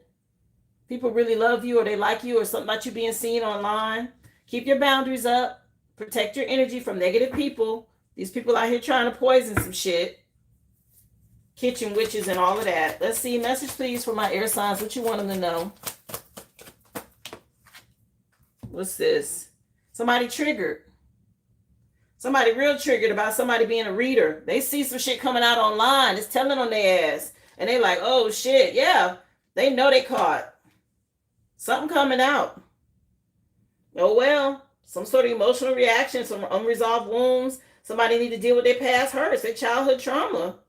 People really love you or they like you or something about you being seen online. Keep your boundaries up. Protect your energy from negative people. These people out here trying to poison some shit. Kitchen witches and all of that. Let's see. Message, please, for my air signs. What you want them to know? What's this? Somebody triggered. Somebody real triggered about somebody being a reader. They see some shit coming out online. It's telling on their ass. And they like, oh, shit. Yeah. They know they caught. Something coming out. Oh, well. Some sort of emotional reaction. Some unresolved wounds. Somebody need to deal with their past hurts. Their childhood trauma.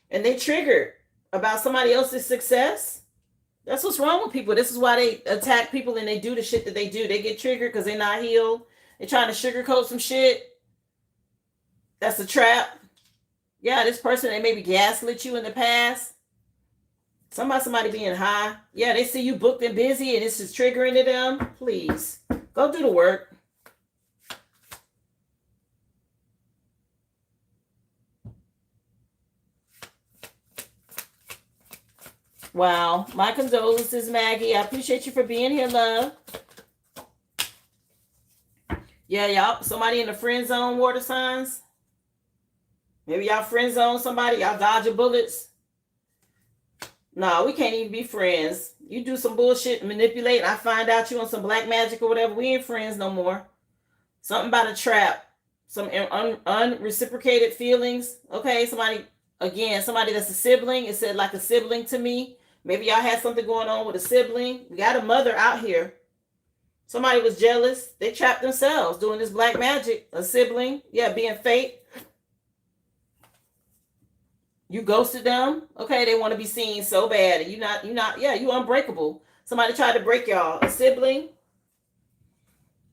And they triggered about somebody else's success. That's what's wrong with people. This is why they attack people and they do the shit that they do. They get triggered because they're not healed. They're trying to sugarcoat some shit. That's a trap. Yeah, this person, they maybe gaslit you in the past. Somebody being high. Yeah, they see you booked and busy and this is triggering to them. Please, go do the work. Wow. My condolences, Maggie. I appreciate you for being here, love. Yeah, y'all. Somebody in the friend zone, water signs. Maybe y'all friend zone somebody. Y'all dodging bullets. No, we can't even be friends. You do some bullshit, manipulate, and I find out you on some black magic or whatever. We ain't friends no more. Something about a trap. Some unreciprocated feelings. Okay, somebody that's a sibling. It said like a sibling to me. Maybe y'all had something going on with a sibling. We got a mother out here. Somebody was jealous. They trapped themselves doing this black magic. A sibling. Yeah, being fake. You ghosted them. Okay, they want to be seen so bad. And you unbreakable. Somebody tried to break y'all. A sibling.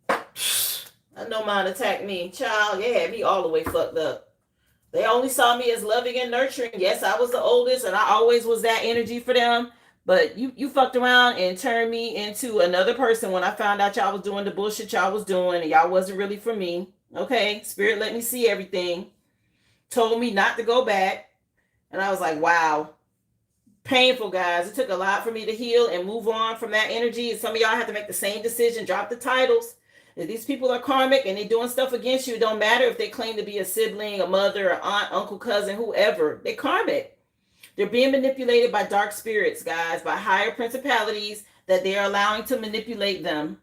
I know mine attacked me. Child, yeah, had me all the way fucked up. They only saw me as loving and nurturing. Yes, I was the oldest and I always was that energy for them. But you fucked around and turned me into another person when I found out y'all was doing the bullshit y'all was doing and y'all wasn't really for me. Okay, Spirit let me see everything. Told me not to go back. And I was like, wow. Painful, guys. It took a lot for me to heal and move on from that energy. And some of y'all have to make the same decision. Drop the titles. If these people are karmic and they're doing stuff against you, it don't matter if they claim to be a sibling, a mother, an aunt, uncle, cousin, whoever. They're karmic. They're being manipulated by dark spirits, guys, by higher principalities that they're allowing to manipulate them.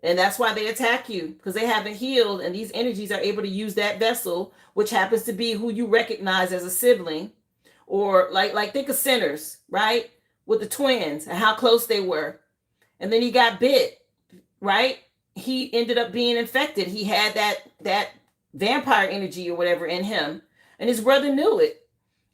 And that's why they attack you, because they haven't healed, and these energies are able to use that vessel, which happens to be who you recognize as a sibling. Or like think of sinners, right? With the twins and how close they were. And then he got bit, right? He ended up being infected. He had that vampire energy or whatever in him, and his brother knew it.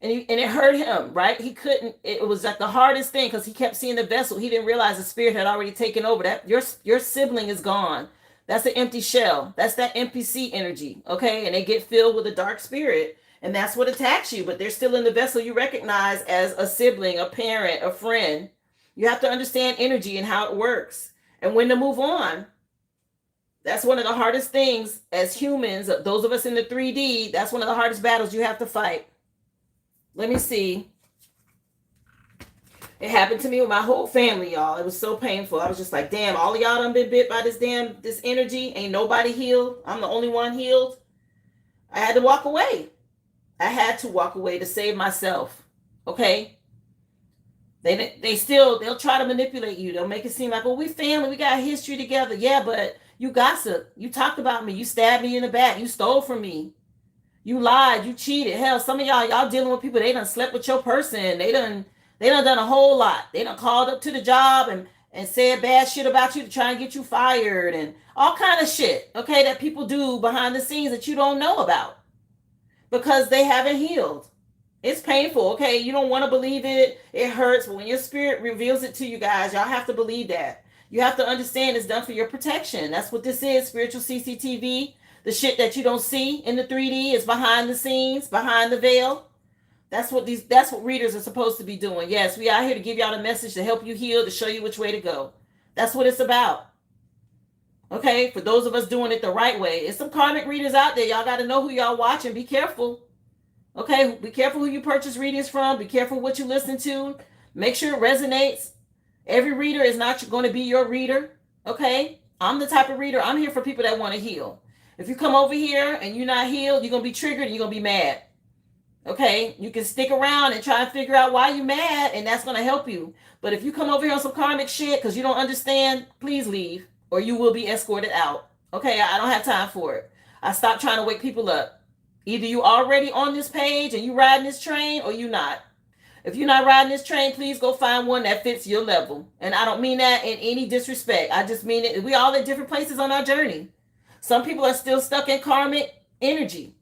And it hurt him, right? He couldn't. It was like the hardest thing, because he kept seeing the vessel. He didn't realize the spirit had already taken over. That your sibling is gone. That's an empty shell. That's that NPC energy, okay? And they get filled with a dark spirit, and that's what attacks you. But they're still in the vessel you recognize as a sibling, a parent, a friend. You have to understand energy and how it works, and when to move on. That's one of the hardest things as humans. Those of us in the 3D. That's one of the hardest battles you have to fight. Let me see. It happened to me with my whole family, y'all. It was so painful. I was just like, damn, all of y'all done been bit by this energy. Ain't nobody healed. I'm the only one healed. I had to walk away. I had to walk away to save myself. Okay? They'll try to manipulate you. They'll make it seem like, well, we family. We got history together. Yeah, but you gossip. You talked about me. You stabbed me in the back. You stole from me. You lied, you cheated. Hell, some of y'all dealing with people, they done slept with your person. They done done a whole lot. They done called up to the job and said bad shit about you to try and get you fired and all kind of shit, okay, that people do behind the scenes that you don't know about because they haven't healed. It's painful, okay? You don't want to believe it. It hurts, but when your spirit reveals it to you guys, y'all have to believe that. You have to understand it's done for your protection. That's what this is, spiritual CCTV. The shit that you don't see in the 3D is behind the scenes, behind the veil. That's what readers are supposed to be doing. Yes, we are here to give y'all the message to help you heal, to show you which way to go. That's what it's about. Okay, for those of us doing it the right way. There's some karmic readers out there. Y'all got to know who y'all watching. Be careful. Okay, be careful who you purchase readings from. Be careful what you listen to. Make sure it resonates. Every reader is not going to be your reader. Okay, I'm the type of reader. I'm here for people that want to heal. If you come over here and you're not healed, you're going to be triggered and you're going to be mad. Okay? You can stick around and try and figure out why you're mad, and that's going to help you. But if you come over here on some karmic shit because you don't understand, please leave or you will be escorted out. Okay? I don't have time for it. I stopped trying to wake people up. Either you already on this page and you riding this train or you not. If you're not riding this train, please go find one that fits your level. And I don't mean that in any disrespect. I just mean it. We all at different places on our journey. Some people are still stuck in karmic energy.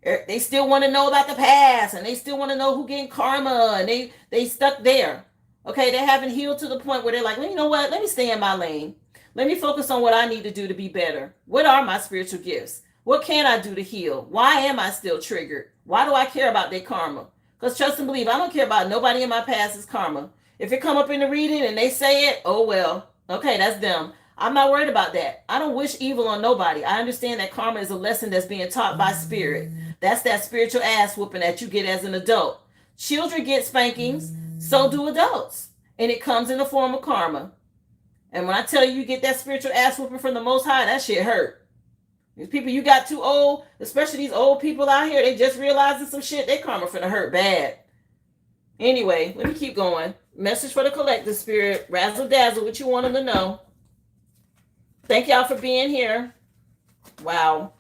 They still want to know about the past, and they still want to know who getting karma, and they stuck there. Okay, they haven't healed to the point where they're like, well, you know what? Let me stay in my lane. Let me focus on what I need to do to be better. What are my spiritual gifts? What can I do to heal? Why am I still triggered? Why do I care about their karma? Because trust and believe, I don't care about nobody in my past's karma. If it come up in the reading and they say it, oh well. Okay, that's them. I'm not worried about that. I don't wish evil on nobody. I understand that karma is a lesson that's being taught by spirit. That's that spiritual ass whooping that you get as an adult. Children get spankings, so do adults. And it comes in the form of karma. And when I tell you get that spiritual ass whooping from the Most High, that shit hurt. These people you got too old, especially these old people out here, they just realizing some shit, their karma finna hurt bad. Anyway, let me keep going. Message for the collective spirit. Razzle dazzle, what you want them to know. Thank y'all for being here. Wow.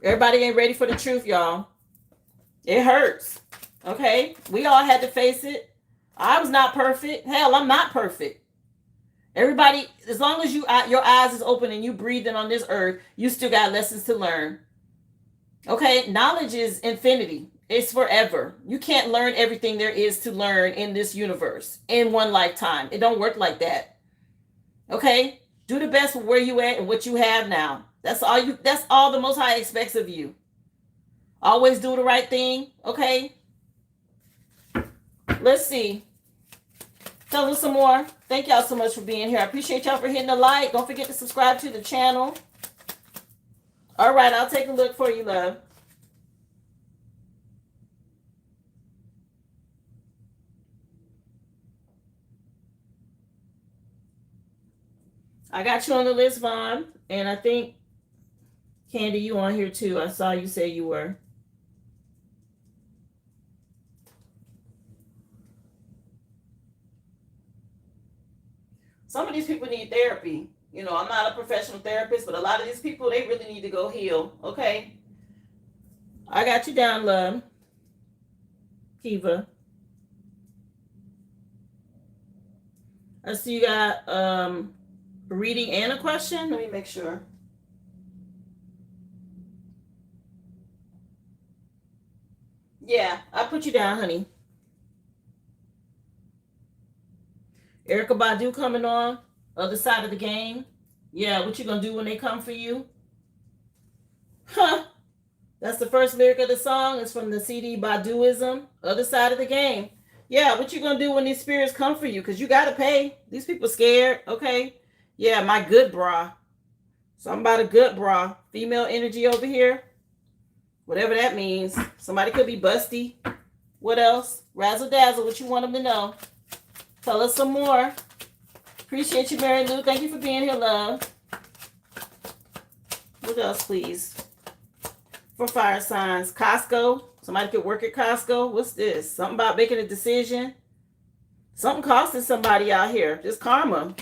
Everybody ain't ready for the truth, y'all. It hurts. Okay? We all had to face it. I was not perfect. Hell, I'm not perfect. Everybody, as long as your eyes is open and you breathing on this earth, you still got lessons to learn. Okay? Knowledge is infinity. It's forever. You can't learn everything there is to learn in this universe in one lifetime. It don't work like that. Okay? Do the best with where you at and what you have now. That's all the Most High expects of you. Always do the right thing, okay? Let's see. Tell us some more. Thank y'all so much for being here. I appreciate y'all for hitting the like. Don't forget to subscribe to the channel. All right, I'll take a look for you, love. I got you on the list, Vaughn. And I think, Candy, you on here too. I saw you say you were. Some of these people need therapy. You know, I'm not a professional therapist, but a lot of these people, they really need to go heal. Okay. I got you down, love. Kiva. I see you got a reading and a question. Let me make sure. Yeah, I put you down, honey. Erica Badu coming on, other side of the game. Yeah, what you gonna do when they come for you? Huh. That's the first lyric of the song. It's from the CD Baduism, other side of the game. Yeah, what you gonna do when these spirits come for you? Because you gotta pay. These people scared, okay? Yeah, my good bra. Something about a good bra. Female energy over here. Whatever that means. Somebody could be busty. What else? Razzle dazzle, what you want them to know? Tell us some more. Appreciate you, Mary Lou. Thank you for being here, love. What else, please? For fire signs. Costco. Somebody could work at Costco. What's this? Something about making a decision. Something costing somebody out here. Just karma.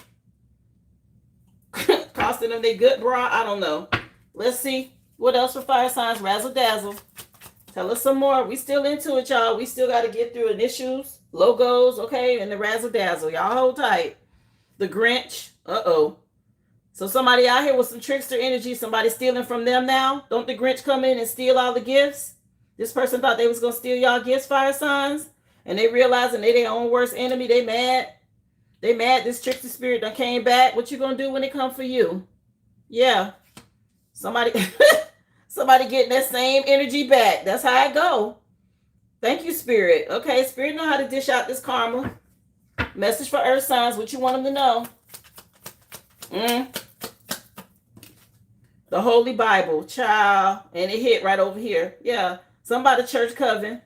Costing them their good bra. I don't know. Let's see. What else for fire signs? Razzle dazzle. Tell us some more. We still into it, y'all. We still got to get through initials, logos, okay, and the razzle dazzle. Y'all hold tight. The Grinch. Uh-oh. So somebody out here with some trickster energy, somebody stealing from them now. Don't the Grinch come in and steal all the gifts? This person thought they was going to steal y'all gifts, fire signs, and they realizing they their own worst enemy. They mad. They mad this trickster spirit done came back. What you going to do when they come for you? Yeah. Somebody somebody getting that same energy back. That's how I go. Thank you, Spirit. Okay, Spirit know how to dish out this karma. Message for earth signs. What you want them to know? The Holy Bible, child. And it hit right over here. Yeah. Somebody church coven.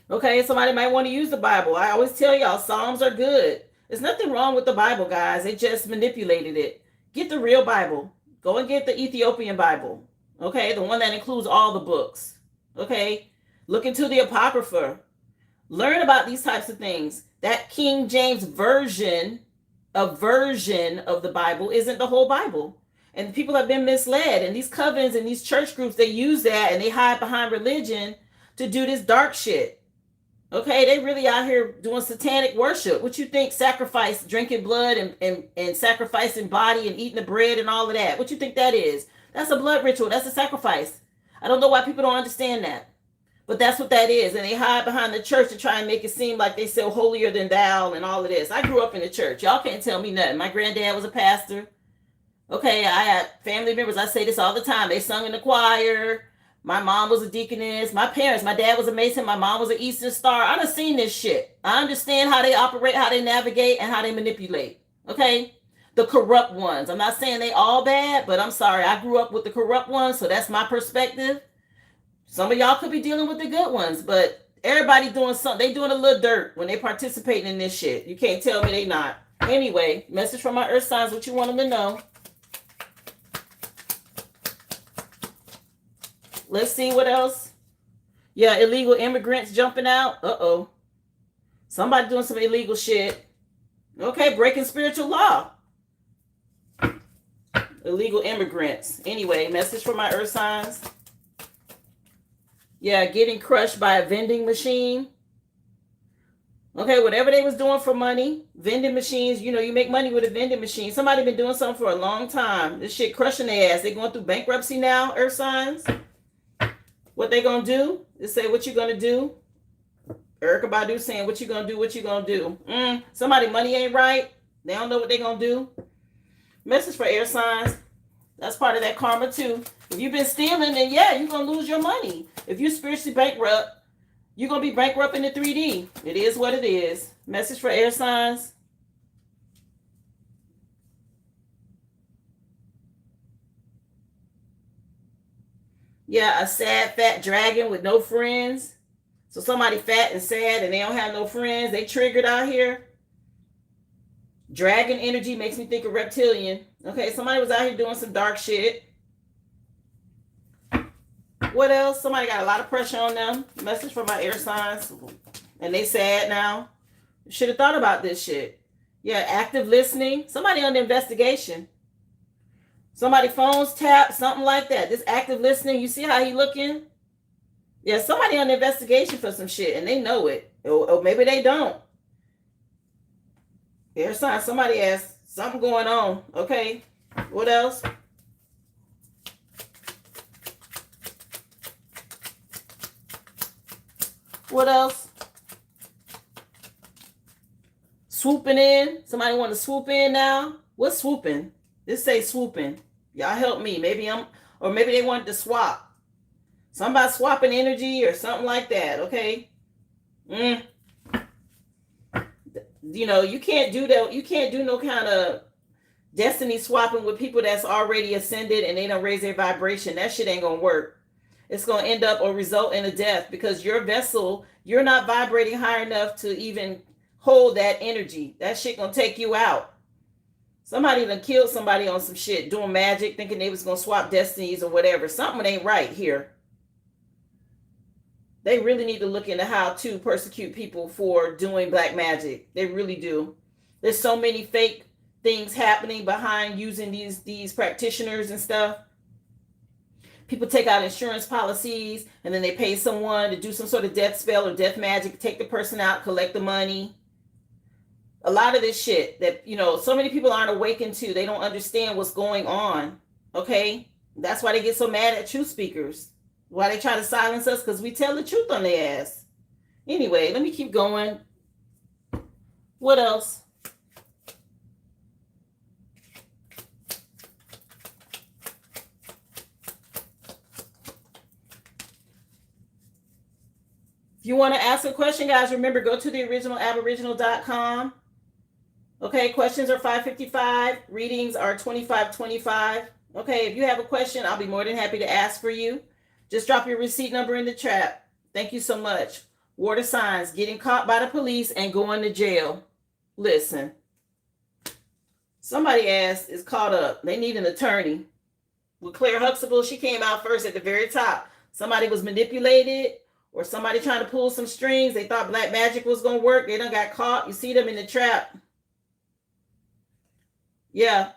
Okay, somebody might want to use the Bible. I always tell y'all, Psalms are good. There's nothing wrong with the Bible, guys. They just manipulated it. Get the real Bible. Go and get the Ethiopian Bible. Okay, the one that includes all the books. Okay, look into the Apocrypha. Learn about these types of things. That King James version, a version of the Bible, isn't the whole Bible. And people have been misled. And these covens and these church groups, they use that and they hide behind religion to do this dark shit. Okay, they really out here doing satanic worship. What you think sacrifice, drinking blood and sacrificing body and eating the bread and all of that? What you think that is? That's a blood ritual. That's a sacrifice. I don't know why people don't understand that. But that's what that is. And they hide behind the church to try and make it seem like they so holier than thou and all of this. I grew up in the church. Y'all can't tell me nothing. My granddad was a pastor. Okay, I had family members. I say this all the time. They sung in the choir. My mom was a deaconess. My parents, my dad was a Mason. My mom was an Eastern Star. I done seen this shit. I understand how they operate, how they navigate, and how they manipulate. Okay? The corrupt ones. I'm not saying they all bad, but I'm sorry. I grew up with the corrupt ones, so that's my perspective. Some of y'all could be dealing with the good ones, but everybody doing something. They doing a little dirt when they participating in this shit. You can't tell me they not. Anyway, message from my earth signs, what you want them to know. Let's see what else. Yeah, illegal immigrants jumping out. Uh-oh. Somebody doing some illegal shit. Okay, breaking spiritual law. Illegal immigrants. Anyway, message for my earth signs. Yeah, getting crushed by a vending machine. Okay, whatever they was doing for money. Vending machines, you know, you make money with a vending machine. Somebody been doing something for a long time. This shit crushing their ass. They going through bankruptcy now, earth signs. What they gonna do? They say, what you gonna do? Erica Badu saying, what you gonna do? What you gonna do? Somebody money ain't right. They don't know what they gonna do. Message for air signs. That's part of that karma too. If you've been stealing, then yeah, you're gonna lose your money. If you're spiritually bankrupt, you're gonna be bankrupt in the 3D. It is what it is. Message for air signs. Yeah, a sad, fat dragon with no friends. So somebody fat and sad and they don't have no friends. They triggered out here. Dragon energy makes me think of reptilian. Okay, somebody was out here doing some dark shit. What else? Somebody got a lot of pressure on them. Message from my air signs. And they sad now. Should have thought about this shit. Yeah, active listening. Somebody under investigation. Somebody phones tapped, something like that. This active listening, you see how he looking? Yeah, somebody under investigation for some shit and they know it. Or maybe they don't. Here's somebody asked something going on. Okay. What else? What else? Swooping in. Somebody want to swoop in now? What's swooping? This say swooping. Y'all help me. Or maybe they wanted to swap. Somebody swapping energy or something like that. Okay. You know, you can't do that. You can't do no kind of destiny swapping with people that's already ascended and they don't raise their vibration. That shit ain't gonna work. It's gonna end up or result in a death because your vessel, you're not vibrating high enough to even hold that energy. That shit gonna take you out. Somebody done killed somebody on some shit, doing magic, thinking they was gonna swap destinies or whatever. Something ain't right here. They really need to look into how to persecute people for doing black magic. They really do. There's so many fake things happening behind using these practitioners and stuff. People take out insurance policies and then they pay someone to do some sort of death spell or death magic, take the person out, collect the money. A lot of this shit that, you know, so many people aren't awakened to. They don't understand what's going on. Okay? That's why they get so mad at truth speakers. Why they try to silence us? Because we tell the truth on their ass. Anyway, let me keep going. What else? If you want to ask a question, guys, remember, go to the original Aboriginal.com. Okay, questions are $5.55. Readings are $25.25. Okay, if you have a question, I'll be more than happy to ask for you. Just drop your receipt number in the chat. Thank you so much. Water signs, getting caught by the police and going to jail. Listen, somebody asked is caught up. They need an attorney. With Claire Huxtable, she came out first at the very top. Somebody was manipulated or somebody trying to pull some strings. They thought black magic was going to work. They done got caught. You see them in the trap. Yeah.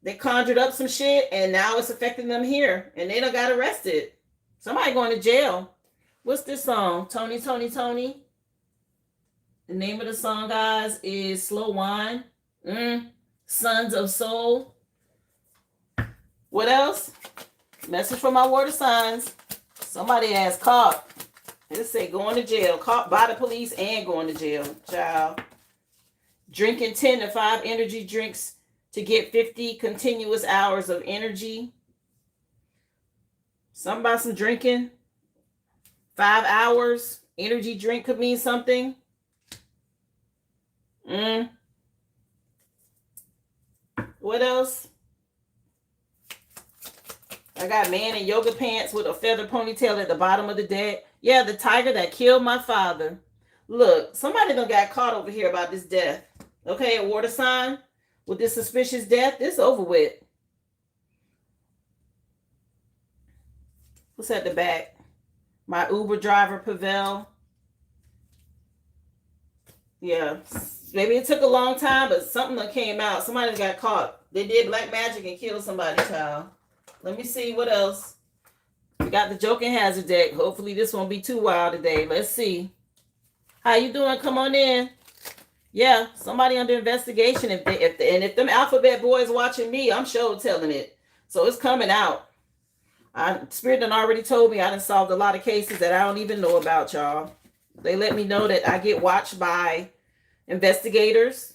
They conjured up some shit and now it's affecting them here. And they done got arrested. Somebody going to jail. What's this song? Tony, Tony, Tony. The name of the song, guys, is Slow Wine. Sons of Soul. What else? Message from my water signs. Somebody asked caught. It say going to jail. Caught by the police and going to jail. Child. Drinking 10 to 5 energy drinks to get 50 continuous hours of energy. Something about some drinking. 5 hours. Energy drink could mean something. What else? I got man in yoga pants with a feather ponytail at the bottom of the deck. Yeah, the tiger that killed my father. Look, somebody done got caught over here about this death. Okay, a water sign with this suspicious death. This over with. What's at the back? My Uber driver, Pavel. Yeah, maybe it took a long time, but something that came out. Somebody got caught. They did black magic and killed somebody, child. Let me see what else. We got the Joking Hazard deck. Hopefully this won't be too wild today. Let's see. How you doing? Come on in. Yeah, somebody under investigation. If them alphabet boys watching me, I'm sure telling it. So it's coming out. Spirit done already told me I done solved a lot of cases that I don't even know about, y'all. They let me know that I get watched by investigators,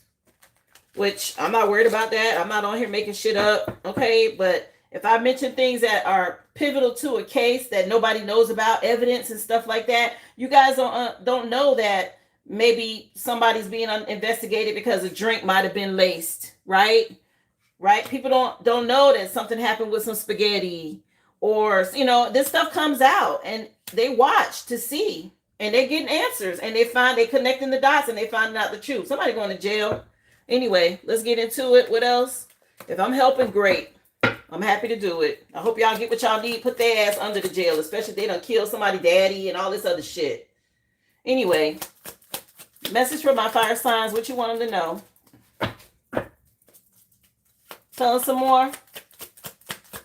which I'm not worried about that. I'm not on here making shit up, okay? But if I mention things that are pivotal to a case that nobody knows about, evidence and stuff like that, you guys don't know that maybe somebody's being investigated because a drink might have been laced, right? Right? People don't know that something happened with some spaghetti. Or, you know, this stuff comes out and they watch to see and they're getting answers and they connecting the dots and they finding out the truth. Somebody going to jail. Anyway, let's get into it. What else? If I'm helping, great. I'm happy to do it. I hope y'all get what y'all need. Put their ass under the jail, especially if they done kill somebody daddy and all this other shit. Anyway, message from my fire signs. What you want them to know? Tell us some more.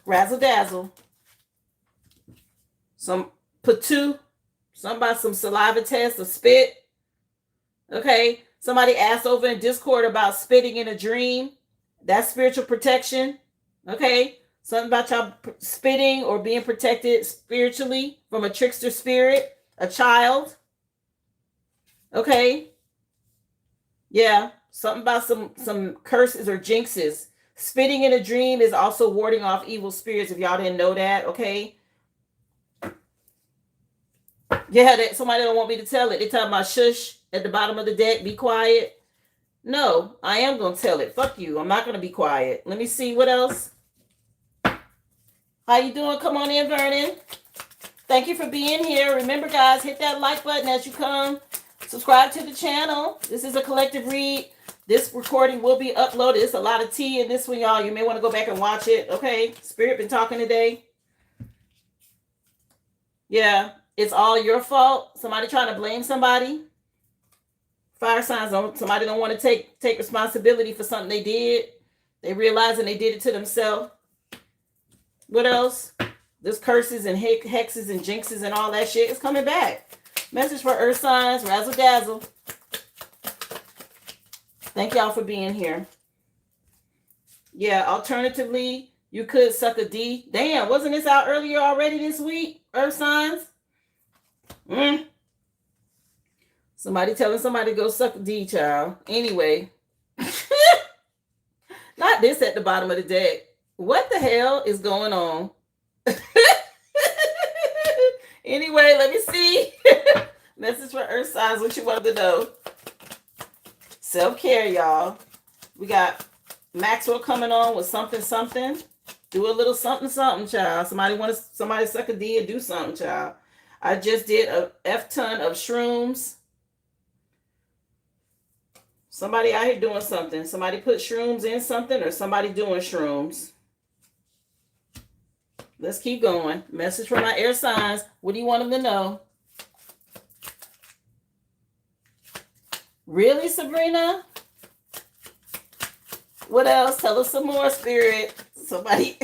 Razzle dazzle. Some patu. Something about some saliva test or spit. Okay. Somebody asked over in Discord about spitting in a dream. That's spiritual protection. Okay. Something about y'all spitting or being protected spiritually from a trickster spirit, a child. Okay. Yeah. Something about some curses or jinxes. Spitting in a dream is also warding off evil spirits, if y'all didn't know that. Okay. Yeah, that somebody don't want me to tell it. They talking about shush at the bottom of the deck. Be quiet. No, I am going to tell it. Fuck you. I'm not going to be quiet. Let me see what else. How you doing? Come on in, Vernon. Thank you for being here. Remember, guys, hit that like button as you come. Subscribe to the channel. This is a collective read. This recording will be uploaded. It's a lot of tea in this one, y'all. You may want to go back and watch it. Okay? Spirit been talking today. Yeah. It's all your fault. Somebody trying to blame somebody. Fire signs don't. Somebody don't want to take responsibility for something they did. They realizing they did it to themselves. What else? There's curses and hexes and jinxes and all that shit. It's coming back. Message for earth signs. Razzle dazzle. Thank y'all for being here. Yeah. Alternatively, you could suck a D. Damn, wasn't this out earlier already this week? Earth signs. Somebody telling somebody to go suck a D, child. Anyway. Not this at the bottom of the deck. What the hell is going on? Anyway, let me see. Message for earth signs. What you want to know? Self-care, y'all. We got Maxwell coming on with something. Do a little something, child. Somebody suck a D and do something, child. I just did a F-ton of shrooms. Somebody out here doing something. Somebody put shrooms in something or somebody doing shrooms. Let's keep going. Message from my air signs. What do you want them to know? Really, Sabrina? What else? Tell us some more, Spirit. Somebody...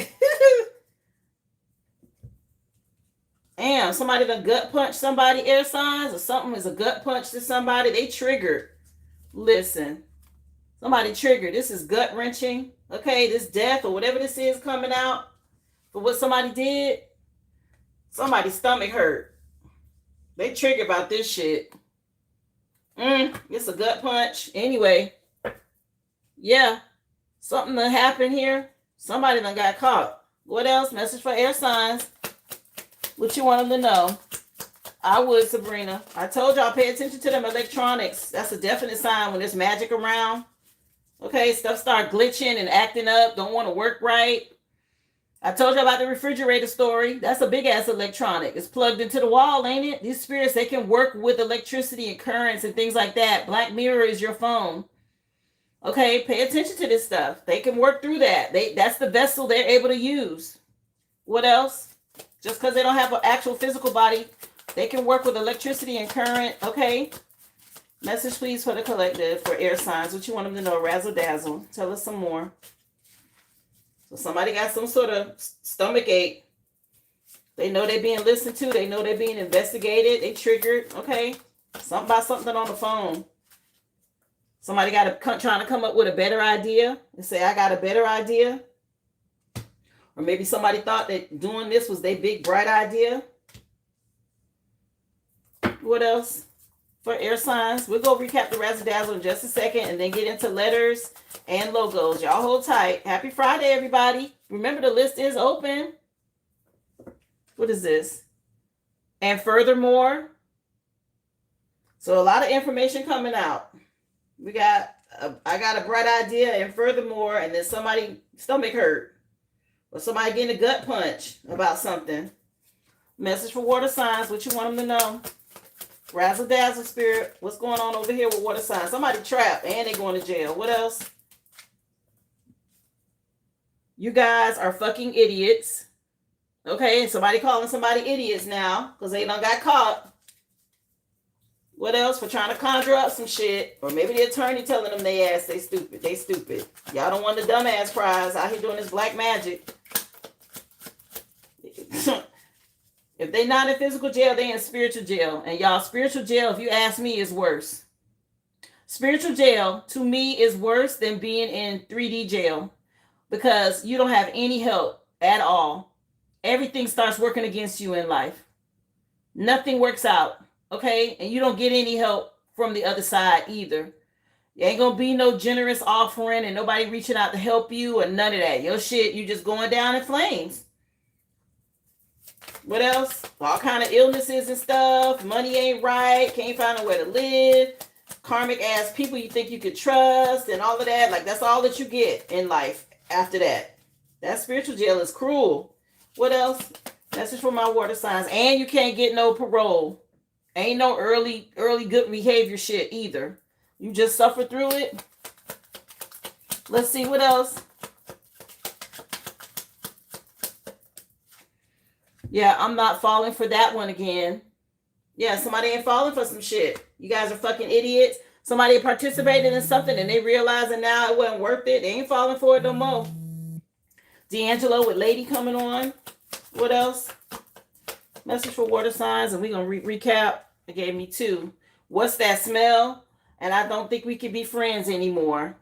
Damn, somebody done gut punch somebody, air signs, or something is a gut punch to somebody. They triggered. Listen, somebody triggered. This is gut wrenching. Okay, this death or whatever this is coming out for what somebody did. Somebody's stomach hurt. They triggered about this shit. It's a gut punch. Anyway, yeah, something that happened here. Somebody done got caught. What else? Message for air signs. What you want them to know? I would, Sabrina. I told y'all pay attention to them electronics. That's a definite sign when there's magic around. Okay, stuff start glitching and acting up. Don't want to work right. I told you about the refrigerator story. That's a big ass electronic. It's plugged into the wall, ain't it? These spirits, they can work with electricity and currents and things like that. Black Mirror is your phone. Okay, pay attention to this stuff. They can work through that. That's the vessel they're able to use. What else? Just because they don't have an actual physical body, they can work with electricity and current. Okay. Message, please, for the collective, for air signs. What you want them to know? Razzle dazzle. Tell us some more. So somebody got some sort of stomach ache. They know they're being listened to. They know they're being investigated. They triggered. Okay. Something about something on the phone. Somebody trying to come up with a better idea and say, I got a better idea. Or maybe somebody thought that doing this was their big, bright idea. What else? For air signs, we'll go recap the razzle dazzle in just a second and then get into letters and logos. Y'all hold tight. Happy Friday, everybody. Remember, the list is open. What is this? And furthermore. So a lot of information coming out. I got a bright idea and furthermore, and then somebody stomach hurt. Or somebody getting a gut punch about something. Message for water signs. What you want them to know? Razzle dazzle, Spirit. What's going on over here with water signs? Somebody trapped and they going to jail. What else? You guys are fucking idiots. Okay, somebody calling somebody idiots now because they done got caught. What else? For trying to conjure up some shit. Or maybe the attorney telling them they ass they stupid. They stupid. Y'all don't want the dumbass prize out here doing this black magic. If they not in physical jail, they in spiritual jail. And y'all, spiritual jail, if you ask me, is worse. Spiritual jail, to me, is worse than being in 3D jail. Because you don't have any help at all. Everything starts working against you in life. Nothing works out. Okay, and you don't get any help from the other side either. You ain't gonna be no generous offering and nobody reaching out to help you or none of that. Your shit, you just going down in flames. What else? All kind of illnesses and stuff. Money ain't right. Can't find nowhere to live. Karmic ass people you think you could trust and all of that. Like, that's all that you get in life after that. That spiritual jail is cruel. What else? That's just for my water signs. And you can't get no parole. Ain't no early good behavior shit either. You just suffer through it. Let's see what else. Yeah, I'm not falling for that one again. Yeah, somebody ain't falling for some shit. You guys are fucking idiots. Somebody participated in something and they realizing now it wasn't worth it. They ain't falling for it no more. D'Angelo with Lady coming on. What else? Message for water signs, and we're going to recap. It gave me 2. What's that smell? And I don't think we can be friends anymore.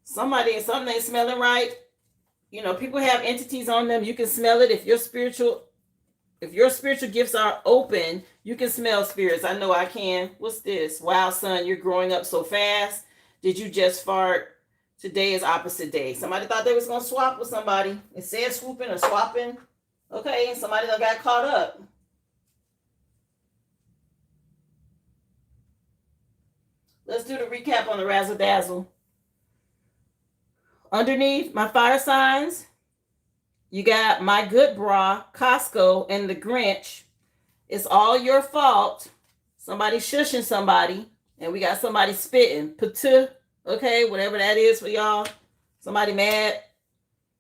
Something ain't smelling right. You know, people have entities on them. You can smell it. If your spiritual gifts are open, you can smell spirits. I know I can. What's this? Wow, son, you're growing up so fast. Did you just fart? Today is opposite day. Somebody thought they was going to swap with somebody. It said swooping or swapping. Okay, somebody that got caught up. Let's do the recap on the razzle dazzle. Underneath my fire signs, you got my good bra, Costco, and the Grinch. It's all your fault. Somebody shushing somebody, and we got somebody spitting. Patu, okay, whatever that is for y'all. Somebody mad.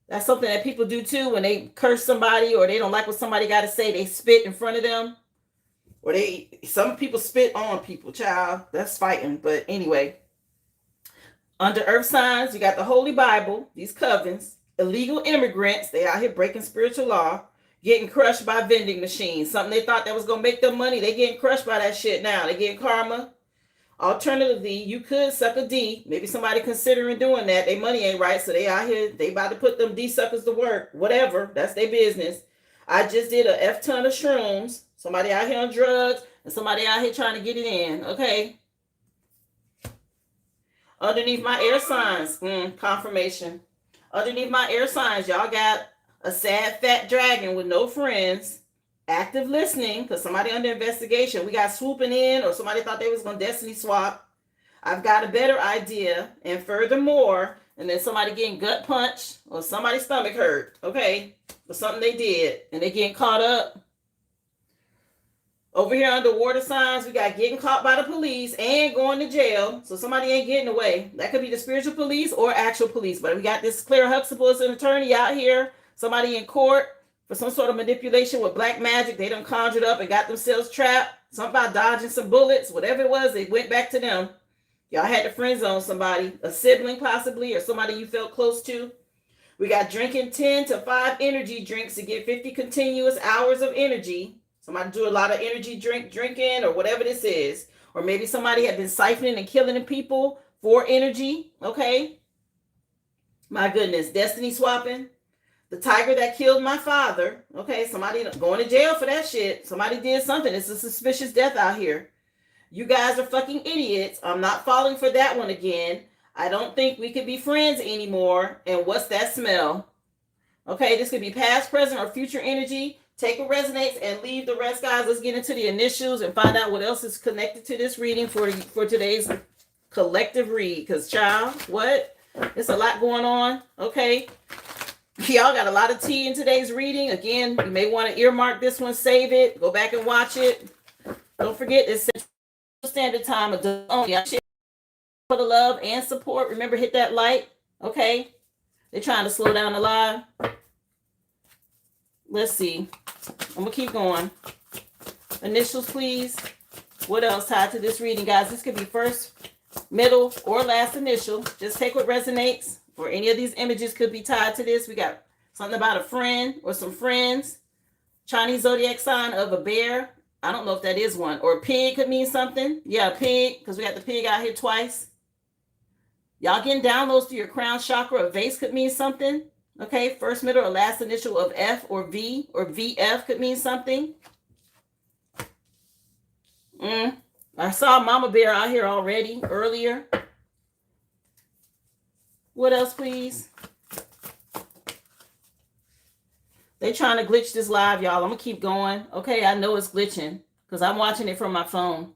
That's something that people do too when they curse somebody or they don't like what somebody got to say. They spit in front of them. Or some people spit on people, child. That's fighting. But anyway, under earth signs, you got the Holy Bible, these covens, illegal immigrants. They out here breaking spiritual law, getting crushed by vending machines. Something they thought that was going to make them money. They getting crushed by that shit now. They getting karma. Alternatively, you could suck a D. Maybe somebody considering doing that. Their money ain't right, so they out here. They about to put them D suckers to work. Whatever. That's their business. I just did a F ton of shrooms. Somebody out here on drugs, and somebody out here trying to get it in. Okay. Underneath my air signs, confirmation. Underneath my air signs, y'all got a sad fat dragon with no friends. Active listening, because somebody under investigation. We got swooping in, or somebody thought they was going to destiny swap. I've got a better idea. And furthermore, and then somebody getting gut punched, or somebody's stomach hurt. Okay. For something they did, and they getting caught up. Over here under water signs, we got getting caught by the police and going to jail. So somebody ain't getting away. That could be the spiritual police or actual police. But we got this Claire Huxtable as an attorney out here. Somebody in court for some sort of manipulation with black magic. They done conjured up and got themselves trapped. Something about dodging some bullets. Whatever it was, they went back to them. Y'all had to friend zone somebody. A sibling possibly, or somebody you felt close to. We got drinking 10 to 5 energy drinks to get 50 continuous hours of energy. Somebody do a lot of energy drinking or whatever this is. Or maybe somebody had been siphoning and killing people for energy. Okay. My goodness. Destiny swapping. The tiger that killed my father. Okay. Somebody going to jail for that shit. Somebody did something. It's a suspicious death out here. You guys are fucking idiots. I'm not falling for that one again. I don't think we could be friends anymore. And what's that smell? Okay. This could be past, present, or future energy. Take what resonates and leave the rest, guys. Let's get into the initials and find out what else is connected to this reading for today's collective read. Because, child, what? There's a lot going on. Okay. Y'all got a lot of tea in today's reading. Again, you may want to earmark this one, save it, go back and watch it. Don't forget, it's Central Standard Time. For the love and support. Remember, hit that like. Okay. They're trying to slow down the live. Let's see. I'm going to keep going. Initials, please. What else tied to this reading, guys? This could be first, middle, or last initial. Just take what resonates, or any of these images could be tied to this. We got something about a friend or some friends. Chinese zodiac sign of a bear. I don't know if that is one. Or a pig could mean something. Yeah, pig, because we got the pig out here twice. Y'all getting downloads to your crown chakra. A vase could mean something. Okay, first, middle, or last initial of F or V, or VF could mean something. I saw Mama Bear out here already earlier. What else, please? They trying to glitch this live, y'all. I'm going to keep going. Okay, I know it's glitching because I'm watching it from my phone.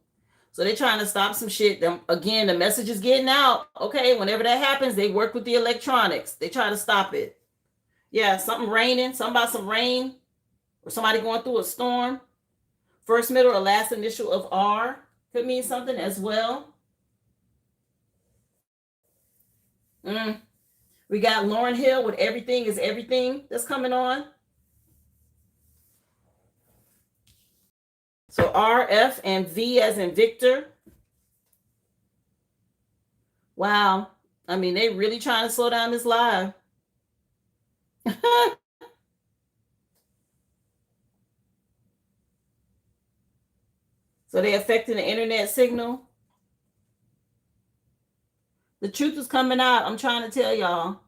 So they're trying to stop some shit. Again, the message is getting out. Okay, whenever that happens, they work with the electronics. They try to stop it. Yeah, something raining. Something about some rain. Or somebody going through a storm. First, middle, or last initial of R could mean something as well. We got Lauryn Hill with Everything is Everything that's coming on. So R, F, and V as in Victor. Wow. I mean, they really trying to slow down this live. So they affecting the internet signal. The truth is coming out. I'm trying to tell y'all.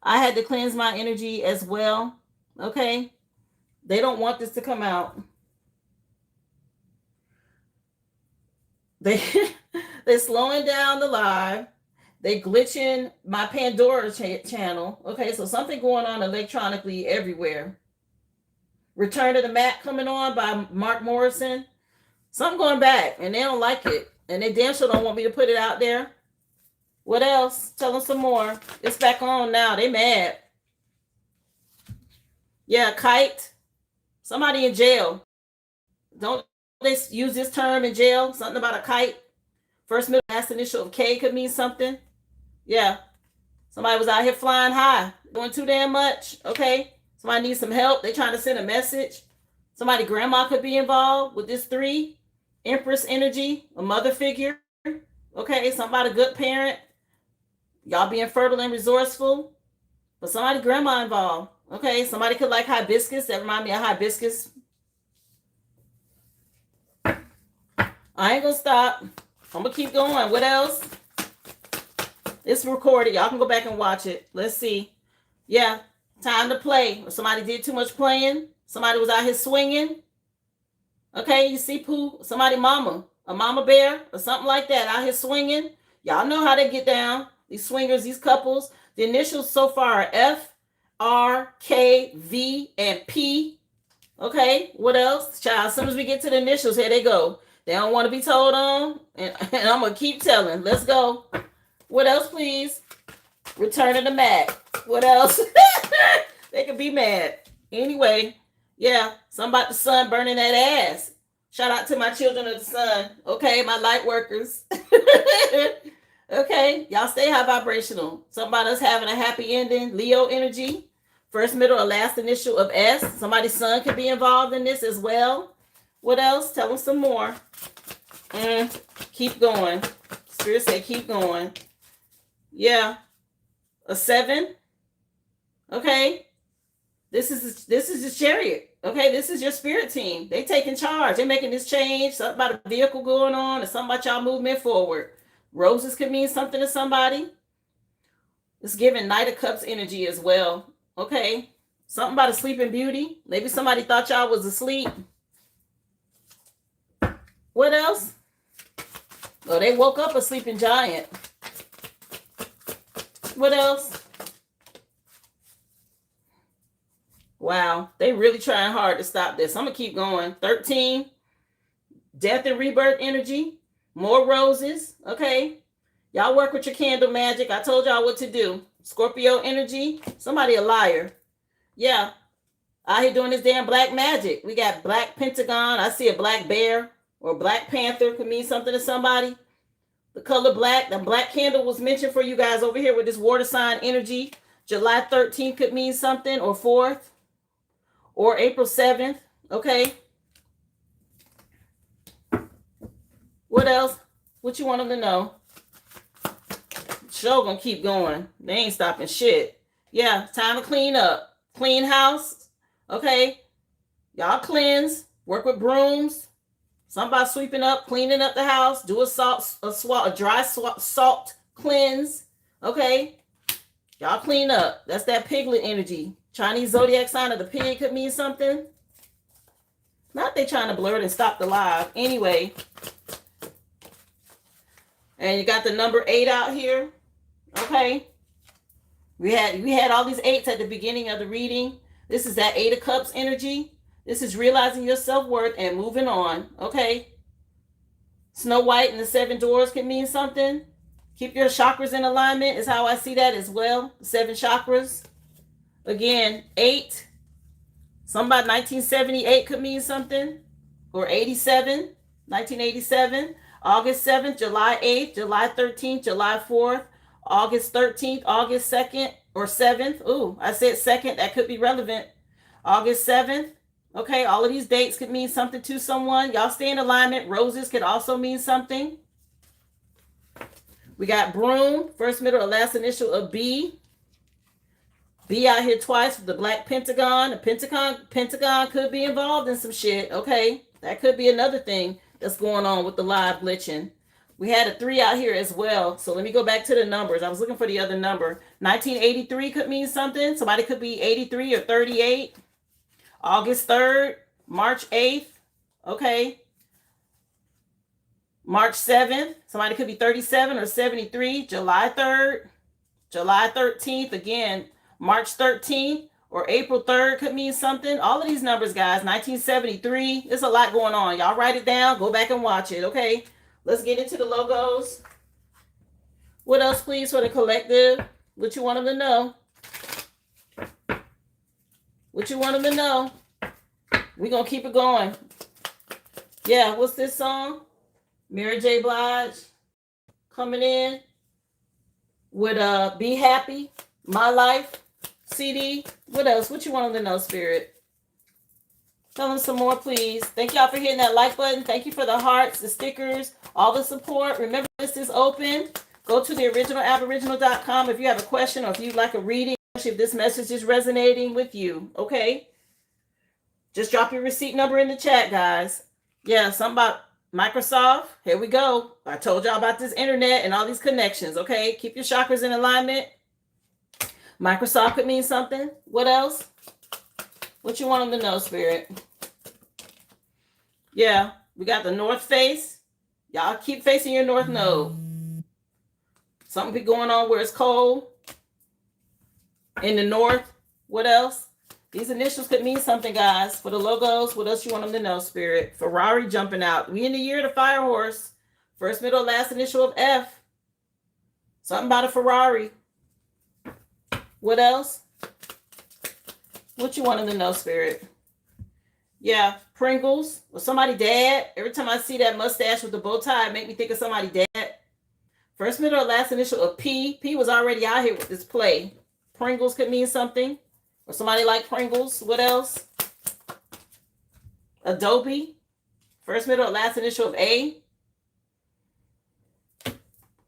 I had to cleanse my energy as well. Okay. They don't want this to come out. They're slowing down the live. They glitching my Pandora channel. Okay, so something going on electronically everywhere. Return to the Mac coming on by Mark Morrison. Something going back, and they don't like it. And they damn sure don't want me to put it out there. What else? Tell them some more. It's back on now. They mad. Yeah, kite. Somebody in jail. Don't they use this term in jail? Something about a kite. First, middle, last initial of K could mean something. Yeah. Somebody was out here flying high. Doing too damn much. Okay. Somebody needs some help. They trying to send a message. Somebody, grandma could be involved with this 3. Empress energy. A mother figure. Okay. Somebody, good parent. Y'all being fertile and resourceful. But somebody, grandma involved. Okay. Somebody could like hibiscus. That remind me of hibiscus. I ain't gonna stop. I'm gonna keep going. What else? It's recorded. Y'all can go back and watch it. Let's see. Yeah, time to play. Or somebody did too much playing. Somebody was out here swinging. Okay, you see, Pooh? Somebody mama. A mama bear or something like that out here swinging. Y'all know how they get down. These swingers, these couples. The initials so far are F, R, K, V, and P. Okay, what else? Child, as soon as we get to the initials, here they go. They don't want to be told on, and I'm going to keep telling. Let's go. What else, please? Return of the Mac. What else? They could be mad. Anyway, yeah, something about the sun burning that ass. Shout out to my children of the sun. Okay, my light workers. Okay, y'all stay high vibrational. Something about us having a happy ending. Leo energy. First, middle, or last initial of S. Somebody's son could be involved in this as well. What else? Tell them some more. Keep going. Spirit said keep going. Yeah. A 7. Okay. This is the chariot. Okay. This is your spirit team. They taking charge. They making this change. Something about a vehicle going on and something about y'all movement forward. Roses could mean something to somebody. It's giving Knight of Cups energy as well. Okay. Something about a sleeping beauty. Maybe somebody thought y'all was asleep. What else? Oh, they woke up a sleeping giant. What else? Wow, they really trying hard to stop this. I'm going to keep going. 13. Death and rebirth energy. More roses. Okay. Y'all work with your candle magic. I told y'all what to do. Scorpio energy. Somebody a liar. Yeah. Out here doing this damn black magic. We got black pentagon. I see a black bear. Or Black Panther could mean something to somebody. The color black. The black candle was mentioned for you guys over here with this water sign energy. July 13th could mean something. Or 4th. Or April 7th. Okay. What else? What you want them to know? Show gonna keep going. They ain't stopping shit. Yeah, time to clean up. Clean house. Okay. Y'all cleanse. Work with brooms. Somebody sweeping up, cleaning up the house. Do a dry salt cleanse. Okay. Y'all clean up. That's that piglet energy. Chinese zodiac sign of the pig could mean something. Not they trying to blur it and stop the live. Anyway. And you got the number 8 out here. Okay. We had all these 8s at the beginning of the reading. This is that 8 of Cups energy. This is realizing your self-worth and moving on. Okay. Snow White and the 7 Dwarfs can mean something. Keep your chakras in alignment is how I see that as well. 7 chakras. Again, 8. Somebody 1978 could mean something. Or 87. 1987. August 7th, July 8th, July 13th, July 4th, August 13th, August 2nd or 7th. Ooh, I said 2nd. That could be relevant. August 7th. Okay, all of these dates could mean something to someone. Y'all stay in alignment. Roses could also mean something. We got broom, first, middle, or last initial of B. B out here twice with the black pentagon. The pentagon could be involved in some shit. Okay, that could be another thing that's going on with the live glitching. We had a 3 out here as well. So let me go back to the numbers. I was looking for the other number. 1983 could mean something. Somebody could be 83 or 38. August 3rd, March 8th. Okay. March 7th. Somebody could be 37 or 73. July 3rd. July 13th. Again, March 13th. Or April 3rd could mean something. All of these numbers, guys. 1973. There's a lot going on. Y'all write it down. Go back and watch it. Okay. Let's get into the logos. What else, please, for the collective? What you want them to know? What you want them to know? We're going to keep it going. Yeah, what's this song? Mary J. Blige coming in with Be Happy, My Life. CD. What else? What you want them to know, Spirit? Tell them some more, please. Thank y'all for hitting that like button. Thank you for the hearts, the stickers, all the support. Remember, this is open. Go to the originalaboriginal.com if you have a question or if you'd like a reading, especially if this message is resonating with you. Okay? Just drop your receipt number in the chat, guys. Yeah, something about Microsoft. Here we go. I told y'all about this internet and all these connections. Okay? Keep your chakras in alignment. Microsoft could mean something. What else? What you want them to know, Spirit? Yeah, we got the north face. Y'all keep facing your north node. Something be going on where it's cold. In the north. What else? These initials could mean something, guys. For the logos, what else you want them to know, Spirit? Ferrari jumping out. We in the year of the fire horse. First, middle, last initial of F. Something about a Ferrari. What else? What you want them to know, Spirit? Yeah, Pringles. Or somebody dad. Every time I see that mustache with the bow tie, it make me think of somebody dad. First, middle, or last initial of P. P was already out here with this play. Pringles could mean something. Or somebody like Pringles. What else? Adobe. First, middle, or last initial of A.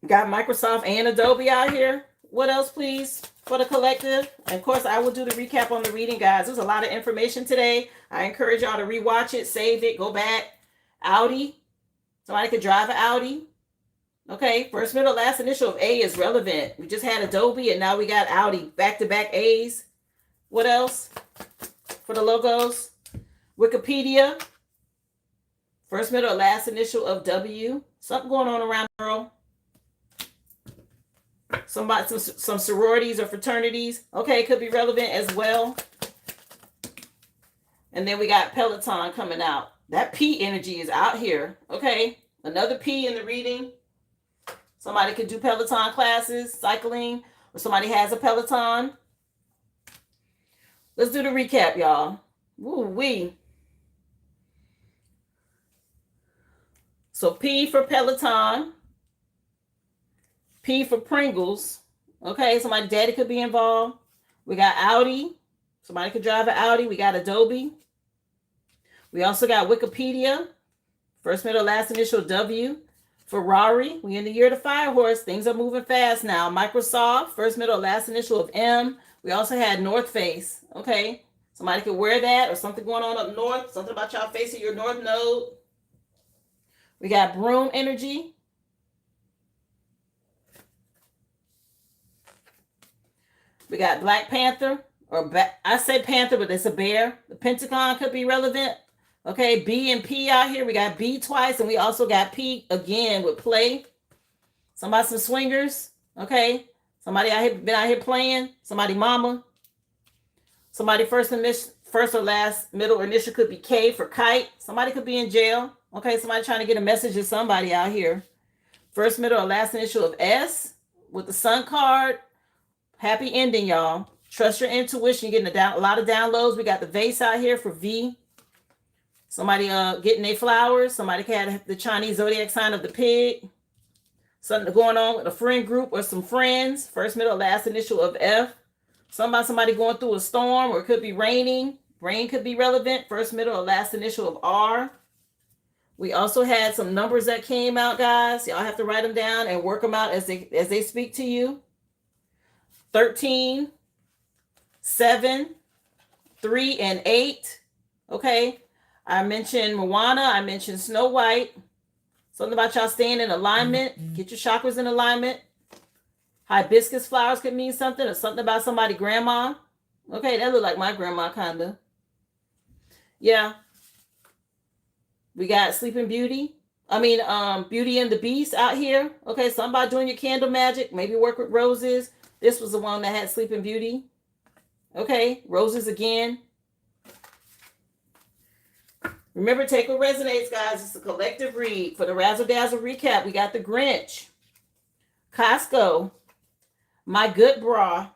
Got Microsoft and Adobe out here. What else, please, for the collective? And of course, I will do the recap on the reading, guys. There's a lot of information today. I encourage y'all to rewatch it, save it, go back. Audi. Somebody could drive an Audi. Okay, first, middle, last initial of A is relevant. We just had Adobe, and now we got Audi. Back-to-back A's. What else for the logos? Wikipedia. First, middle, last initial of W. Something going on around the world. Some sororities or fraternities. Okay, could be relevant as well. And then we got Peloton coming out. That P energy is out here. Okay, another P in the reading. Somebody could do Peloton classes, cycling, or somebody has a Peloton. Let's do the recap, y'all. Woo-wee. So P for Peloton. P for Pringles. Okay, somebody daddy could be involved. We got Audi. Somebody could drive an Audi. We got Adobe. We also got Wikipedia. First, middle, last initial W. Ferrari, we in the year of the fire horse. Things are moving fast now. Microsoft, first, middle, last initial of M. We also had North Face. Okay. Somebody could wear that, or something going on up north. Something about y'all facing your north node. We got Broom energy. We got Black Panther, I said Panther, but it's a bear. The Pentagon could be relevant. Okay, B and P out here. We got B twice, and we also got P again with play. Somebody, some swingers. Okay, somebody out here been out here playing. Somebody mama. Somebody first or last middle initial could be K for kite. Somebody could be in jail. Okay, somebody trying to get a message to somebody out here. First, middle, or last initial of S with the Sun card. Happy ending, y'all. Trust your intuition. You're getting a lot of downloads. We got the vase out here for V. Somebody getting their flowers. Somebody had the Chinese zodiac sign of the pig. Something going on with a friend group or some friends. First, middle, last initial of F. Somebody going through a storm, or it could be raining. Rain could be relevant. First, middle, or last initial of R. We also had some numbers that came out, guys. Y'all have to write them down and work them out as they speak to you. 13, 7, 3, and 8. Okay. I mentioned Moana. I mentioned Snow White. Something about y'all staying in alignment. Get your chakras in alignment. Hibiscus flowers could mean something, or something about somebody grandma. Okay, that look like my grandma, kind of. Yeah. We got Sleeping Beauty. Beauty and the Beast out here. Okay, something about doing your candle magic. Maybe work with roses. This was the one that had Sleeping Beauty. Okay, roses again. Remember, take what resonates, guys. It's a collective read. For the Razzle Dazzle recap, we got the Grinch, Costco, My Good Bra,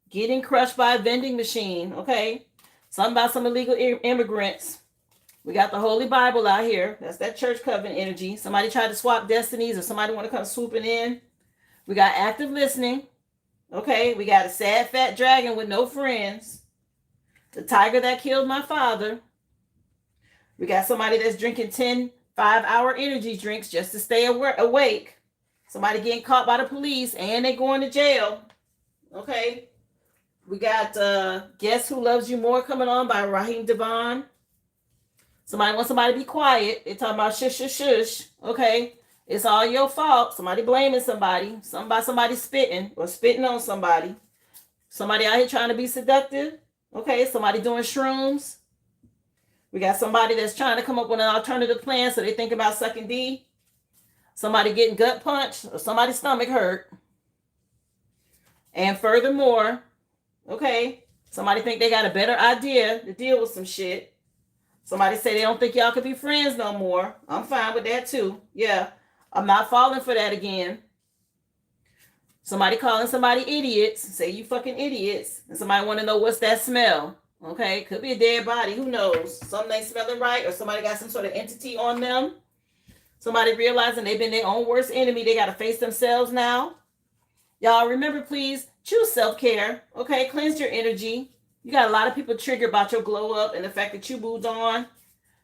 Getting Crushed by a Vending Machine. Okay, something about some illegal immigrants. We got the Holy Bible out here. That's that church covenant energy. Somebody tried to swap destinies, or somebody want to come swooping in. We got active listening. Okay, we got a sad fat dragon with no friends. The tiger that killed my father. We got somebody that's drinking 10 5-hour energy drinks just to stay awake. Somebody getting caught by the police and they going to jail. Okay. We got Guess Who Loves You More coming on by Raheem Devon. Somebody wants somebody to be quiet. They talking about shush, shush, shush. Okay. It's all your fault. Somebody blaming somebody. Somebody spitting or spitting on somebody. Somebody out here trying to be seductive. Okay. Somebody doing shrooms. We got somebody that's trying to come up with an alternative plan, so they think about sucking D. Somebody getting gut punched, or somebody's stomach hurt. And furthermore, okay, somebody think they got a better idea to deal with some shit. Somebody say they don't think y'all could be friends no more. I'm fine with that too. Yeah, I'm not falling for that again. Somebody calling somebody idiots. Say you fucking idiots. And somebody want to know what's that smell. Okay, could be a dead body. Who knows? Something ain't smelling right, or somebody got some sort of entity on them. Somebody realizing they've been their own worst enemy. They got to face themselves now. Y'all remember, please, choose self-care. Okay, cleanse your energy. You got a lot of people triggered about your glow up and the fact that you moved on.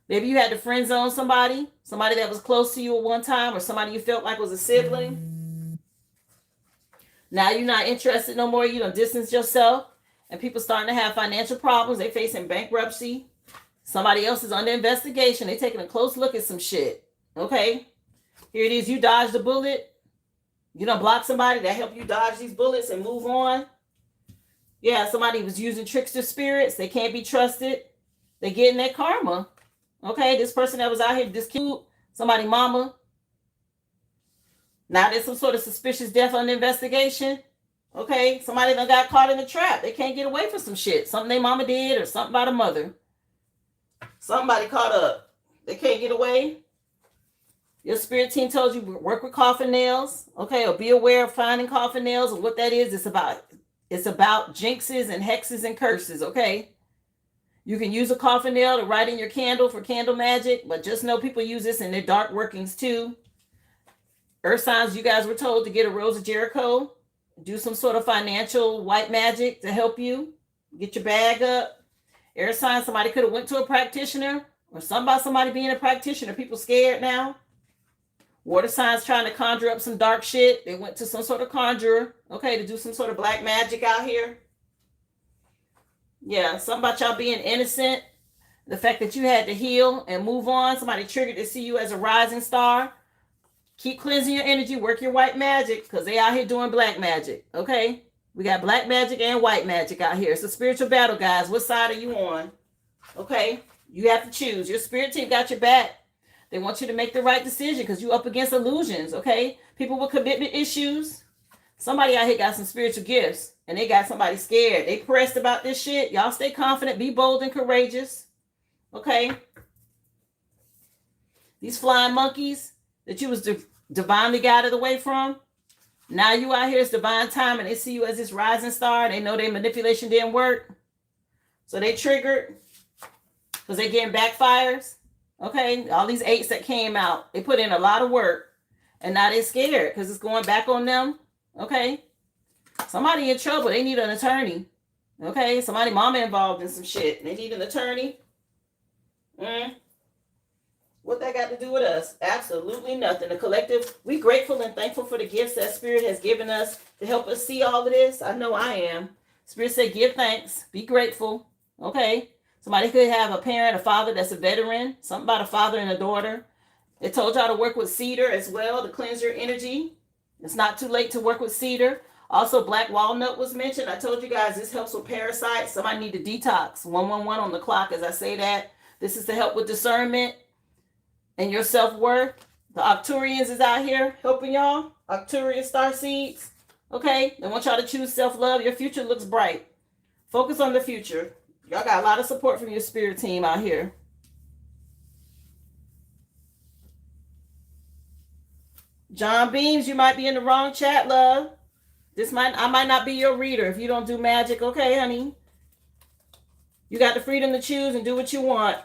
Maybe you had to friend zone somebody that was close to you at one time, or somebody you felt like was a sibling. Now you're not interested no more. You don't distance yourself. And people starting to have financial problems. They facing bankruptcy. Somebody else is under investigation. They taking a close look at some shit. Okay. Here it is. You dodged a bullet. You done block somebody that helped you dodge these bullets and move on. Yeah, somebody was using trickster spirits. They can't be trusted. They getting their karma. Okay, this person that was out here this cute, somebody mama. Now there's some sort of suspicious death on the investigation. Okay, somebody done got caught in the trap. They can't get away from some shit. Something their mama did, or something about a mother. Somebody caught up. They can't get away. Your spirit team told you work with coffin nails. Okay, or be aware of finding coffin nails and what that is. It's about jinxes and hexes and curses. Okay, you can use a coffin nail to write in your candle for candle magic, but just know people use this in their dark workings too. Earth signs, you guys were told to get a Rose of Jericho. Do some sort of financial white magic to help you get your bag up. Air sign, somebody could have went to a practitioner, or somebody being a practitioner. People scared now. Water signs trying to conjure up some dark shit. They went to some sort of conjurer, okay, to do some sort of black magic out here. Yeah, something about y'all being innocent. The fact that you had to heal and move on. Somebody triggered to see you as a rising star. Keep cleansing your energy. Work your white magic because they out here doing black magic, okay? We got black magic and white magic out here. It's a spiritual battle, guys. What side are you on? Okay? You have to choose. Your spirit team got your back. They want you to make the right decision because you up against illusions, okay? People with commitment issues. Somebody out here got some spiritual gifts and they got somebody scared. They pressed about this shit. Y'all stay confident. Be bold and courageous, okay? These flying monkeys that you was divinely guided away from, now you out here, it's divine time, and they see you as this rising star. They know their manipulation didn't work. So they triggered because they getting backfires. Okay, all these 8s that came out, they put in a lot of work, and now they're scared because it's going back on them. Okay, somebody in trouble. They need an attorney. Okay, somebody mama involved in some shit. They need an attorney. What that got to do with us? Absolutely nothing. The collective, we grateful and thankful for the gifts that Spirit has given us to help us see all of this. I know I am. Spirit said, give thanks. Be grateful. Okay. Somebody could have a parent, a father that's a veteran. Something about a father and a daughter. It told y'all to work with cedar as well to cleanse your energy. It's not too late to work with cedar. Also, black walnut was mentioned. I told you guys this helps with parasites. Somebody need to detox. 111 on the clock as I say that. This is to help with discernment and your self-worth. The Arcturians is out here helping y'all. Arcturian star seeds. Okay? They want y'all to choose self-love. Your future looks bright. Focus on the future. Y'all got a lot of support from your spirit team out here. John Beams, you might be in the wrong chat, love. I might not be your reader if you don't do magic. Okay, honey? You got the freedom to choose and do what you want.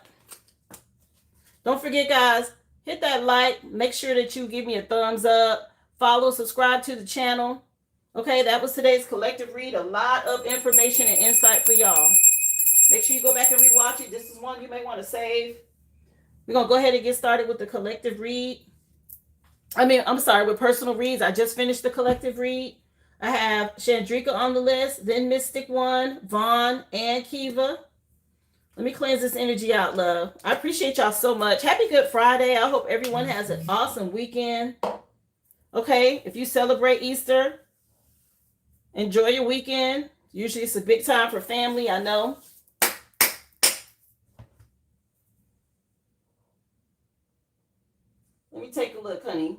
Don't forget, guys, hit that like. Make sure that you give me a thumbs up. Follow, subscribe to the channel. Okay, that was today's collective read. A lot of information and insight for y'all. Make sure you go back and rewatch it. This is one you may want to save. We're going to go ahead and get started with the collective read. With personal reads. I just finished the collective read. I have Chandrika on the list, then Mystic One, Vaughn, and Kiva. Let me cleanse this energy out, love. I appreciate y'all so much. Happy Good Friday. I hope everyone has an awesome weekend. Okay, if you celebrate Easter, enjoy your weekend. Usually it's a big time for family, I know. Let me take a look, honey.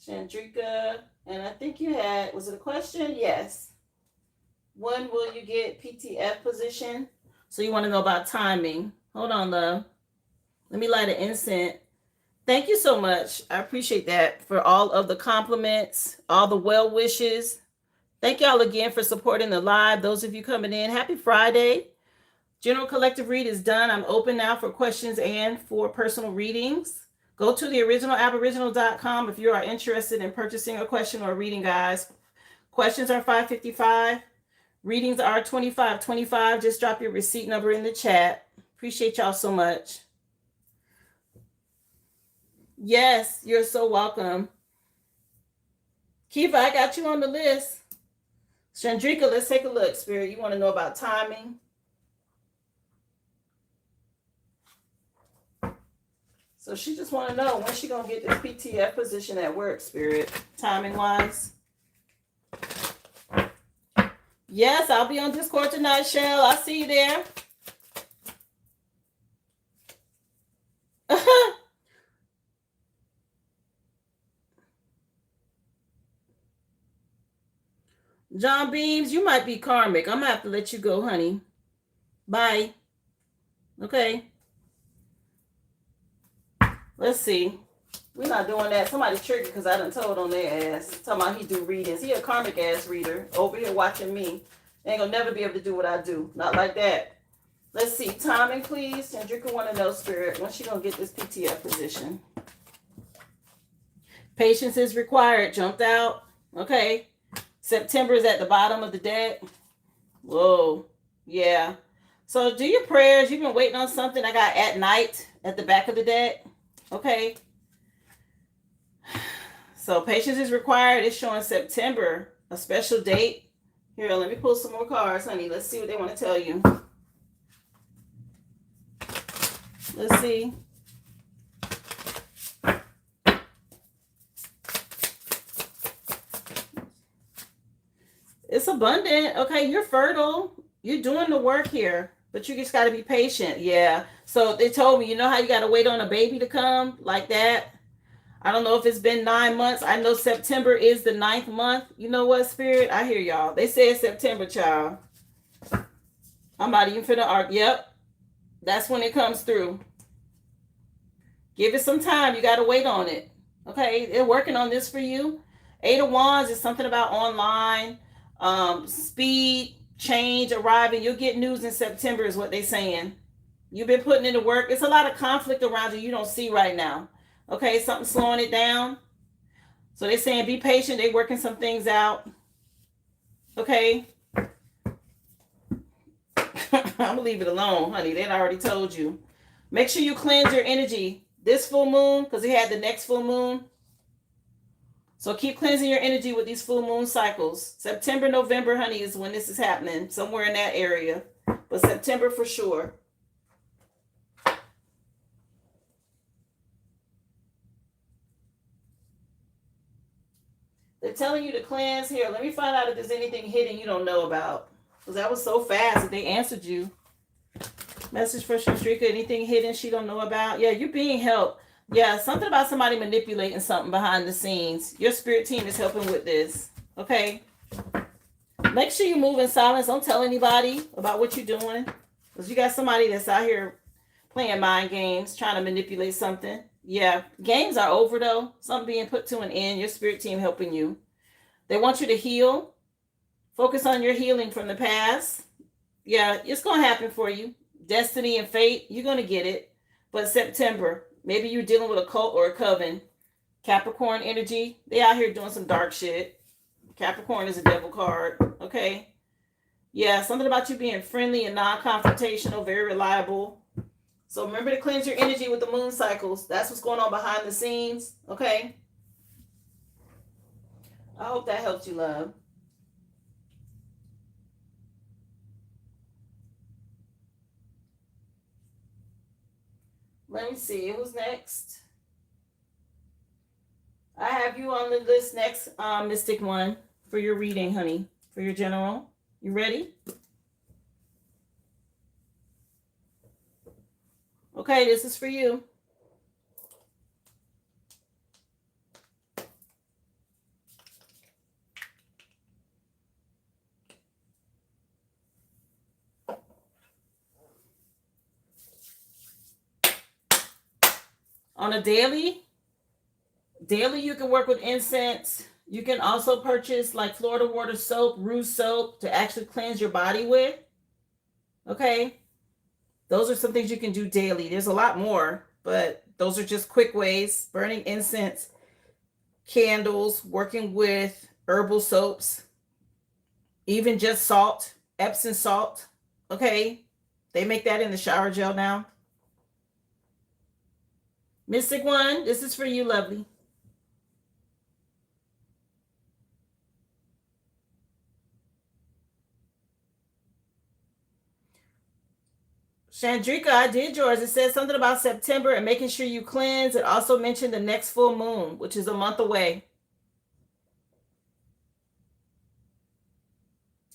Chandrika, and I think you had, was it a question? Yes. When will you get PTF position? So you want to know about timing. Hold on, love. Let me light an incense. Thank you so much. I appreciate that for all of the compliments, all the well wishes. Thank y'all again for supporting the live. Those of you coming in, happy Friday. General collective read is done. I'm open now for questions and for personal readings. Go to the Aboriginal.com if you are interested in purchasing a question or a reading, guys. Questions are $5.55. Readings are $25.25. Just drop your receipt number in the chat. Appreciate y'all so much. Yes, you're so welcome. Kiva, I got you on the list. Chandrika, let's take a look, Spirit. You want to know about timing? So she just want to know when she going to get this PTF position at work, Spirit, timing-wise. Yes, I'll be on Discord tonight, Shell. I'll see you there. John Beams, you might be karmic. I'm going to have to let you go, honey. Bye. Okay. Let's see. We're not doing that. Somebody triggered because I done told on their ass. Talking about he do readings. He a karmic ass reader over here watching me. Ain't gonna never be able to do what I do. Not like that. Let's see. Timing, please. Chandrika want to know, Spirit, when she gonna get this PTF position? Patience is required. Jumped out. Okay. September is at the bottom of the deck. Whoa. Yeah. So do your prayers. You've been waiting on something. I got at night at the back of the deck. Okay. So patience is required. It's showing September, a special date. Here, let me pull some more cards, honey. Let's see what they want to tell you. Let's see. It's abundant. Okay, you're fertile. You're doing the work here, but you just got to be patient. Yeah. So they told me, you know how you got to wait on a baby to come like that? I don't know if it's been 9 months. I know September is the 9th month. You know what, Spirit? I hear y'all. They said September, child. I'm not even finna argue. Yep. That's when it comes through. Give it some time. You got to wait on it. Okay? They're working on this for you. 8 of Wands is something about online, speed, change, arriving. You'll get news in September is what they're saying. You've been putting in the work. It's a lot of conflict around you don't see right now. Okay, something slowing it down. So they're saying be patient. They're working some things out. Okay. I'm going to leave it alone, honey. They already told you. Make sure you cleanse your energy. This full moon, because he had the next full moon. So keep cleansing your energy with these full moon cycles. September, November, honey, is when this is happening. Somewhere in that area. But September for sure. They're telling you to cleanse. Here, let me find out if there's anything hidden you don't know about. Because that was so fast that they answered you. Message for Shandrika. Anything hidden she don't know about? Yeah, you're being helped. Yeah, something about somebody manipulating something behind the scenes. Your spirit team is helping with this. Okay? Make sure you move in silence. Don't tell anybody about what you're doing. Because you got somebody that's out here playing mind games, trying to manipulate something. Yeah, games are over though. Something being put to an end. Your spirit team helping you. They want you to heal. Focus on your healing from the past. Yeah, it's going to happen for you. Destiny and fate, you're going to get it. But September, maybe you're dealing with a cult or a coven. Capricorn energy, they out here doing some dark shit. Capricorn is a devil card. Okay. Yeah, something about you being friendly and non-confrontational, very reliable. So remember to cleanse your energy with the moon cycles. That's what's going on behind the scenes. Okay. I hope that helped you, love. Let me see. Who's next? I have you on the list next, Mystic One, for your reading, honey. For your general. You ready? Okay, this is for you. On a daily you can work with incense. You can also purchase like Florida water soap, rue soap to actually cleanse your body with. Okay. Those are some things you can do daily. There's a lot more, but those are just quick ways. Burning incense, candles, working with herbal soaps, even just salt, Epsom salt. Okay. They make that in the shower gel now. Mystic One, this is for you, lovely. Chandrika, I did yours. It says something about September and making sure you cleanse. It also mentioned the next full moon, which is a month away.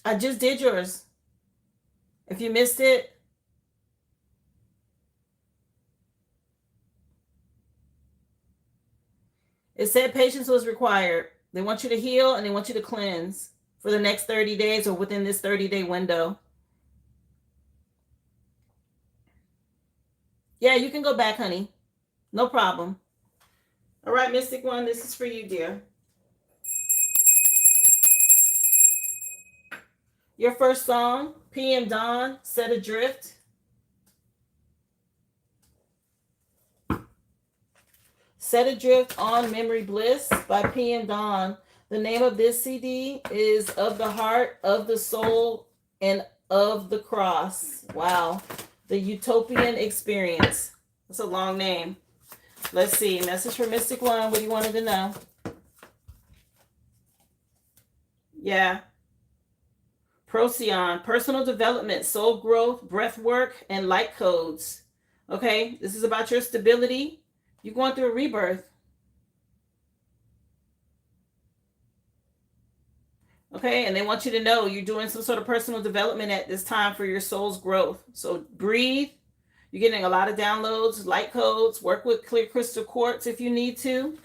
I just did yours. If you missed it. It said patience was required. They want you to heal and they want you to cleanse for the next 30 days or within this 30-day window. Yeah, you can go back, honey. No problem. All right, Mystic One, this is for you, dear. Your first song, PM Dawn, Set Adrift. Set Adrift on Memory Bliss by PM Dawn. The name of this CD is Of the Heart, of the Soul, and of the Cross. Wow. The Utopian Experience. That's a long name. Let's see. Message for Mystic One. What do you wanted to know? Yeah. Procyon, personal development, soul growth, breath work, and light codes. Okay, this is about your stability. You're going through a rebirth. Okay, and they want you to know you're doing some sort of personal development at this time for your soul's growth. So breathe. You're getting a lot of downloads, light codes, work with clear crystal quartz if you need to.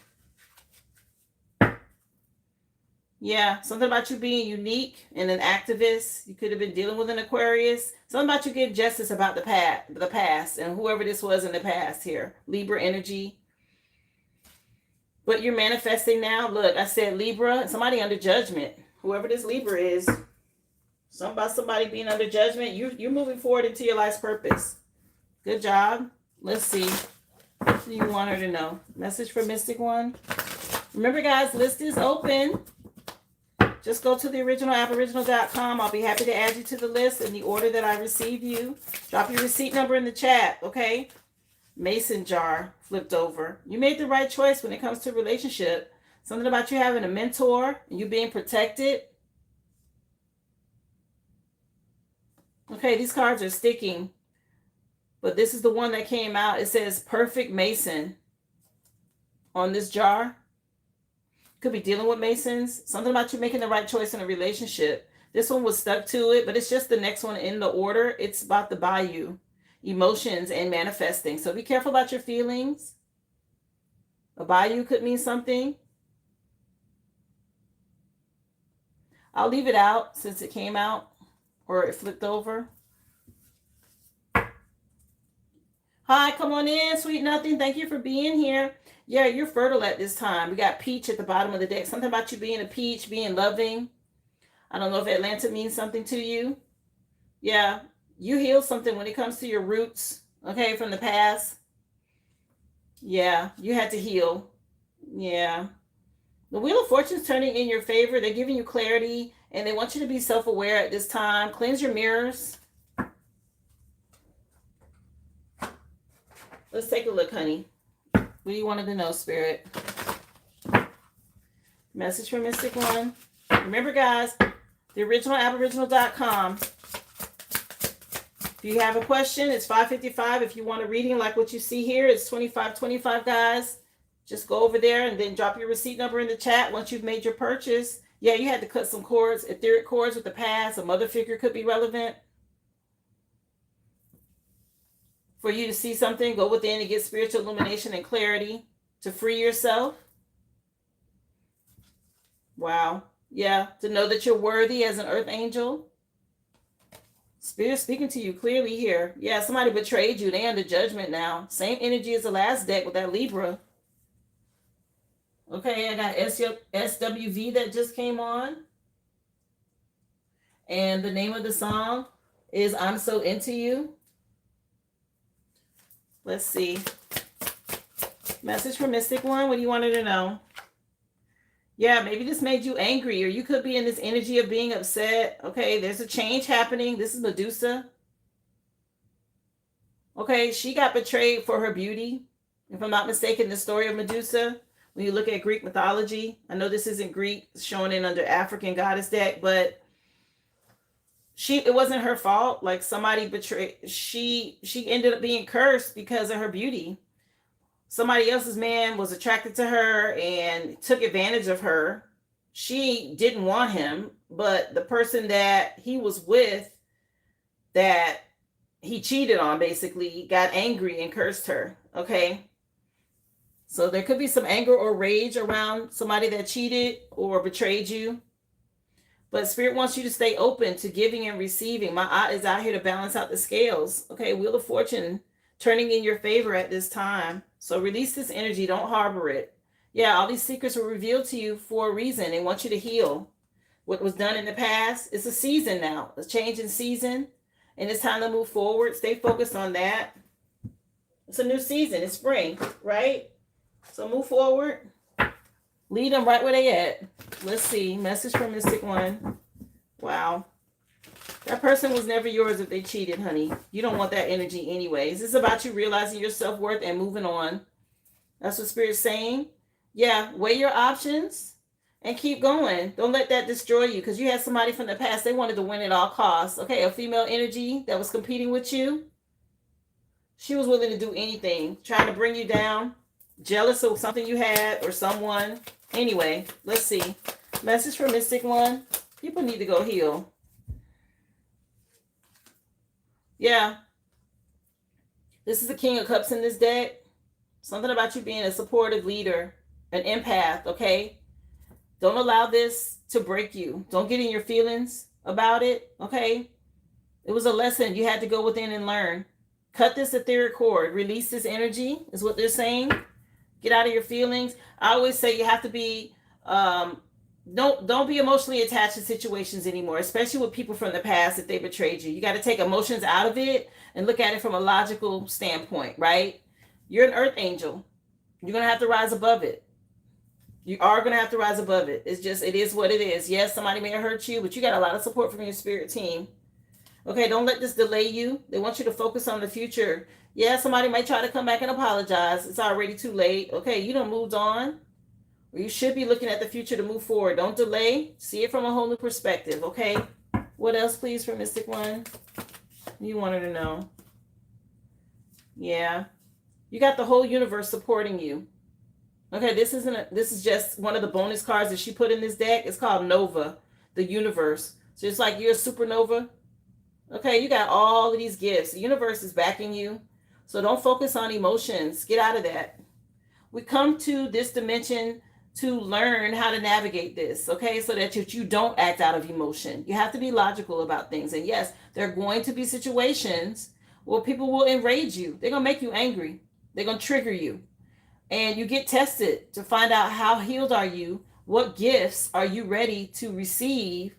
Yeah, something about you being unique and an activist. You could have been dealing with an Aquarius. Something about you getting justice about the past, and whoever this was in the past here. Libra energy. But you're manifesting now. Look, I said Libra, somebody under judgment. Whoever this Libra is. Something about somebody being under judgment. You're moving forward into your life's purpose. Good job. Let's see. What do you want her to know? Message for Mystic One. Remember, guys, list is open. Just go to the original.aboriginal.com. I'll be happy to add you to the list in the order that I receive you. Drop your receipt number in the chat, okay? Mason jar flipped over. You made the right choice when it comes to relationship. Something about you having a mentor and you being protected. Okay, these cards are sticking. But this is the one that came out. It says perfect Mason on this jar. Could be dealing with Masons. Something about you making the right choice in a relationship. This one was stuck to it, but it's just the next one in the order. It's about the bayou, emotions, and manifesting. So be careful about your feelings. A bayou could mean something. I'll leave it out since it came out or it flipped over. Hi, come on in, Sweet Nothing. Thank you for being here. Yeah, you're fertile at this time. We got peach at the bottom of the deck. Something about you being a peach, being loving. I don't know if Atlanta means something to you. Yeah, you heal something when it comes to your roots, okay, from the past. Yeah, you had to heal. Yeah. The Wheel of Fortune's turning in your favor. They're giving you clarity, and they want you to be self-aware at this time. Cleanse your mirrors. Let's take a look, honey. What do you want to know, Spirit? Message from Mystic One. Remember, guys, the original.aboriginal.com. If you have a question, it's $5.55. If you want a reading like what you see here, it's $25.25, guys. Just go over there and then drop your receipt number in the chat once you've made your purchase. Yeah, you had to cut some cords, etheric cords with the past. A mother figure could be relevant. For you to see something, go within and get spiritual illumination and clarity to free yourself. Wow. Yeah, to know that you're worthy as an earth angel. Spirit speaking to you clearly here. Yeah, somebody betrayed you. They're under judgment now. Same energy as the last deck with that Libra. Okay, I got SWV that just came on. And the name of the song is I'm So Into You. Let's see. Message from Mystic One. What do you want her to know? Yeah, maybe this made you angry, or you could be in this energy of being upset. Okay, there's a change happening. This is Medusa. Okay, she got betrayed for her beauty. If I'm not mistaken, the story of Medusa, when you look at Greek mythology, I know this isn't Greek, it's showing in under African goddess deck, but it wasn't her fault. Like somebody betrayed, she ended up being cursed because of her beauty. Somebody else's man was attracted to her and took advantage of her. She didn't want him, but the person that he was with, that he cheated on, basically got angry and cursed her. Okay. So there could be some anger or rage around somebody that cheated or betrayed you. But Spirit wants you to stay open to giving and receiving. My eye is out here to balance out the scales. Okay, Wheel of Fortune turning in your favor at this time. So release this energy. Don't harbor it. Yeah, all these secrets were revealed to you for a reason. They want you to heal what was done in the past. It's a season now. A change in season. And it's time to move forward. Stay focused on that. It's a new season. It's spring, right? So move forward. Lead them right where they at. Let's see. Message from Mystic One. Wow. That person was never yours if they cheated, honey. You don't want that energy anyways. It's about you realizing your self-worth and moving on. That's what Spirit's saying. Yeah, weigh your options and keep going. Don't let that destroy you, because you had somebody from the past, they wanted to win at all costs. Okay, a female energy that was competing with you. She was willing to do anything, trying to bring you down, jealous of something you had or someone. Anyway, let's see. Message for Mystic One. People need to go heal. Yeah. This is the King of Cups in this deck. Something about you being a supportive leader, an empath, okay? Don't allow this to break you. Don't get in your feelings about it, okay? It was a lesson you had to go within and learn. Cut this etheric cord. Release this energy, is what they're saying. Get out of your feelings. I always say you have to be, don't be emotionally attached to situations anymore, especially with people from the past if they betrayed you. You got to take emotions out of it and look at it from a logical standpoint, right? You're an earth angel. You're going to have to rise above it. You are going to have to rise above it. It's just, it is what it is. Yes, somebody may have hurt you, but you got a lot of support from your spirit team. Okay, don't let this delay you. They want you to focus on the future. Yeah, somebody might try to come back and apologize. It's already too late. Okay, you done moved on. You should be looking at the future to move forward. Don't delay. See it from a whole new perspective, okay? What else, please, for Mystic One? You wanted to know. Yeah. You got the whole universe supporting you. Okay, this is just one of the bonus cards that she put in this deck. It's called Nova, the universe. So it's like you're a supernova. Okay, you got all of these gifts. The universe is backing you. So don't focus on emotions. Get out of that. We come to this dimension to learn how to navigate this, okay? So that you don't act out of emotion. You have to be logical about things. And yes, there are going to be situations where people will enrage you. They're going to make you angry. They're going to trigger you. And you get tested to find out how healed are you, what gifts are you ready to receive,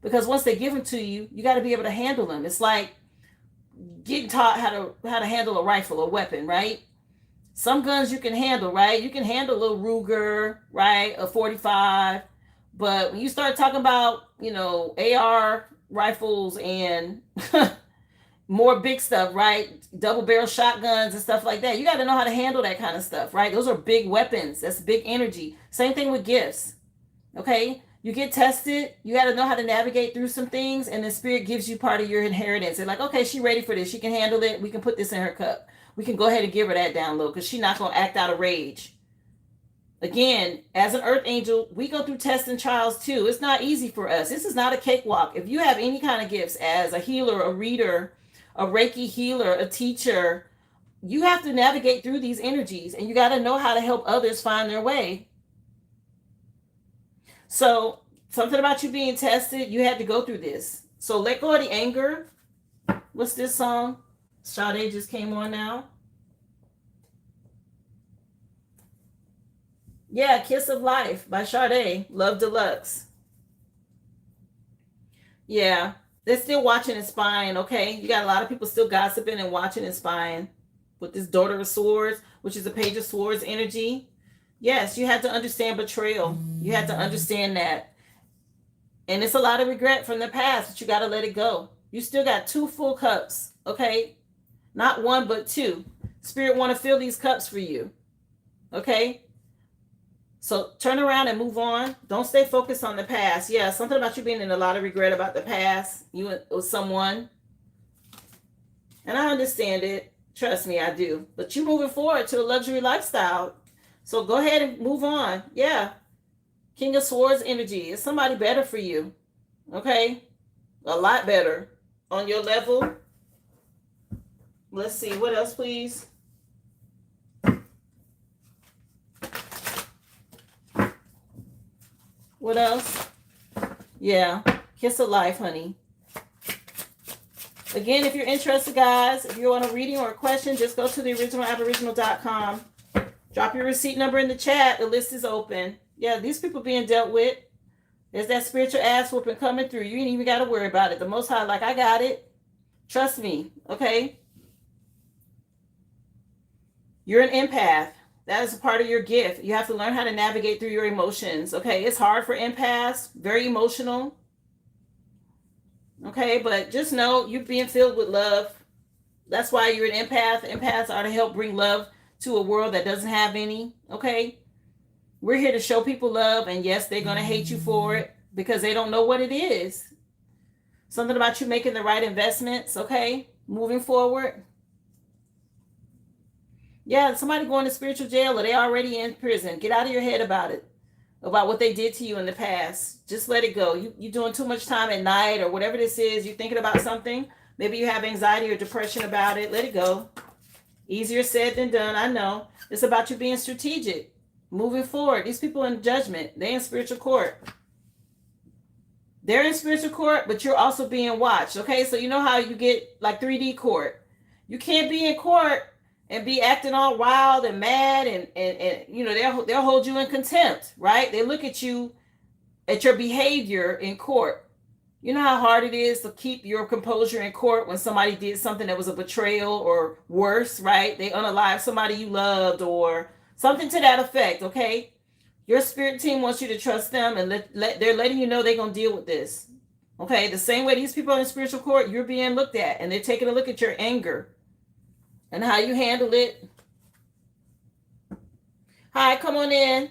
because once they give them to you, you got to be able to handle them. It's like getting taught how to handle a rifle, a weapon, right? Some guns you can handle, right? You can handle a little Ruger, right? A 45. But when you start talking about, AR rifles and more big stuff, right? Double barrel shotguns and stuff like that. You got to know how to handle that kind of stuff, right? Those are big weapons. That's big energy. Same thing with gifts. Okay? You get tested. You got to know how to navigate through some things, and the spirit gives you part of your inheritance. And like, okay, she's ready for this. She can handle it. We can put this in her cup. We can go ahead and give her that download because she's not going to act out of rage. Again, as an earth angel, we go through tests and trials too. It's not easy for us. This is not a cakewalk. If you have any kind of gifts as a healer, a reader, a Reiki healer, a teacher, you have to navigate through these energies, and you got to know how to help others find their way. So something about you being tested, you had to go through this. So let go of the anger. What's this song? Sade just came on now. Yeah, Kiss of Life by Sade. Love Deluxe. Yeah, they're still watching and spying, okay? You got a lot of people still gossiping and watching and spying with this Daughter of Swords, which is a Page of Swords energy. Yes, you had to understand betrayal. You had to understand that. And it's a lot of regret from the past, but you got to let it go. You still got 2 full cups, okay? Not 1, but 2. Spirit want to fill these cups for you, okay? So turn around and move on. Don't stay focused on the past. Yeah, something about you being in a lot of regret about the past. You with someone. And I understand it. Trust me, I do. But you're moving forward to a luxury lifestyle. So go ahead and move on. Yeah. King of Swords energy. Is somebody better for you. Okay? A lot better. On your level. Let's see. What else, please? What else? Yeah. Kiss of Life, honey. Again, if you're interested, guys, if you want a reading or a question, just go to theoriginalaboriginal.com. Drop your receipt number in the chat. The list is open. Yeah, these people being dealt with. There's that spiritual ass whooping coming through. You ain't even got to worry about it. The Most High, like, I got it. Trust me, okay? You're an empath. That is a part of your gift. You have to learn how to navigate through your emotions, okay? It's hard for empaths. Very emotional. Okay, but just know you're being filled with love. That's why you're an empath. Empaths are to help bring love to a world that doesn't have any. Okay, we're here to show people love, and yes, they're going to hate you for it because they don't know what it is. Something about you making the right investments. Okay, moving forward. Yeah, somebody going to spiritual jail, or they already in prison. Get out of your head about it, about what they did to you in the past. Just let it go. You doing too much time at night, or whatever this is. You're thinking about something. Maybe you have anxiety or depression about it. Let it go. Easier said than done. I know. It's about you being strategic, moving forward. These people in judgment, they in spiritual court. They're in spiritual court, but you're also being watched. Okay, so you know how you get like 3D court. You can't be in court and be acting all wild and mad, and you know, they'll hold you in contempt, right? They look at you, at your behavior in court. You know how hard it is to keep your composure in court when somebody did something that was a betrayal or worse, right? They unalive somebody you loved or something to that effect. Okay, your spirit team wants you to trust them, and they're letting you know they're gonna deal with this. Okay, the same way these people in the spiritual court, you're being looked at, and they're taking a look at your anger and how you handle it. Hi, come on in.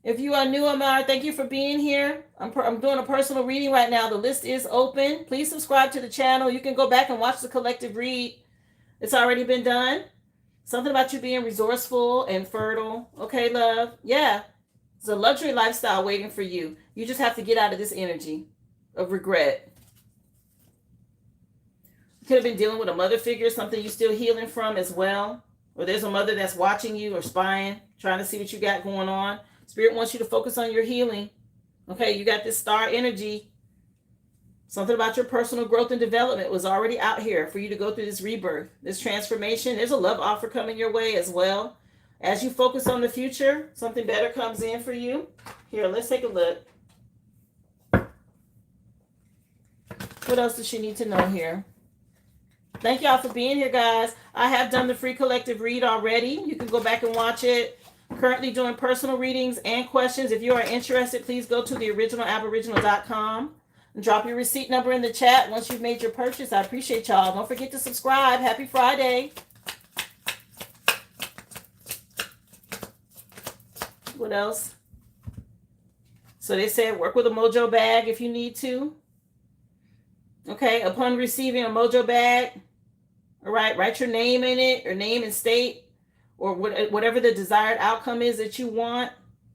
If you are new, Amar, thank you for being here. I'm doing a personal reading right now. The list is open. Please subscribe to the channel. You can go back and watch the collective read. It's already been done. Something about you being resourceful and fertile. Okay, love? Yeah. It's a luxury lifestyle waiting for you. You just have to get out of this energy of regret. You could have been dealing with a mother figure, something you're still healing from as well. Or there's a mother that's watching you or spying, trying to see what you got going on. Spirit wants you to focus on your healing. Okay, you got this star energy. Something about your personal growth and development was already out here for you to go through this rebirth, this transformation. There's a love offer coming your way as well. As you focus on the future, something better comes in for you. Here, let's take a look. What else does she need to know here? Thank y'all for being here, guys. I have done the free collective read already. You can go back and watch it. Currently doing personal readings and questions. If you are interested, please go to theoriginalaboriginal.com and drop your receipt number in the chat once you've made your purchase. I appreciate y'all. Don't forget to subscribe. Happy Friday. What else? So they said work with a mojo bag if you need to. Okay, upon receiving a mojo bag, all right, write your name in it, or name and state, or whatever the desired outcome is that you want.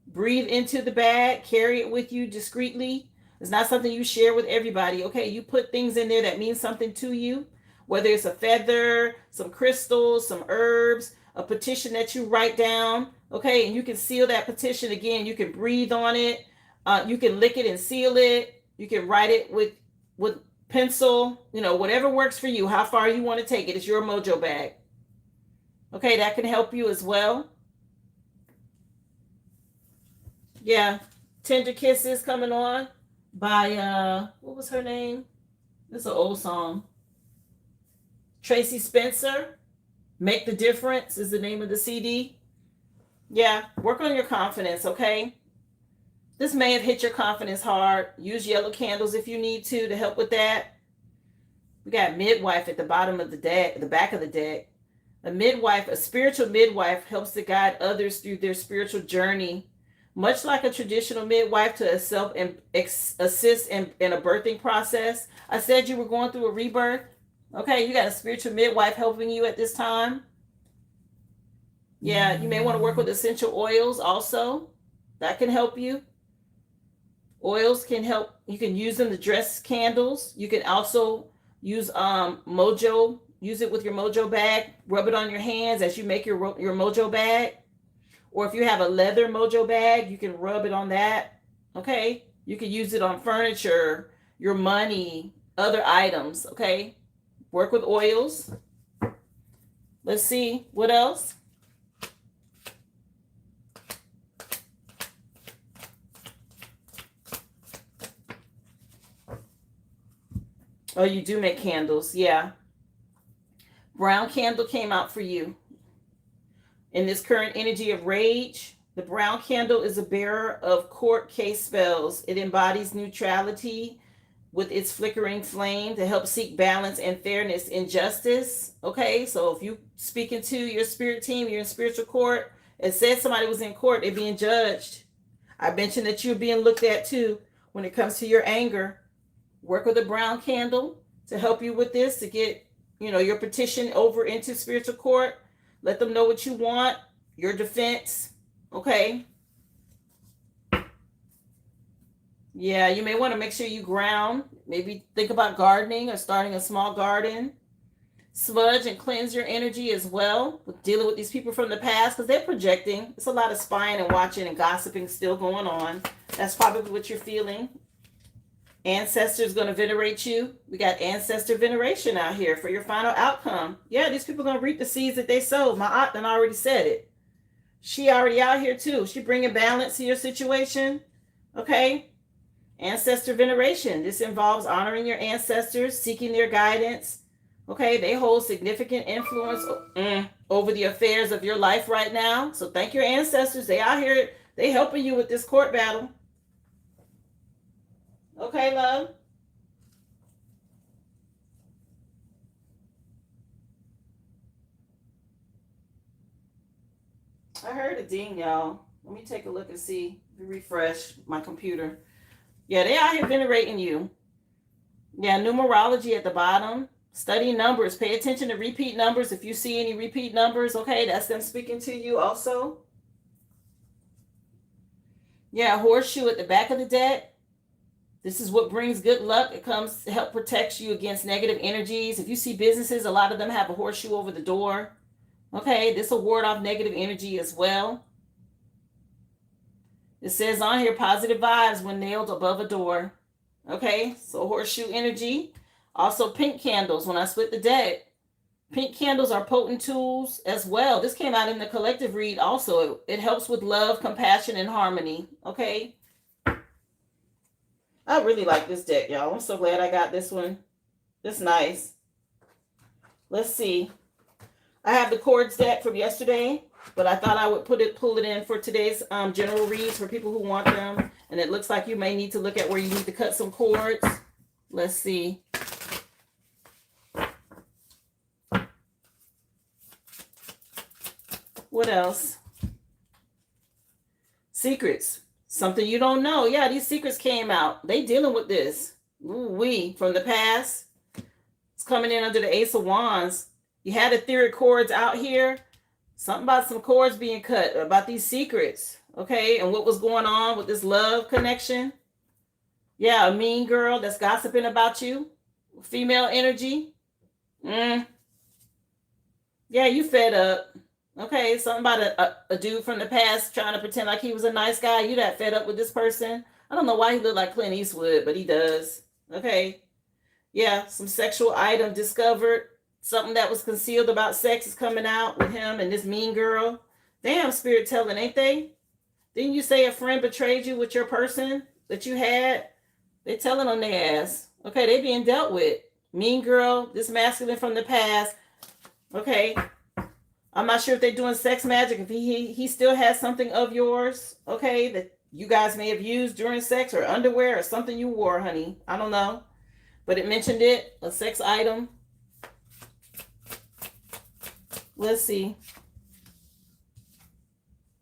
Breathe into the bag, carry it with you discreetly. It's not something you share with everybody. Okay, you put things in there that mean something to you, whether it's a feather, some crystals, some herbs, a petition that you write down. Okay, and you can seal that petition again. You can breathe on it. You can lick it and seal it. You can write it with pencil, you know, whatever works for you, how far you want to take it. It's your mojo bag. Okay, that can help you as well. Yeah, Tender Kisses coming on by, what was her name? This is an old song. Tracy Spencer. Make the Difference is the name of the CD. Yeah, work on your confidence, okay? This may have hit your confidence hard. Use yellow candles if you need to help with that. We got midwife at the bottom of the deck, the back of the deck. A midwife, a spiritual midwife, helps to guide others through their spiritual journey, much like a traditional midwife to assist in a birthing process. I said you were going through a rebirth. Okay, you got a spiritual midwife helping you at this time. Yeah, you may want to work with essential oils also. That can help you. Oils can help. You can use them to dress candles. You can also use mojo. Use it with your mojo bag. Rub it on your hands as you make your mojo bag. Or if you have a leather mojo bag, you can rub it on that. Okay? You can use it on furniture, your money, other items. Okay? Work with oils. Let's see. What else? Oh, you do make candles. Yeah. Brown candle came out for you. In this current energy of rage, the brown candle is a bearer of court case spells. It embodies neutrality with its flickering flame to help seek balance and fairness in justice. Okay, so if you speaking to your spirit team, you're in spiritual court, it said somebody was in court, they're being judged. I mentioned that you're being looked at too when it comes to your anger. Work with a brown candle to help you with this, to get, your petition over into spiritual court. Let them know what you want, your defense. Okay. Yeah, you may want to make sure you ground. Maybe think about gardening or starting a small garden. Smudge and cleanse your energy as well with dealing with these people from the past, because they're projecting. It's a lot of spying and watching and gossiping still going on. That's probably what you're feeling. Ancestor is going to venerate you. We got ancestor veneration out here for your final outcome. Yeah, these people are going to reap the seeds that they sowed. My aunt done already said it. She already out here too. She bringing balance to your situation. Okay. Ancestor veneration. This involves honoring your ancestors, seeking their guidance. Okay. They hold significant influence over the affairs of your life right now. So thank your ancestors. They out here. They helping you with this court battle. Okay, love. I heard a ding, y'all. Let me take a look and see. Refresh my computer. Yeah, they out here venerating you. Yeah, numerology at the bottom. Study numbers. Pay attention to repeat numbers. If you see any repeat numbers, okay, that's them speaking to you also. Yeah, horseshoe at the back of the deck. This is what brings good luck. It comes to help protect you against negative energies. If you see businesses, a lot of them have a horseshoe over the door. Okay, this will ward off negative energy as well. It says on here, positive vibes when nailed above a door. Okay, so horseshoe energy. Also pink candles when I split the deck. Pink candles are potent tools as well. This came out in the collective read also. It helps with love, compassion, and harmony. Okay. I really like this deck, y'all. I'm so glad I got this one. It's nice. Let's see. I have the chords deck from yesterday, but I thought I would pull it in for today's general reads for people who want them. And it looks like you may need to look at where you need to cut some cords. Let's see. What else? Secrets. Something you don't know. Yeah, these secrets came out. They dealing with this. Ooh-wee. From the past. It's coming in under the Ace of Wands. You had etheric cords out here. Something about some cords being cut. About these secrets. Okay. And what was going on with this love connection. Yeah, a mean girl that's gossiping about you. Female energy. Yeah, you fed up. Okay, something about a dude from the past trying to pretend like he was a nice guy. You that fed up with this person. I don't know why he looked like Clint Eastwood, but he does. Okay. Yeah, some sexual item discovered. Something that was concealed about sex is coming out with him and this mean girl. Damn, spirit telling, ain't they? Didn't you say a friend betrayed you with your person that you had? They telling on their ass. Okay, they being dealt with. Mean girl, this masculine from the past. Okay. I'm not sure if they're doing sex magic, if he still has something of yours, okay, that you guys may have used during sex, or underwear or something you wore, honey. I don't know. But it mentioned it, a sex item. Let's see.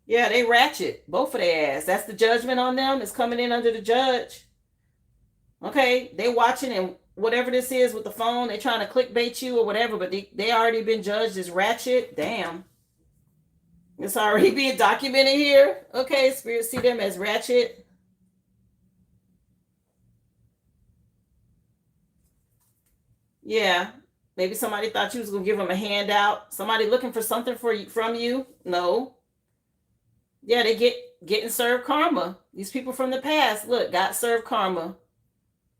Yeah, they ratchet, both of their ass. That's the judgment on them. It's coming in under the judge. Okay, they watching, and whatever this is with the phone, they're trying to clickbait you or whatever, but they already been judged as ratchet. Damn. It's already being documented here. Okay, spirits see them as ratchet. Yeah. Maybe somebody thought you was going to give them a handout. Somebody looking for something from you. No. Yeah, they getting served karma. These people from the past, look, got served karma.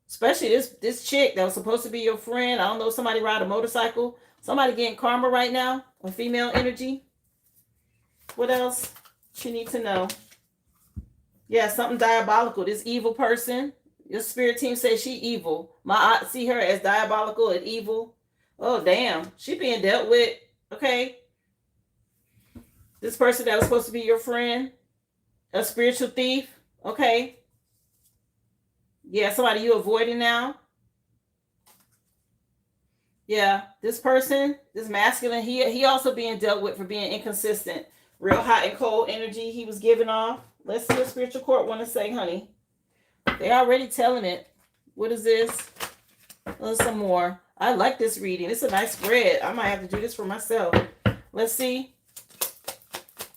Especially this chick that was supposed to be your friend. I don't know, somebody ride a motorcycle. Somebody getting karma right now on female energy. What else you need to know? Yeah, something diabolical. This evil person. Your spirit team says she evil. I see her as diabolical and evil. Oh, damn. She being dealt with. Okay. This person that was supposed to be your friend. A spiritual thief. Okay. Yeah, somebody you avoiding now. Yeah, this person, this masculine, he also being dealt with for being inconsistent. Real hot and cold energy he was giving off. Let's see what spiritual court want to say, honey. They already telling it. What is this? Oh, some more. I like this reading. It's a nice spread. I might have to do this for myself. Let's see.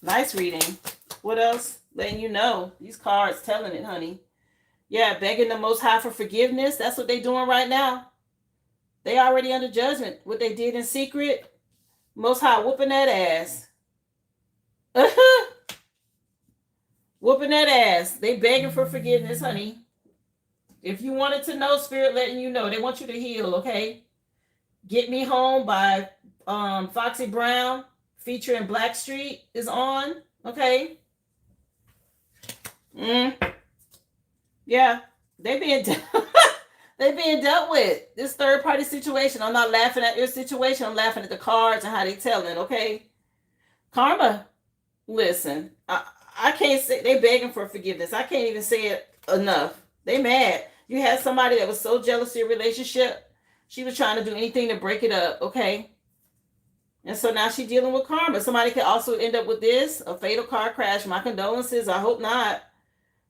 Nice reading. What else? Letting you know. These cards telling it, honey. Yeah, begging the Most High for forgiveness. That's what they're doing right now. They already under judgment. What they did in secret. Most High whooping that ass. Whooping that ass. They begging for forgiveness, honey. If you wanted to know, Spirit letting you know. They want you to heal, okay? Get Me Home by Foxy Brown featuring Blackstreet is on, okay? Yeah, they being dealt with. This third party situation. I'm not laughing at your situation. I'm laughing at the cards and how they telling, okay? Karma, listen, I can't say they begging for forgiveness. I can't even say it enough. They mad. You had somebody that was so jealous of your relationship. She was trying to do anything to break it up, okay? And so now she's dealing with karma. Somebody could also end up with this, a fatal car crash. My condolences. I hope not.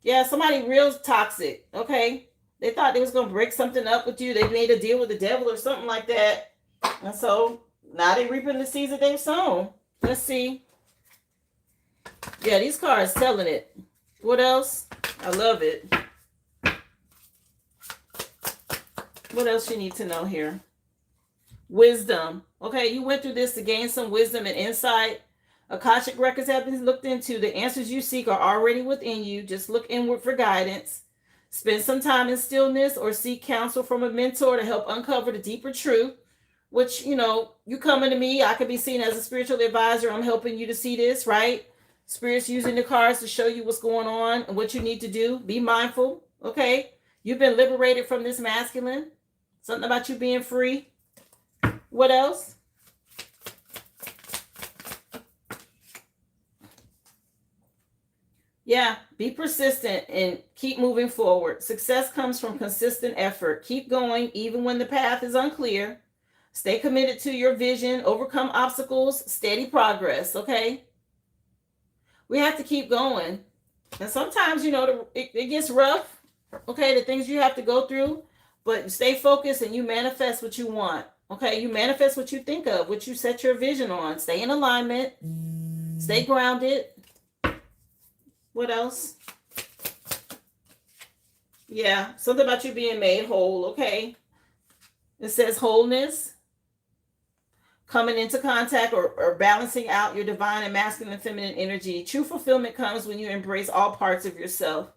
Yeah, somebody real toxic, okay? They thought they was going to break something up with you. They made a deal with the devil or something like that. And so now they reaping the seeds that they've sown. Let's see. Yeah, these cards telling it. What else? I love it. What else you need to know here? Wisdom. Okay, you went through this to gain some wisdom and insight. Akashic records have been looked into. The answers you seek are already within you. Just look inward for guidance. Spend some time in stillness or seek counsel from a mentor to help uncover the deeper truth. Which, you know, you coming to me, I could be seen as a spiritual advisor. I'm helping you to see this, right? Spirits using the cards to show you what's going on and what you need to do. Be mindful, okay? You've been liberated from this masculine. Something about you being free. What else? Yeah, be persistent and keep moving forward. Success comes from consistent effort. Keep going even when the path is unclear. Stay committed to your vision. Overcome obstacles. Steady progress, okay? We have to keep going. And sometimes, you know, it gets rough, okay? The things you have to go through. But stay focused and you manifest what you want. Okay, you manifest what you think of, what you set your vision on. Stay in alignment. Stay grounded. What else? Yeah, something about you being made whole, okay? It says wholeness. Coming into contact or balancing out your divine and masculine and feminine energy. True fulfillment comes when you embrace all parts of yourself.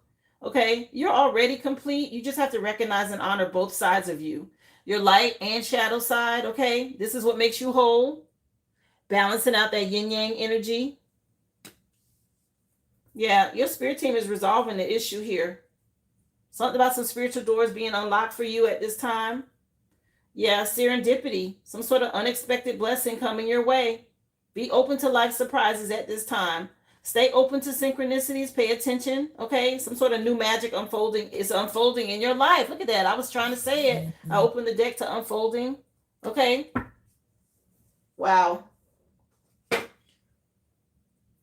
Okay, you're already complete. You just have to recognize and honor both sides of you. Your light and shadow side, okay? This is what makes you whole. Balancing out that yin-yang energy. Yeah, your spirit team is resolving the issue here. Something about some spiritual doors being unlocked for you at this time. Yeah, serendipity. Some sort of unexpected blessing coming your way. Be open to life surprises at this time. Stay open to synchronicities. Pay attention. Okay. Some sort of new magic unfolding is unfolding in your life. Look at that. I was trying to say it. I opened the deck to unfolding. Okay. Wow.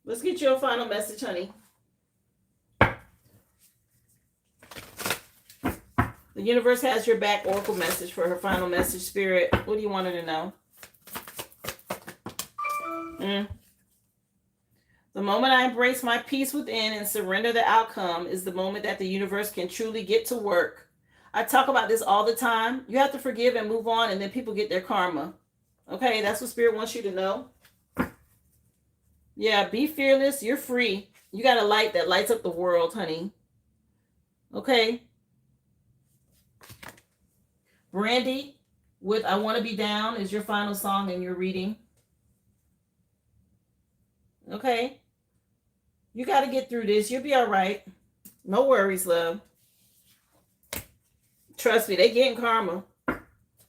Let's get your final message, honey. The universe has your back. Oracle message for her final message, Spirit. What do you want her to know? The moment I embrace my peace within and surrender the outcome is the moment that the universe can truly get to work. I talk about this all the time. You have to forgive and move on, and then people get their karma. Okay, that's what Spirit wants you to know. Yeah, be fearless. You're free. You got a light that lights up the world, honey. Okay. Brandy with I Want to Be Down is your final song in your reading. Okay. You got to get through this. You'll be all right. No worries, love. Trust me, they getting karma.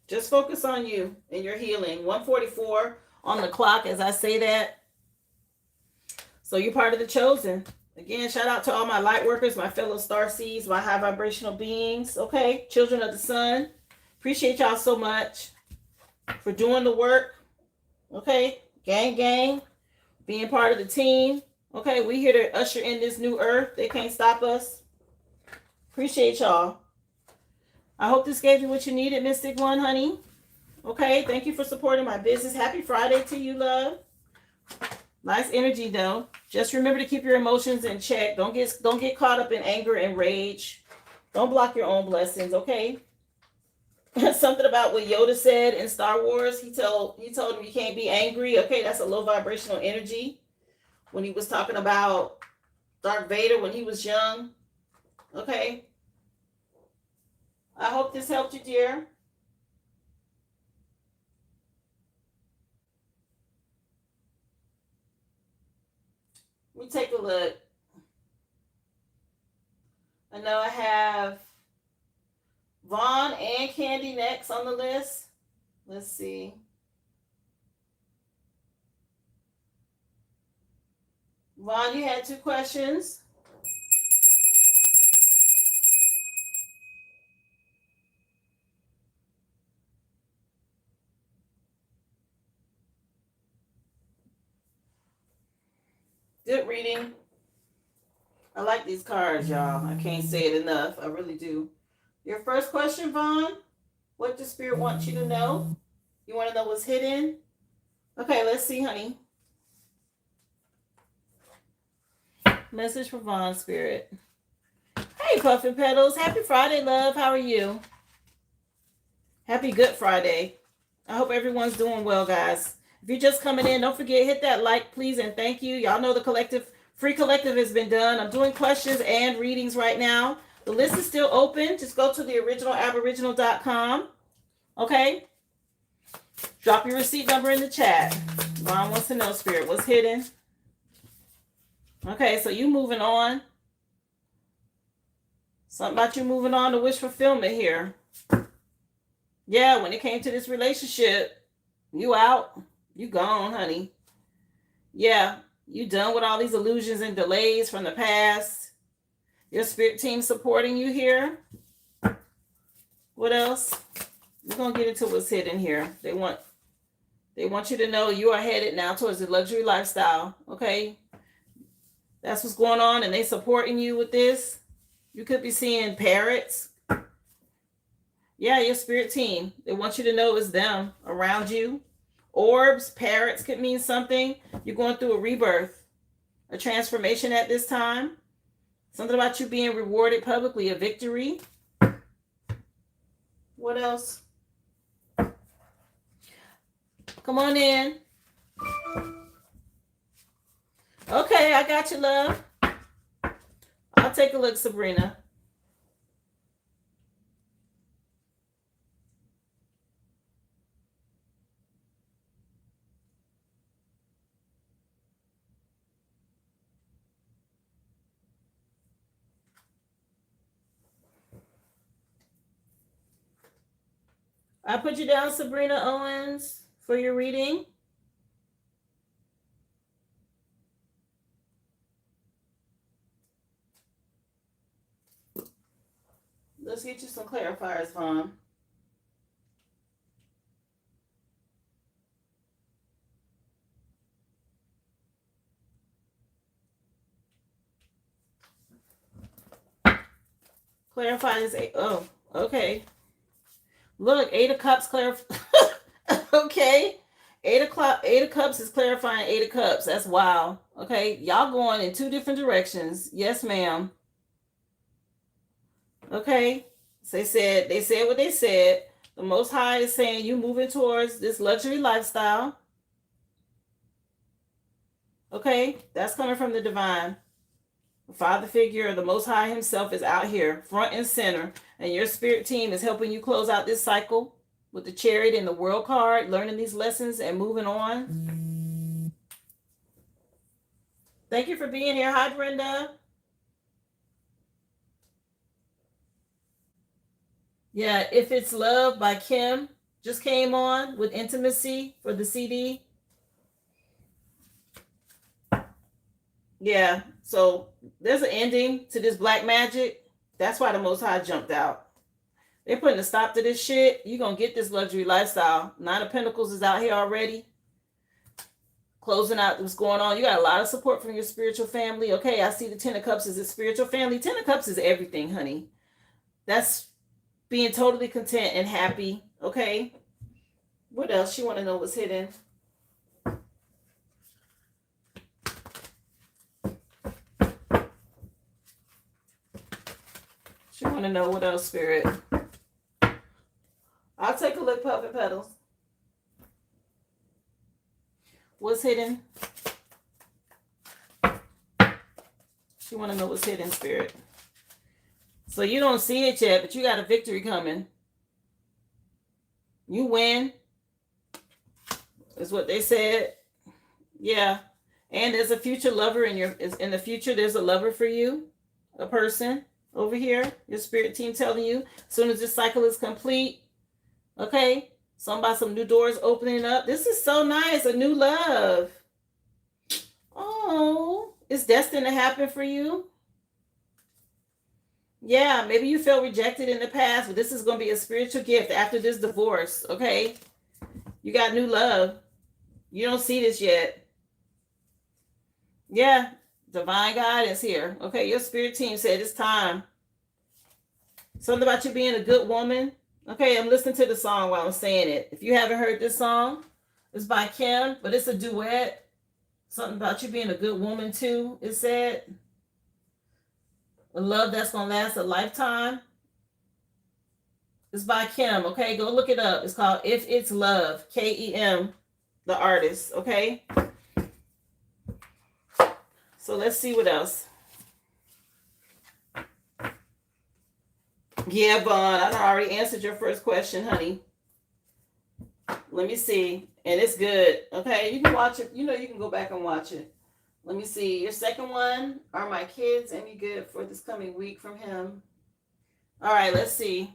Just focus on you and your healing. 144 on the clock as I say that. So you're part of the chosen. Again, shout out to all my light workers, my fellow star seeds, my high vibrational beings. Okay, children of the sun. Appreciate y'all so much for doing the work. Okay, gang, being part of the team. Okay, we here to usher in this new earth. They can't stop us. Appreciate y'all. I hope this gave you what you needed, Mystic One, honey. Okay, thank you for supporting my business. Happy Friday to you, love. Nice energy, though. Just remember to keep your emotions in check. Don't get caught up in anger and rage. Don't block your own blessings, okay? Something about what Yoda said in Star Wars. He told him you can't be angry. Okay, that's a low vibrational energy. When he was talking about Darth Vader when he was young. Okay. I hope this helped you, dear. Let me take a look. I know I have Vaughn and Candy next on the list. Let's see. Vaughn, you had 2 questions. Good reading. I like these cards, y'all. I can't say it enough. I really do. Your first question, Vaughn, what does Spirit want you to know? You want to know what's hidden? Okay, let's see, honey. Message for Vaughn, Spirit. Hey, Puffin Petals. Happy Friday, love. How are you? Happy Good Friday. I hope everyone's doing well, guys. If you're just coming in, don't forget, hit that like, please, and thank you. Y'all know the free collective has been done. I'm doing questions and readings right now. The list is still open. Just go to the originalaboriginal.com. Okay? Drop your receipt number in the chat. Ron wants to know, Spirit, what's hidden? Okay, so you moving on. Something about you moving on to wish fulfillment here. Yeah, when it came to this relationship, you out. You gone, honey. Yeah, you done with all these illusions and delays from the past. Your spirit team supporting you here. What else? We're going to get into what's hidden here. They want you to know you are headed now towards the luxury lifestyle, okay? That's what's going on, and they supporting you with this. You could be seeing parrots. Yeah, your spirit team. They want you to know it's them around you. Orbs, parrots could mean something. You're going through a rebirth, a transformation at this time. Something about you being rewarded publicly, a victory. What else? Come on in. Okay, I got you, love. I'll take a look, Sabrina. I put you down, Sabrina Owens, for your reading. Let's get you some clarifiers, Vaughn. Clarify is oh, okay. Look, 8 of Cups clarify. Okay. 8 of Cups is clarifying 8 of Cups. That's wild. Okay. Y'all going in 2 different directions. Yes, ma'am. Okay. So they said what they said. The Most High is saying you moving towards this luxury lifestyle. Okay. That's coming from the divine. The Father figure, the Most High himself is out here, front and center. And your spirit team is helping you close out this cycle with the Chariot and the World card, learning these lessons and moving on. Thank you for being here. Hi, Brenda. Yeah, If It's Love by Kim just came on with Intimacy for the CD. Yeah. So there's an ending to this black magic. That's why the Most High jumped out. They're putting a stop to this shit. You're going to get this luxury lifestyle. Nine of Pentacles is out here already. Closing out what's going on. You got a lot of support from your spiritual family. Okay, I see the Ten of Cups is a spiritual family. Ten of Cups is everything, honey. That's being totally content and happy. Okay. What else? You want to know what's hidden? She want to know what else, Spirit. I'll take a look, Puppet Petals. What's hidden? She want to know what's hidden, Spirit. So you don't see it yet, but you got a victory coming. You win. Is what they said. Yeah. And there's a future lover in the future. There's a lover for you. A person over here. Your spirit team telling you. As soon as this cycle is complete. Okay. Some new doors opening up. This is so nice. A new love. Oh, it's destined to happen for you. Yeah, maybe you felt rejected in the past, but this is going to be a spiritual gift after this divorce. Okay. You got new love. You don't see this yet. Yeah. Divine guidance here. Okay. Your spirit team said it's time. Something about you being a good woman. Okay, I'm listening to the song while I'm saying it. If you haven't heard this song, it's by Kim, but it's a duet. Something about you being a good woman too, it said. A love that's going to last a lifetime. It's by Kim, okay? Go look it up. It's called If It's Love, Kem, the artist, okay? So let's see what else. Yeah, Vaughn, I already answered your first question, honey. Let me see. And it's good. Okay, you can watch it. You know you can go back and watch it. Let me see. Your second one, are my kids any good for this coming week from him? All right, let's see.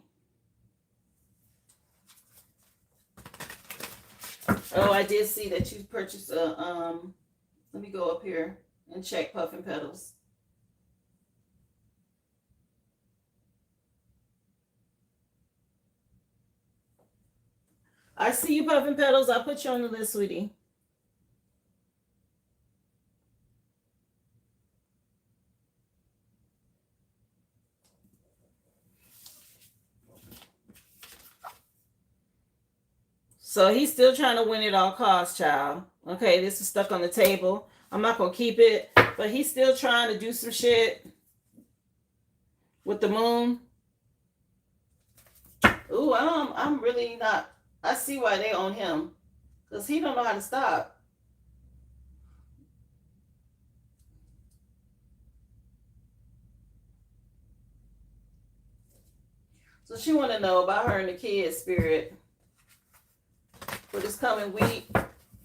Oh, I did see that you purchased a, let me go up here and check Puffin Petals. I see you, Puffin Petals. I'll put you on the list, sweetie. So he's still trying to win at all costs, child. Okay, this is stuck on the table. I'm not going to keep it, but he's still trying to do some shit with the moon. Ooh, I'm really not. I see why they own him. Because he don't know how to stop. So she want to know about her and the kids, Spirit. For this coming week,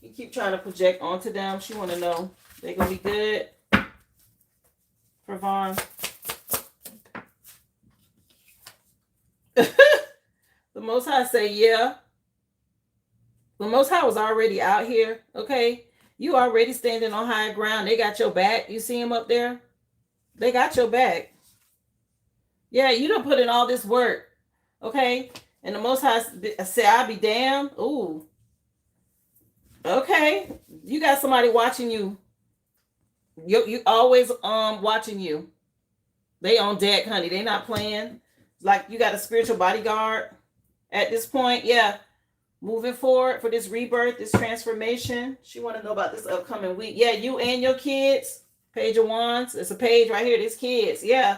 you keep trying to project onto them. She want to know they're going to be good for Vaughn. The Most High say, yeah. The Most High was already out here, okay? You already standing on high ground. They got your back. You see him up there? They got your back. Yeah, you done put in all this work, okay? And the Most High said, I'll be damned. Ooh. Okay. You got somebody watching you. You always watching you. They on deck, honey. They not playing. Like you got a spiritual bodyguard at this point. Yeah. Moving forward for this rebirth, this transformation. She want to know about this upcoming week. Yeah, you and your kids. Page of Wands. It's a page right here. These kids. Yeah.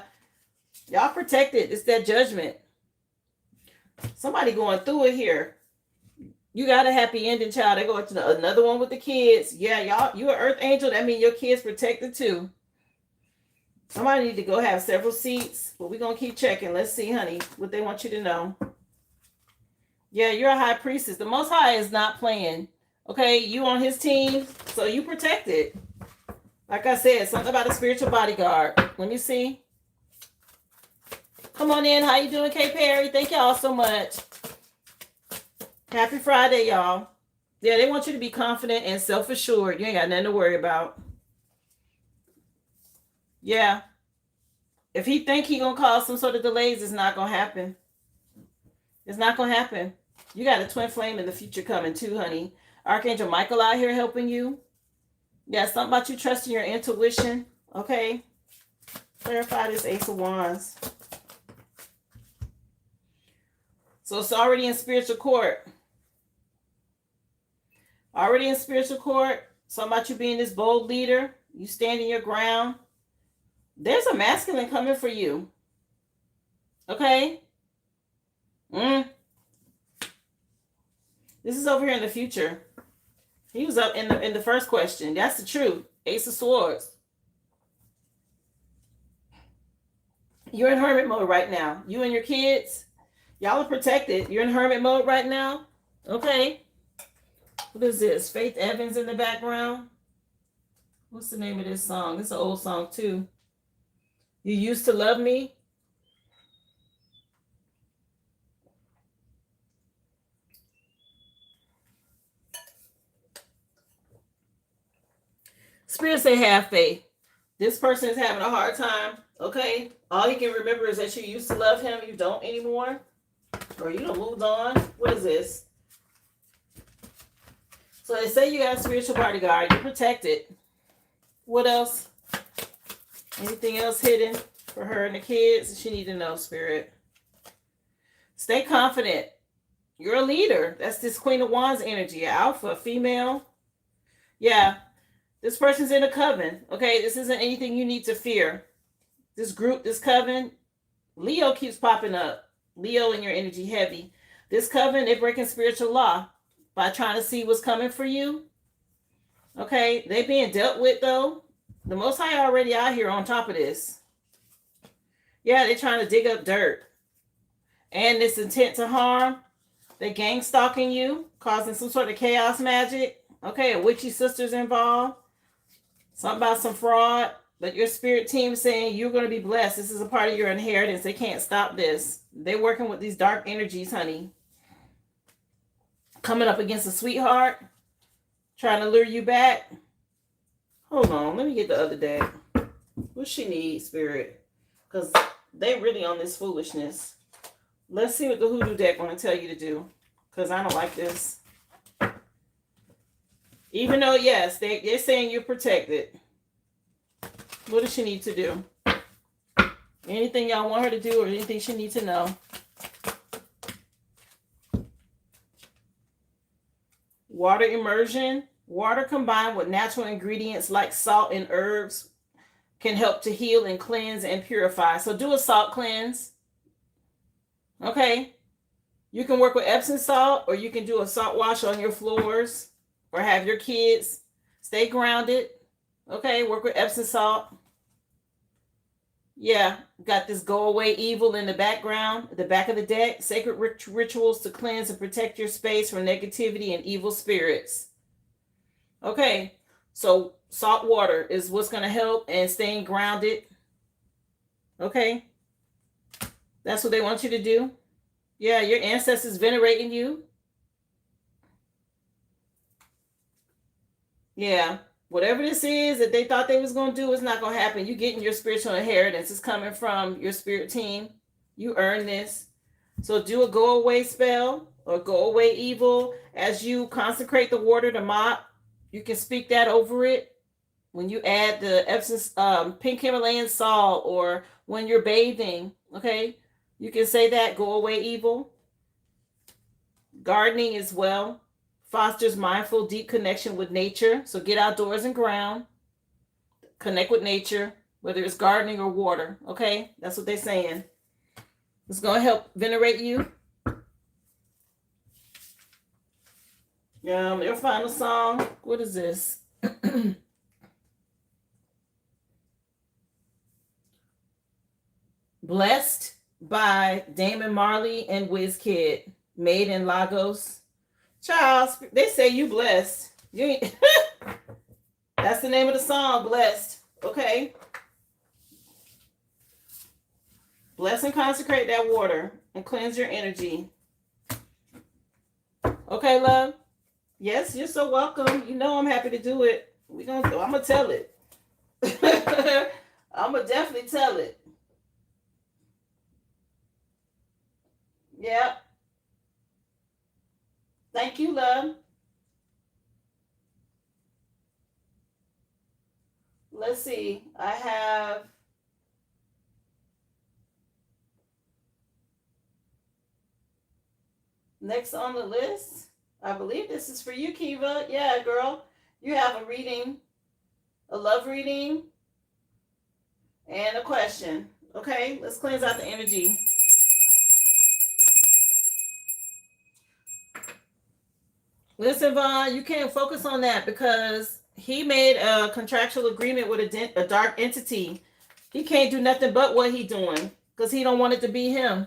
Y'all protected. It's that judgment. Somebody going through it here. You got a happy ending, child. They go to another one with the kids. Yeah, y'all. You an earth angel. That means your kids protected too. Somebody need to go have several seats. But we're going to keep checking. Let's see, honey, what they want you to know. Yeah, you're a high priestess. The Most High is not playing. Okay, you on his team, so you protected. Like I said, something about a spiritual bodyguard. Let me see. Come on in. How you doing, Kay Perry? Thank y'all so much. Happy Friday, y'all. Yeah, they want you to be confident and self-assured. You ain't got nothing to worry about. Yeah. If he think he gonna cause some sort of delays, it's not gonna happen. It's not gonna happen. You got a twin flame in the future coming too, honey. Archangel Michael out here helping you. Yeah, something about you trusting your intuition. Okay. Clarify this Ace of Wands. So it's already in spiritual court. Already in spiritual court. Something about you being this bold leader. You standing your ground. There's a masculine coming for you. Okay? This is over here in the future. He was up in the first question. That's the truth. Ace of Swords. You're in hermit mode right now. You and your kids, y'all are protected. You're in hermit mode right now. Okay. What is this? Faith Evans in the background. What's the name of this song? It's an old song too. You used to love me. Spirit say have faith. This person is having a hard time. Okay. All he can remember is that you used to love him. You don't anymore. Or you done moved on. What is this? So they say you got a spiritual bodyguard. You're protected. What else? Anything else hidden for her and the kids? She need to know, Spirit. Stay confident. You're a leader. That's this Queen of Wands energy. Alpha, female. Yeah. This person's in a coven. Okay, this isn't anything you need to fear. This group, this coven, Leo keeps popping up. Leo in your energy heavy. This coven, they're breaking spiritual law by trying to see what's coming for you. Okay, they being dealt with though. The Most High already out here on top of this. Yeah, they're trying to dig up dirt. And this intent to harm. They gang stalking you, causing some sort of chaos magic. Okay, a witchy sister's involved. Something about some fraud. But your spirit team is saying you're going to be blessed. This is a part of your inheritance. They can't stop this. They're working with these dark energies, honey. Coming up against a sweetheart. Trying to lure you back. Hold on. Let me get the other deck. What she need, Spirit? Because they really on this foolishness. Let's see what the Hoodoo deck want to tell you to do. Because I don't like this. Even though, yes, they're saying you're protected. What does she need to do? Anything y'all want her to do or anything she needs to know? Water immersion. Water combined with natural ingredients like salt and herbs can help to heal and cleanse and purify. So do a salt cleanse. Okay. You can work with Epsom salt or you can do a salt wash on your floors or have your kids stay grounded. Okay. Work with Epsom salt. Yeah. Got this go away evil in the background, at the back of the deck. Sacred rituals to cleanse and protect your space from negativity and evil spirits. Okay. So salt water is what's going to help and staying grounded. Okay. That's what they want you to do. Yeah, your ancestors venerating you. Yeah. Whatever this is that they thought they was going to do is not going to happen. You getting your spiritual inheritance. It's coming from your spirit team. You earn this. So do a go away spell or go away evil. As you consecrate the water to mop, you can speak that over it. When you add the Epsom pink Himalayan salt or when you're bathing, okay? You can say that, go away evil. Gardening as well. Fosters mindful, deep connection with nature. So get outdoors and ground. Connect with nature, whether it's gardening or water. Okay? That's what they're saying. It's going to help venerate you. Your final song. What is this? Blessed by Damon Marley and Wizkid. Made in Lagos. Child, they say you blessed. You ain't That's the name of the song, Blessed. Okay. Bless and consecrate that water and cleanse your energy. Okay, love? Yes, you're so welcome. You know I'm happy to do it. I'm gonna tell it. I'm gonna definitely tell it. Yep. Thank you, love. Let's see. I have next on the list. I believe this is for you, Kiva. Yeah, girl. You have a reading, a love reading, and a question. Okay, let's cleanse out the energy. Listen, Vaughn, you can't focus on that because he made a contractual agreement with a dark entity. He can't do nothing but what he doing because he don't want it to be him.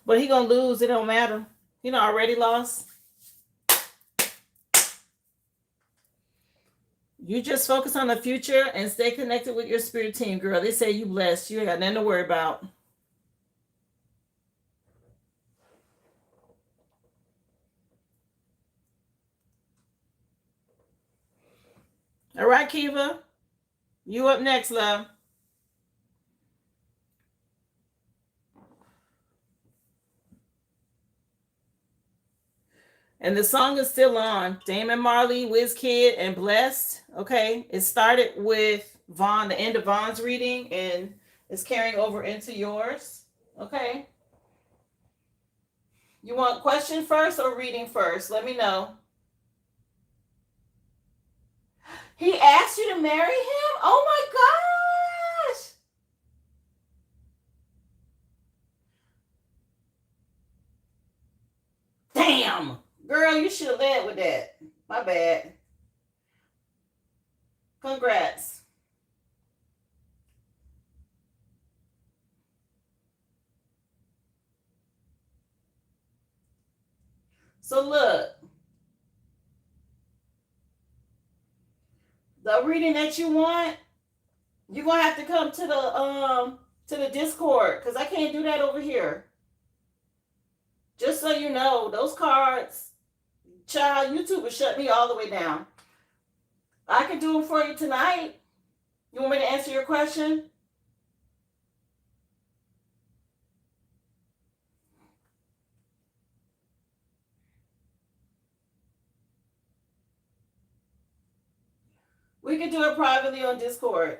But he gonna lose. It don't matter. He done already lost. You just focus on the future and stay connected with your spirit team, girl. They say you blessed. You ain't got nothing to worry about. All right, Kiva. You up next, love. And the song is still on. Damon Marley, WizKid, and Blessed. Okay. It started with Vaughn, the end of Vaughn's reading, and it's carrying over into yours. Okay. You want question first or reading first? Let me know. He asked you to marry him? Oh my gosh. Damn. Girl, you should have led with that. My bad. Congrats. So look, the reading that you want, you're gonna have to come to the Discord because I can't do that over here. Just so you know, those cards, child, YouTube will shut me all the way down. I can do them for you tonight. You want me to answer your question? We can do it privately on Discord.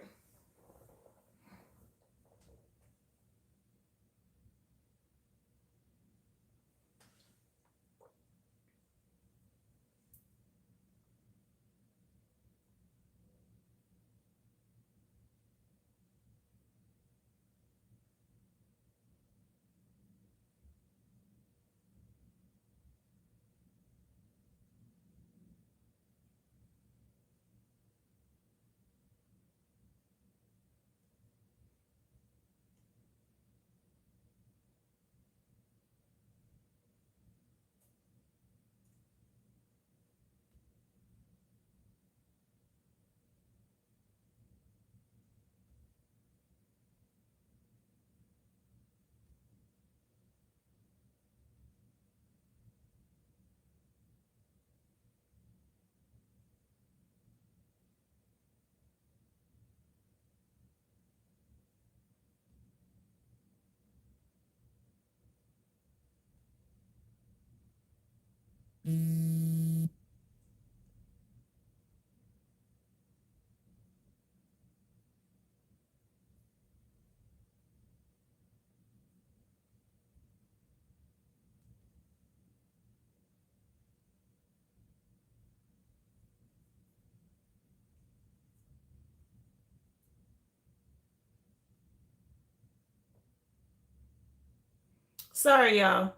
Sorry, y'all.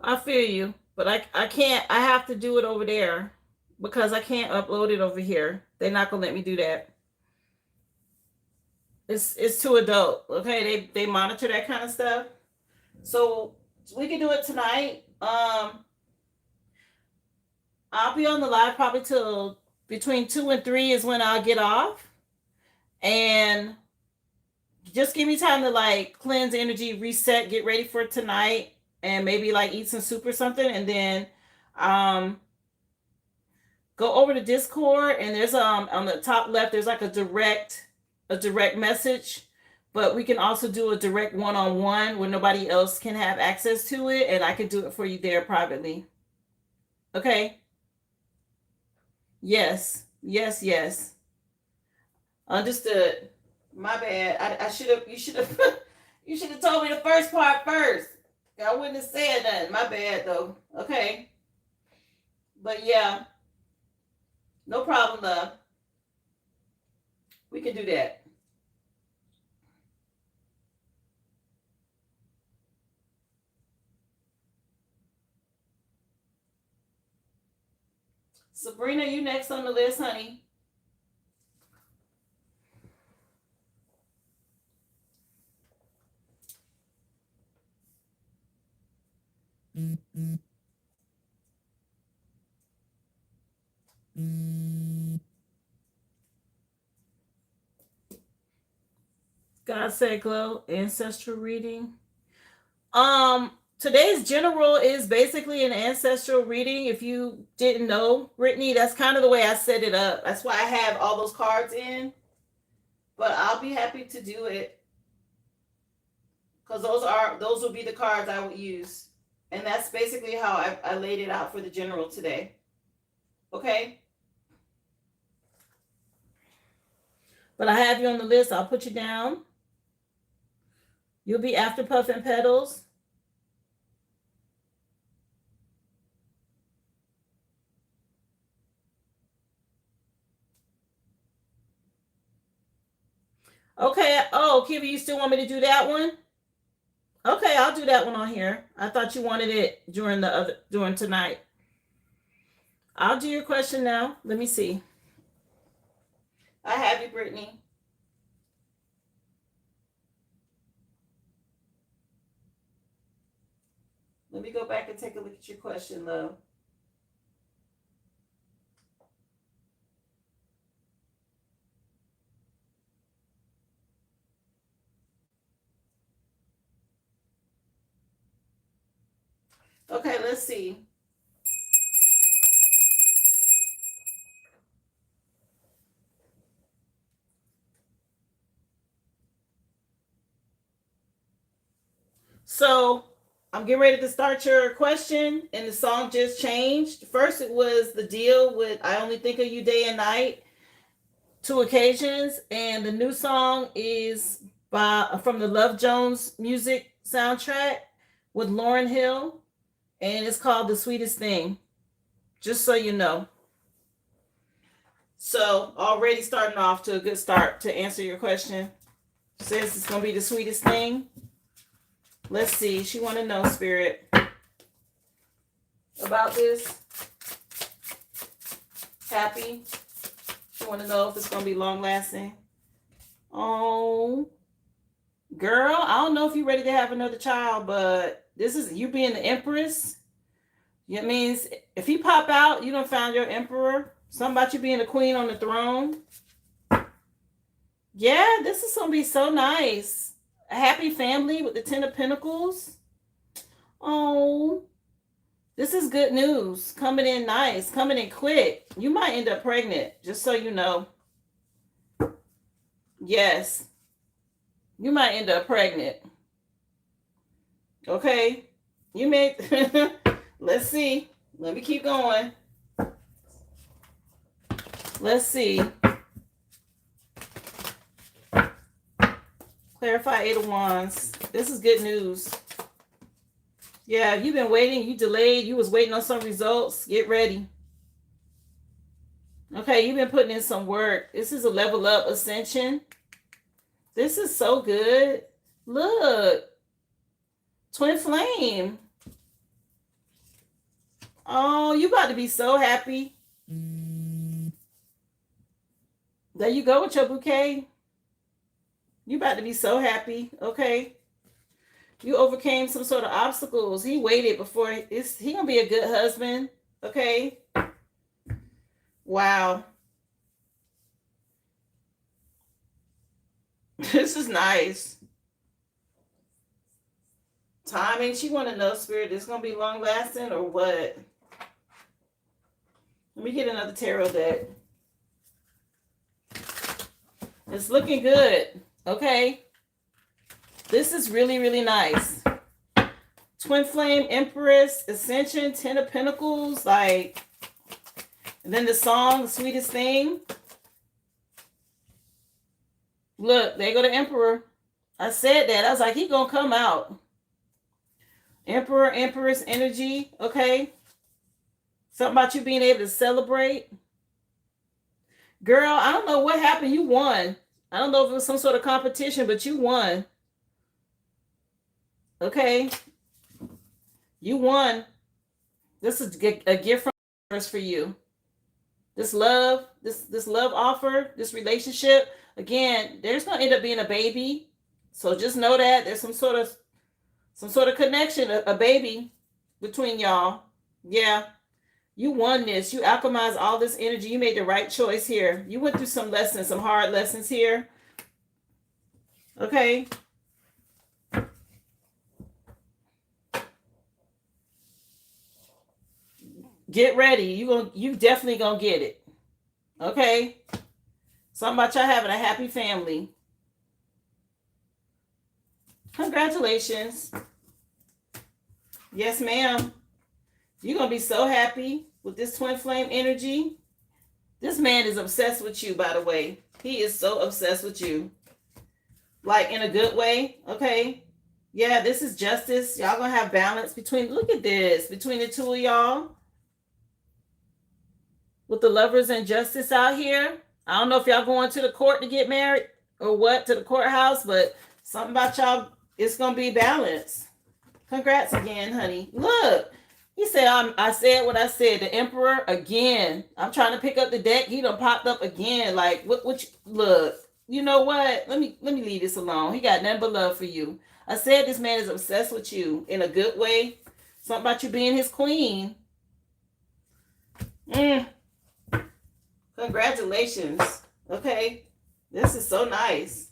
I feel you, but I can't. I have to do it over there because I can't upload it over here. They're not gonna let me do that. It's too adult. Okay, they monitor that kind of stuff. So we can do it tonight. I'll be on the live probably till between 2 and 3 is when I'll get off, and just give me time to like cleanse energy, reset, get ready for tonight, and maybe like eat some soup or something, and then um go over to Discord, and there's on the top left there's like a direct message, but we can also do a direct one-on-one where nobody else can have access to it, and I can do it for you there privately. Okay? Yes. Yes, yes. Understood. My bad. I should have you should have you should have told me the first part first. I wouldn't have said nothing. My bad though. Okay. But yeah, no problem, love. We can do that. Sabrina, you next on the list, honey. God said glow, ancestral reading. Today's general is basically an ancestral reading. If you didn't know, Brittany, that's kind of the way I set it up. That's why I have all those cards in. But I'll be happy to do it because those will be the cards I would use, and that's basically how I laid it out for the general today. Okay. But I have you on the list. I'll put you down. You'll be after Puff and Petals. Okay. Oh, Kiwi, you still want me to do that one? Okay, I'll do that one on here. I thought you wanted it during tonight. I'll do your question now. Let me see. I have you, Brittany. Let me go back and take a look at your question, love. Okay, let's see. So I'm getting ready to start your question, and the song just changed. First, it was the deal with "I Only Think of You Day and Night," 2 occasions, and the new song is from the Love Jones music soundtrack with Lauryn Hill, and it's called "The Sweetest Thing." Just so you know. So already starting off to a good start to answer your question. Says it's gonna be the sweetest thing. Let's see. She want to know, Spirit, about this. Happy. She want to know if it's going to be long lasting. Oh, girl, I don't know if you're ready to have another child, but this is you being the empress. It means if he pop out, you done found your emperor. Something about you being the queen on the throne. Yeah, this is going to be so nice. A happy family with the 10 of Pentacles. Oh, this is good news. Coming in nice, coming in quick. You might end up pregnant, just so you know. Yes, you might end up pregnant. Okay, you may. Let's see. Let me keep going. Let's see. Clarify 8 of Wands. This is good news. Yeah, you've been waiting. You delayed. You was waiting on some results. Get ready. Okay, you've been putting in some work. This is a level up ascension. This is so good. Look. Twin flame. Oh, you about to be so happy. There you go with your bouquet. You about to be so happy. Okay. You overcame some sort of obstacles. He waited before he gonna be a good husband. Okay. Wow. This is nice. Timing. She want to know, Spirit, it's going to be long lasting or what? Let me get another tarot deck. It's looking good. Okay. This is really, really nice. Twin Flame, Empress, Ascension, Ten of Pentacles, like, and then the song, The Sweetest Thing. Look, there go the Emperor. I said that. I was like, he gonna come out. Emperor, Empress energy, okay? Something about you being able to celebrate. Girl, I don't know what happened. You won. I don't know if it was some sort of competition, but you won. Okay? You won. This is a gift from us for you. This love, this love offer, this relationship, again, there's gonna end up being a baby. So just know that there's some sort of connection, a baby between y'all. Yeah. You won this. You alchemized all this energy. You made the right choice here. You went through some lessons, some hard lessons here. Okay. Get ready. You definitely gonna get it. Okay. Something about y'all having a happy family. Congratulations. Yes, ma'am. You're going to be so happy with this twin flame energy. This man is obsessed with you, by the way. He is so obsessed with you. Like, in a good way, okay? Yeah, this is justice. Y'all going to have balance between, look at this, between the two of y'all. With the lovers and justice out here. I don't know if y'all going to the court to get married or what, to the courthouse, but something about y'all, it's going to be balanced. Congrats again, honey. Look. He said, I said what I said. The Emperor, again. I'm trying to pick up the deck. He done popped up again. Like, look, you know what? Let me leave this alone. He got nothing but love for you. I said this man is obsessed with you in a good way. Something about you being his queen. Congratulations. Okay. This is so nice.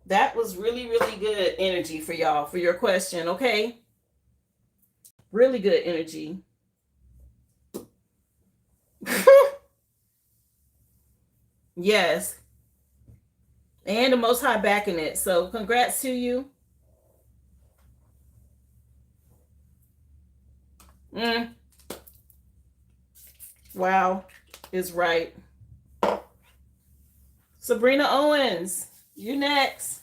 That was really, really good energy for y'all, for your question, okay? Really good energy. Yes. And the Most High backing it. So congrats to you. Wow. Is right. Sabrina Owens, you next.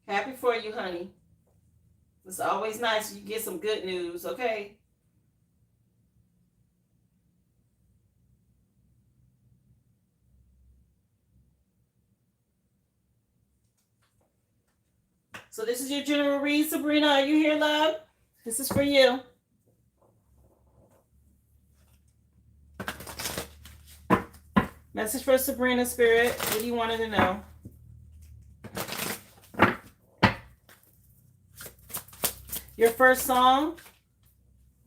Happy for you, honey. It's always nice you get some good news, okay? So this is your general read, Sabrina. Are you here, love? This is for you. Message for Sabrina, Spirit. What do you want her to know? Your first song,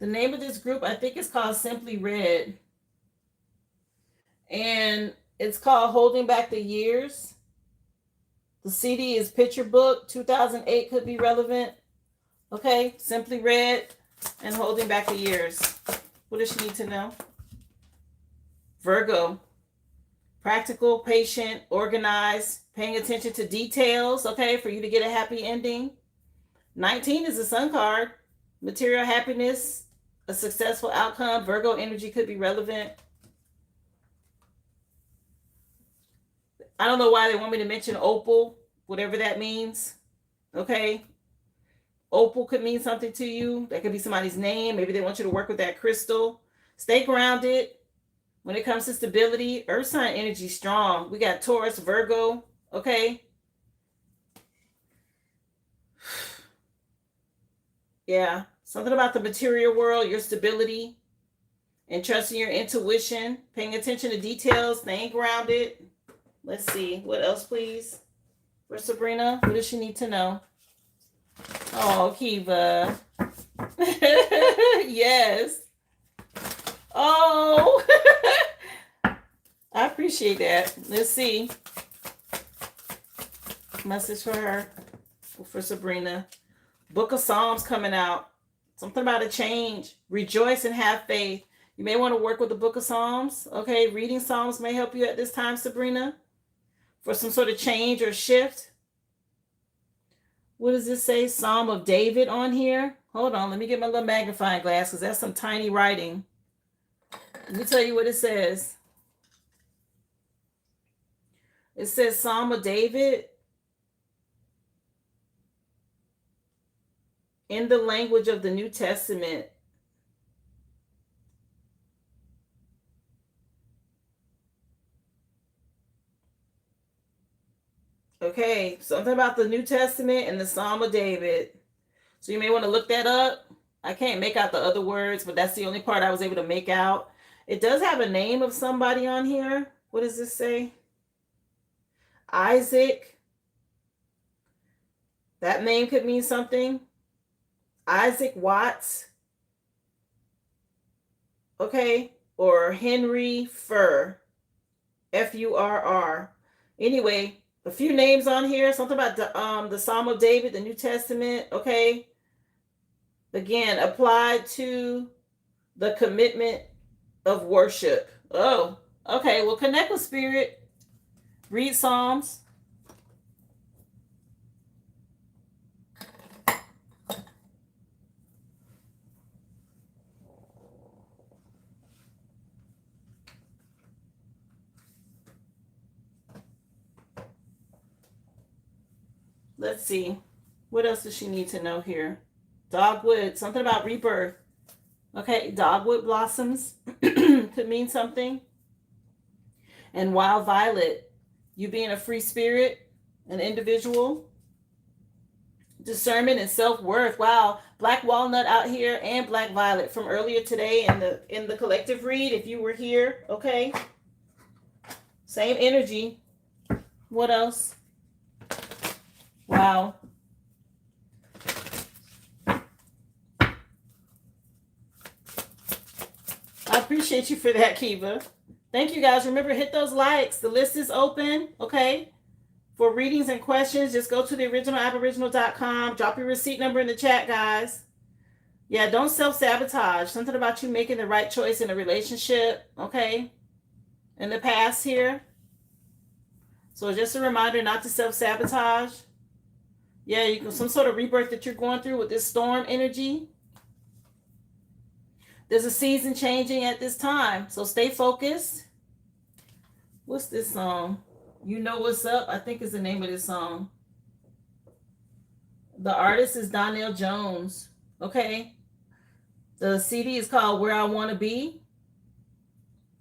the name of this group, I think it's called Simply Red. And it's called Holding Back the Years. The CD is Picture Book. 2008 could be relevant. Okay, Simply Red and Holding Back the Years. What does she need to know? Virgo. Practical, patient, organized, paying attention to details, okay, for you to get a happy ending. 19 is a sun card. Material happiness, a successful outcome. Virgo energy could be relevant. I don't know why they want me to mention opal, whatever that means. Okay. Opal could mean something to you. That could be somebody's name. Maybe they want you to work with that crystal. Stay grounded. When it comes to stability, earth sign energy strong. We got Taurus, Virgo. Okay. Yeah, something about the material world, your stability, and trusting your intuition, paying attention to details, staying grounded. Let's see. What else, please? For Sabrina, what does she need to know? Oh, Kiva. Yes. Oh, I appreciate that. Let's see. Message for her, for Sabrina. Book of Psalms coming out. Something about a change. Rejoice and have faith. You may want to work with the Book of Psalms. Okay, reading Psalms may help you at this time, Sabrina, for some sort of change or shift. What does this say? Psalm of David on here. Hold on, let me get my little magnifying glass because that's some tiny writing. Let me tell you what it says. It says Psalm of David in the language of the New Testament. Okay, something about the New Testament and the Psalm of David. So you may want to look that up. I can't make out the other words, but that's the only part I was able to make out. It does have a name of somebody on here. What does this say? Isaac. That name could mean something. Isaac Watts. Okay. Or Henry Furr. Furr. Anyway, a few names on here. Something about the Psalm of David, the New Testament. Okay. Again, applied to the commitment of worship. Oh, okay. Well, connect with Spirit. Read Psalms. Let's see. What else does she need to know here? Dogwood. Something about rebirth. Okay, dogwood blossoms could mean something. And wild violet. You being a free spirit, an individual. Discernment and self-worth. Wow, black walnut out here and black violet from earlier today in the collective read if you were here. Okay, same energy. What else? Wow. I appreciate you for that, Kiva. Thank you, guys. Remember, hit those likes. The list is open. Okay, for readings and questions, just go to the originalaboriginal.com. Drop your receipt number in the chat, guys. Yeah, don't self-sabotage. Something about you making the right choice in a relationship, okay? In the past here. So just a reminder not to self-sabotage. Yeah, you can, some sort of rebirth that you're going through with this storm energy. There's a season changing at this time. So stay focused. What's this song? You Know What's Up, I think is the name of this song. The artist is Donnell Jones. Okay. The CD is called Where I Want to Be.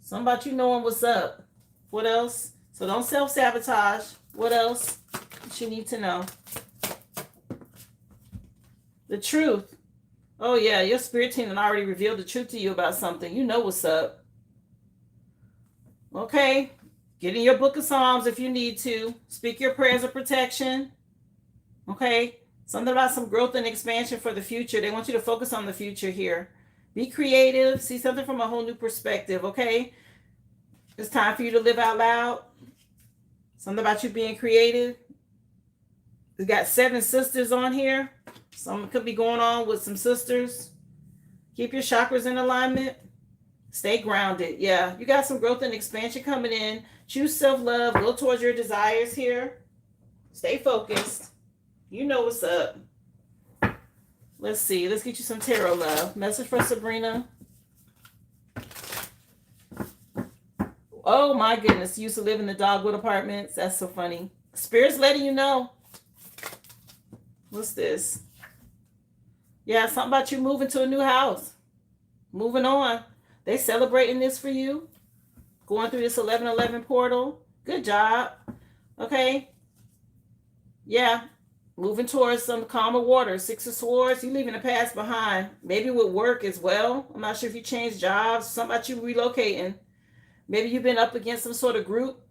Something about you knowing what's up. What else? So don't self-sabotage. What else you need to know? The truth. Oh yeah, your spirit team had already revealed the truth to you about something. You know what's up. Okay. Get in your book of Psalms if you need to. Speak your prayers of protection. Okay. Something about some growth and expansion for the future. They want you to focus on the future here. Be creative. See something from a whole new perspective. Okay. It's time for you to live out loud. Something about you being creative. We got 7 sisters on here. Something could be going on with some sisters. Keep your chakras in alignment. Stay grounded. Yeah, you got some growth and expansion coming in. Choose self-love. Go towards your desires here. Stay focused. You know what's up. Let's see. Let's get you some tarot love. Message for Sabrina. Oh my goodness. You used to live in the Dogwood Apartments. That's so funny. Spirit's letting you know. What's this? Yeah, something about you moving to a new house. Moving on. They celebrating this for you. Going through this 1111 portal. Good job. Okay. Yeah. Moving towards some calmer water. 6 of Swords. You leaving the past behind. Maybe with work as well. I'm not sure if you changed jobs. Something about you relocating. Maybe you've been up against some sort of group.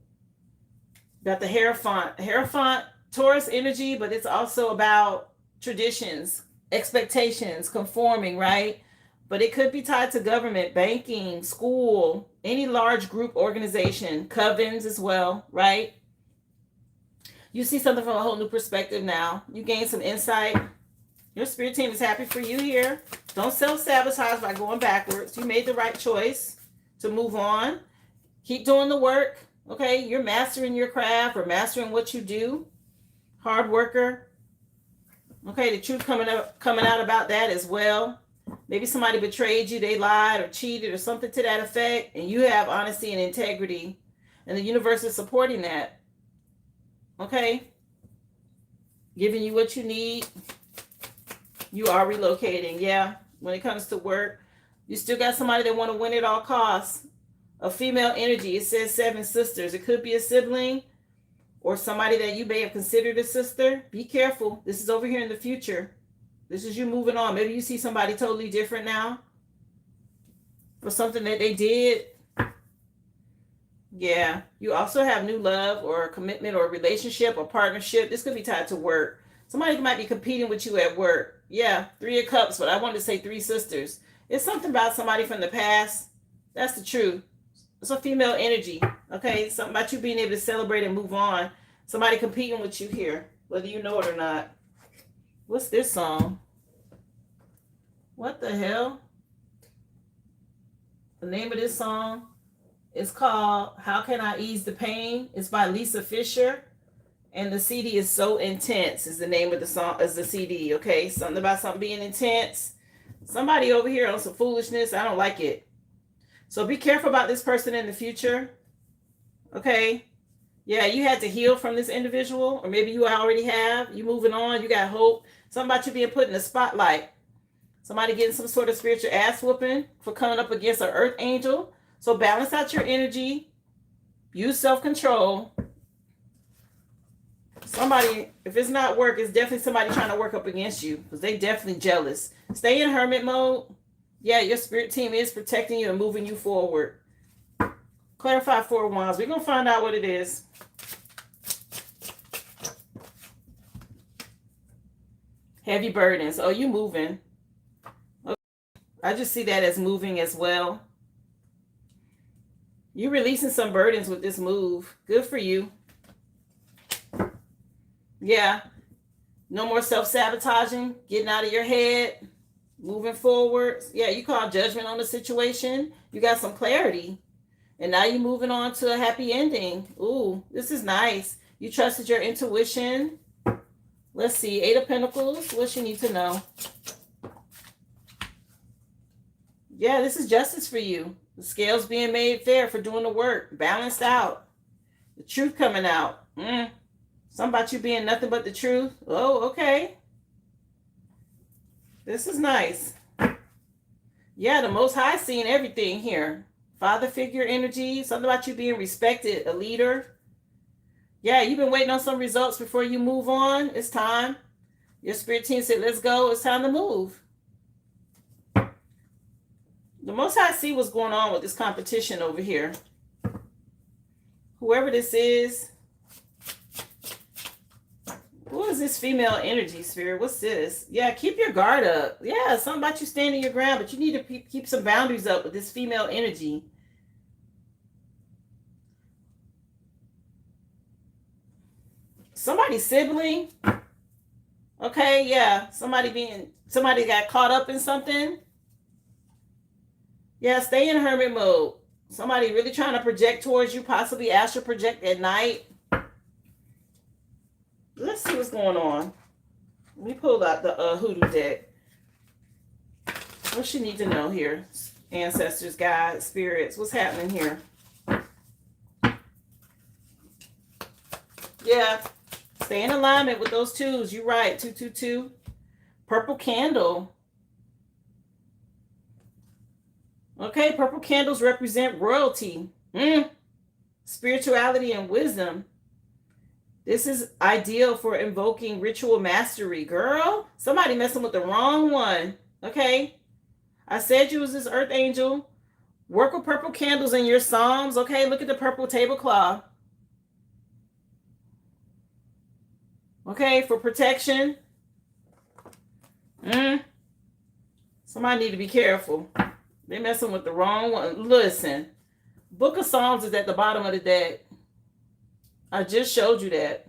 Got the Hierophant. Hierophant, Taurus energy, but it's also about traditions expectations, conforming, right? But it could be tied to government, banking, school, any large group organization, covens as well, right? You see something from a whole new perspective now. You gain some insight. Your spirit team is happy for you here. Don't self-sabotage by going backwards. You made the right choice to move on. Keep doing the work. Okay, you're mastering your craft or mastering what you do. Hard worker. Okay, the truth coming out about that as well. Maybe somebody betrayed you, they lied or cheated or something to that effect, and you have honesty and integrity, and the universe is supporting that. Okay, giving you what you need. You are relocating. Yeah, when it comes to work, you still got somebody that want to win at all costs. A female energy. It says 7 sisters. It could be a sibling or somebody that you may have considered a sister. Be careful. This is over here in the future. This is you moving on. Maybe you see somebody totally different now for something that they did. Yeah. You also have new love or commitment or relationship or partnership. This could be tied to work. Somebody might be competing with you at work. Yeah. 3 of Cups, but I wanted to say 3 sisters. It's something about somebody from the past. That's the truth. It's a female energy. Okay. Something about you being able to celebrate and move on. Somebody competing with you here, whether you know it or not. What's this song? What the hell? The name of this song is called How Can I Ease the Pain? It's by Lisa Fisher. And the CD is So Intense is the name of the song, is the CD. Okay. Something about something being intense. Somebody over here on some foolishness. I don't like it. So be careful about this person in the future. Okay. Yeah, you had to heal from this individual, or maybe you already have. You moving on. You got hope. Something about you being put in the spotlight. Somebody getting some sort of spiritual ass whooping for coming up against an earth angel. So balance out your energy. Use self-control. Somebody, if it's not work, it's definitely somebody trying to work up against you because they definitely jealous. Stay in hermit mode. Yeah, your spirit team is protecting you and moving you forward. Clarify 4 wands. We're going to find out what it is. Heavy burdens. Oh, you moving. Okay. I just see that as moving as well. You're releasing some burdens with this move. Good for you. Yeah. No more self-sabotaging. Getting out of your head. Moving forward. Yeah, you call judgment on the situation. You got some clarity. And now you're moving on to a happy ending. Ooh, this is nice. You trusted your intuition. Let's see. 8 of Pentacles. What you need to know? Yeah, this is justice for you. The scales being made fair for doing the work. Balanced out. The truth coming out. Something about you being nothing but the truth. Oh, okay. This is nice. Yeah, the Most High seeing everything here. Father figure energy. Something about you being respected. A leader. Yeah, you've been waiting on some results before you move on. It's time. Your spirit team said, let's go. It's time to move. The Most High see what's going on with this competition over here. Whoever this is. Who is this female energy, Spirit? What's this? Yeah, keep your guard up. Yeah, something about you standing your ground, but you need to keep some boundaries up with this female energy. Somebody's sibling. Okay, yeah. Somebody got caught up in something. Yeah, stay in hermit mode. Somebody really trying to project towards you, possibly astral project at night. Let's see what's going on. Let me pull out the Hoodoo deck. What you need to know here? Ancestors, guides, spirits. What's happening here? Yeah. Stay in alignment with those 2s. You're right. 222. Purple candle. Okay, purple candles represent royalty. Spirituality and wisdom. This is ideal for invoking ritual mastery. Girl, somebody messing with the wrong one. Okay. I said you was this earth angel. Work with purple candles in your psalms. Okay, look at the purple tablecloth. Okay, for protection. Mm. Somebody need to be careful. They messing with the wrong one. Listen, Book of Psalms is at the bottom of the deck. I just showed you that.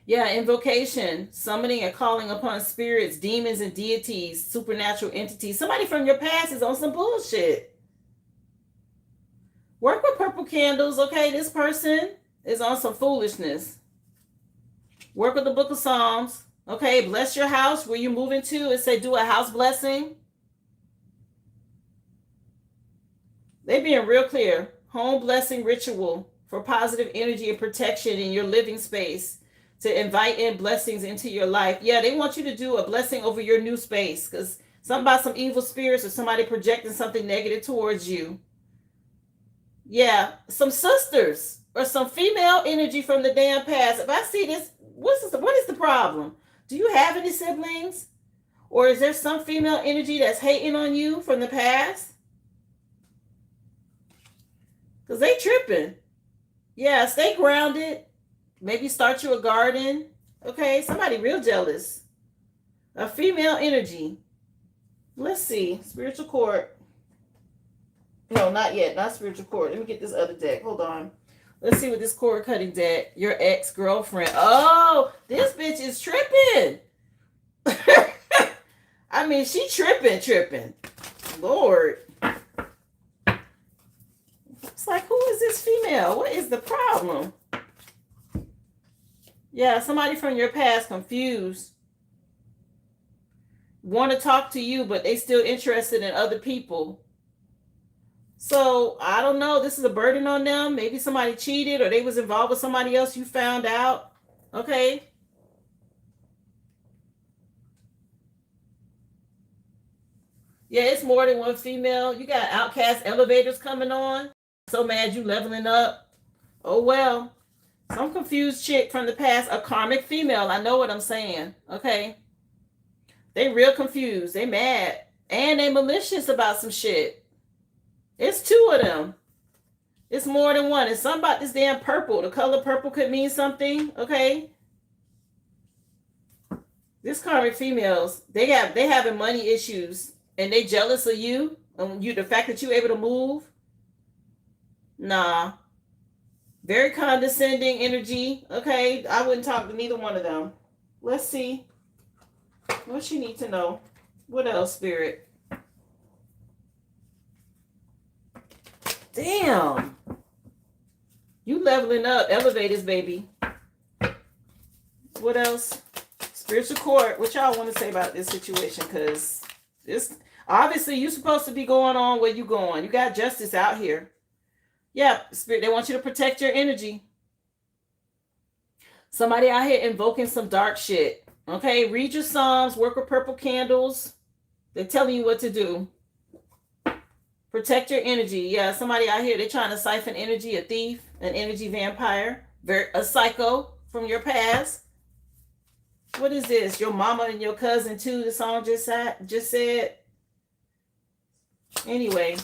Yeah, invocation, summoning and calling upon spirits, demons and deities, supernatural entities. Somebody from your past is on some bullshit. Work with purple candles, okay? This person is on some foolishness. Work with the Book of Psalms, okay? Bless your house where you move into. It say do a house blessing. They being real clear. Home blessing ritual for positive energy and protection in your living space to invite in blessings into your life. Yeah, they want you to do a blessing over your new space because something about some evil spirits or somebody projecting something negative towards you. Yeah, some sisters or some female energy from the damn past. If I see this, what is the problem? Do you have any siblings? Or is there some female energy that's hating on you from the past? Because they tripping. Yeah, stay grounded. Maybe start you a garden. Okay, somebody real jealous. A female energy. Let's see. Spiritual court. No, not yet. Not spiritual court. Let me get this other deck. Hold on. Let's see what this cord cutting deck. Your ex-girlfriend. Oh, this bitch is tripping. I mean, she tripping. Lord. It's like, who is this female? What is the problem? Yeah, somebody from your past confused. Want to talk to you, but they still interested in other people. So, I don't know. This is a burden on them. Maybe somebody cheated or they was involved with somebody else you found out. Okay. Yeah, it's more than one female. You got outcast elevators coming on. So mad you leveling up. Oh, well. Some confused chick from the past, a karmic female. I know what I'm saying. Okay. They real confused. They mad. And they malicious about some shit. It's two of them. It's more than one. It's something about this damn purple. The color purple could mean something. Okay. This karmic females, they having money issues. And they jealous of you. And the fact that you able to move. Nah. Very condescending energy. Okay. I wouldn't talk to neither one of them. Let's see. What you need to know. What else, Spirit? Damn. You leveling up. Elevators, baby. What else? Spiritual court. What y'all want to say about this situation? Because this obviously you're supposed to be going on where you going. You got justice out here. Yeah, Spirit, they want you to protect your energy. Somebody out here invoking some dark shit. Okay, read your Psalms, work with purple candles. They're telling you what to do. Protect your energy. Yeah, somebody out here, they're trying to siphon energy, a thief, an energy vampire, a psycho from your past. What is this? Your mama and your cousin too, the song just said. Anyway,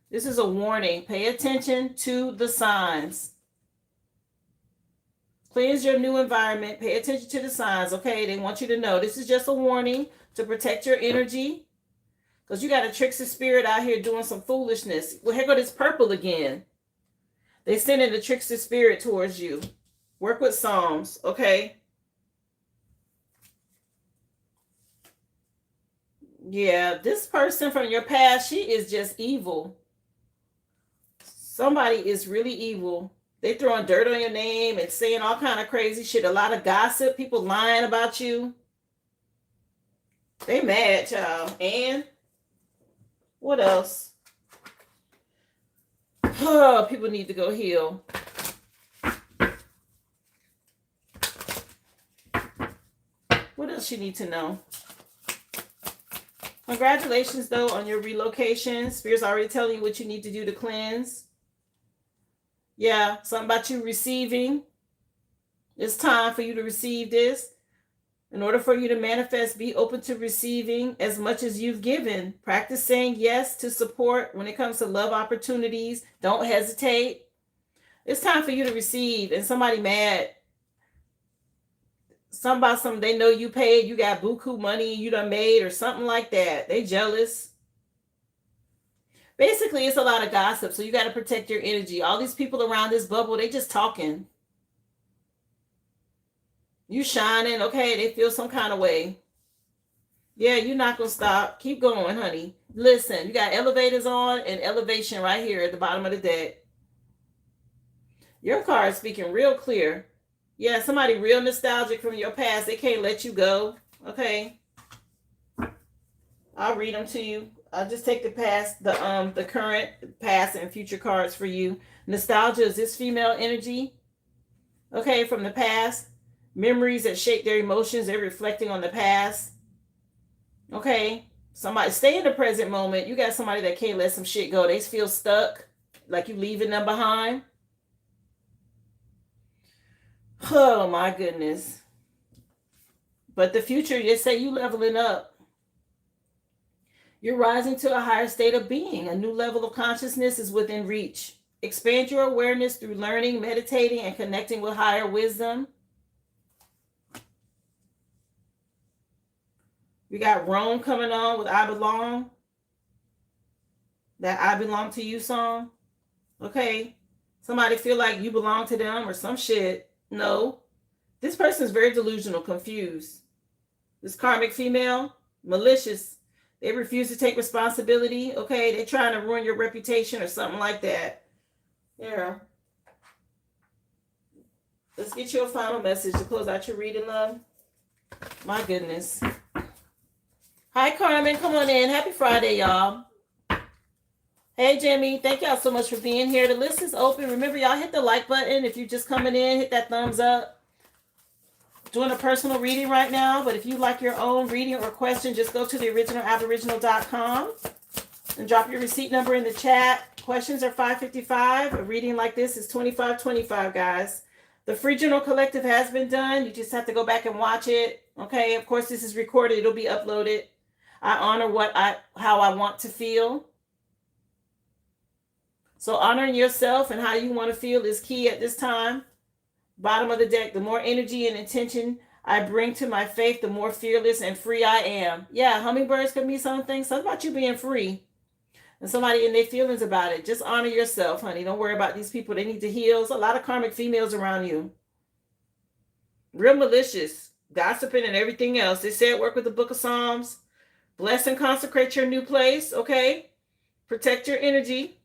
this is a warning. Pay attention to the signs. Cleanse your new environment. Pay attention to the signs, okay? They want you to know. This is just a warning to protect your energy. Because you got a trickster spirit out here doing some foolishness. Well, here go this purple again. They sending the trickster spirit towards you. Work with Psalms, okay? Yeah, this person from your past, she is just evil. Somebody is really evil. They throwing dirt on your name and saying all kind of crazy shit. A lot of gossip. People lying about you. They mad, child. And what else? Oh, people need to go heal. What else you need to know? Congratulations, though, on your relocation. Spirit's already telling you what you need to do to cleanse. Yeah, something about you receiving. It's time for you to receive this. In order for you to manifest, be open to receiving as much as you've given. Practice saying yes to support when it comes to love opportunities. Don't hesitate. It's time for you to receive. And somebody mad. Something about something they know you paid, you got buku money you done made or something like that. They jealous. Basically, it's a lot of gossip, so you got to protect your energy. All these people around this bubble, they just talking. You shining, okay? They feel some kind of way. Yeah, you're not going to stop. Keep going, honey. Listen, you got elevators on and elevation right here at the bottom of the deck. Your card is speaking real clear. Yeah, somebody real nostalgic from your past. They can't let you go. Okay. I'll read them to you. I'll just take the past, the current, past, and future cards for you. Nostalgia is this female energy. Okay, from the past. Memories that shape their emotions. They're reflecting on the past. Okay. Somebody stay in the present moment. You got somebody that can't let some shit go. They feel stuck, like you leaving them behind. Oh my goodness. But the future, just say you leveling up. You're rising to a higher state of being. A new level of consciousness is within reach. Expand your awareness through learning, meditating, and connecting with higher wisdom. We got Rome coming on with I Belong. That I Belong to You song. Okay. Somebody feel like you belong to them or some shit. No. This person is very delusional, confused. This karmic female, malicious. They refuse to take responsibility. Okay. They're trying to ruin your reputation or something like that. Yeah. Let's get you a final message to close out your reading, love. My goodness. Hi, Carmen. Come on in. Happy Friday, y'all. Hey, Jimmy. Thank y'all so much for being here. The list is open. Remember, y'all hit the like button. If you're just coming in, hit that thumbs up. Doing a personal reading right now, but if you like your own reading or question, just go to the originalaboriginal.com and drop your receipt number in the chat. Questions are $5.55. A reading like this is $25.25, guys. The free journal collective has been done. You just have to go back and watch it. Okay, of course, this is recorded. It'll be uploaded. I honor how I want to feel. So honoring yourself and how you want to feel is key at this time. Bottom of the deck, the more energy and intention I bring to my faith, the more fearless and free I am. Yeah, hummingbirds can be something. Something about you being free. And somebody in their feelings about it. Just honor yourself, honey. Don't worry about these people. They need to heal. There's a lot of karmic females around you. Real malicious. Gossiping and everything else. They said work with the Book of Psalms. Bless and consecrate your new place, okay? Protect your energy.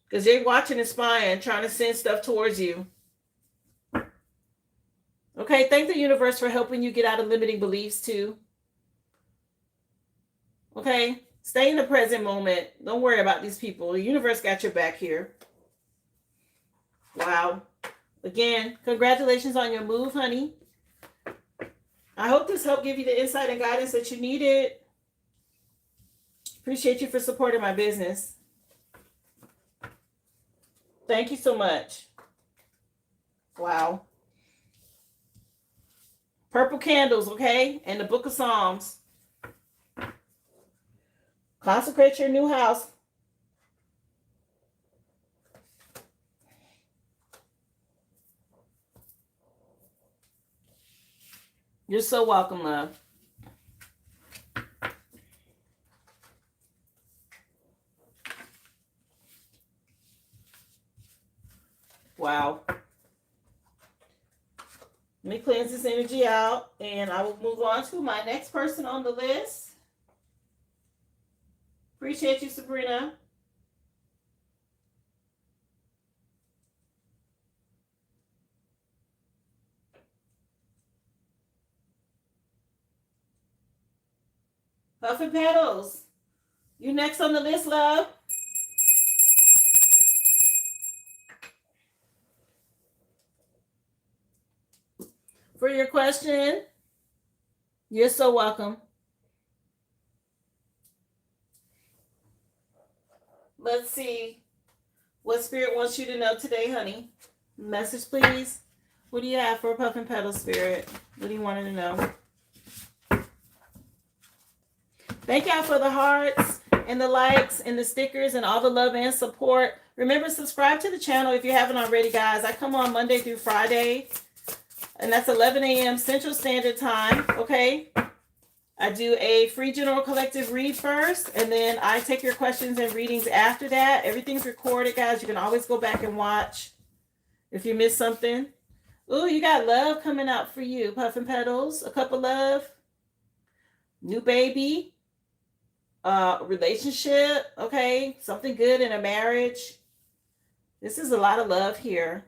Because they're watching and spying, trying to send stuff towards you. Okay, thank the universe for helping you get out of limiting beliefs too. Okay, stay in the present moment. Don't worry about these people. The universe got your back here. Wow. Again, congratulations on your move, honey. I hope this helped give you the insight and guidance that you needed. Appreciate you for supporting my business. Thank you so much. Wow. Purple candles, okay? And the Book of Psalms. Consecrate your new house. You're so welcome, love. Wow. Let me cleanse this energy out, and I will move on to my next person on the list. Appreciate you, Sabrina. Puff and Petals. You next on the list, love. For your question, you're so welcome. Let's see what Spirit wants you to know today, honey. Message, please. What do you have for Puff and Petal, Spirit? What do you want to know? Thank y'all for the hearts and the likes and the stickers and all the love and support. Remember, subscribe to the channel if you haven't already, guys. I come on Monday through Friday And that's 11 a.m. Central Standard Time, okay? I do a free general collective read first, and then I take your questions and readings after that. Everything's recorded, guys. You can always go back and watch if you miss something. Ooh, you got love coming out for you. Puffin Petals, a cup of love. New baby. Relationship, okay? Something good in a marriage. This is a lot of love here.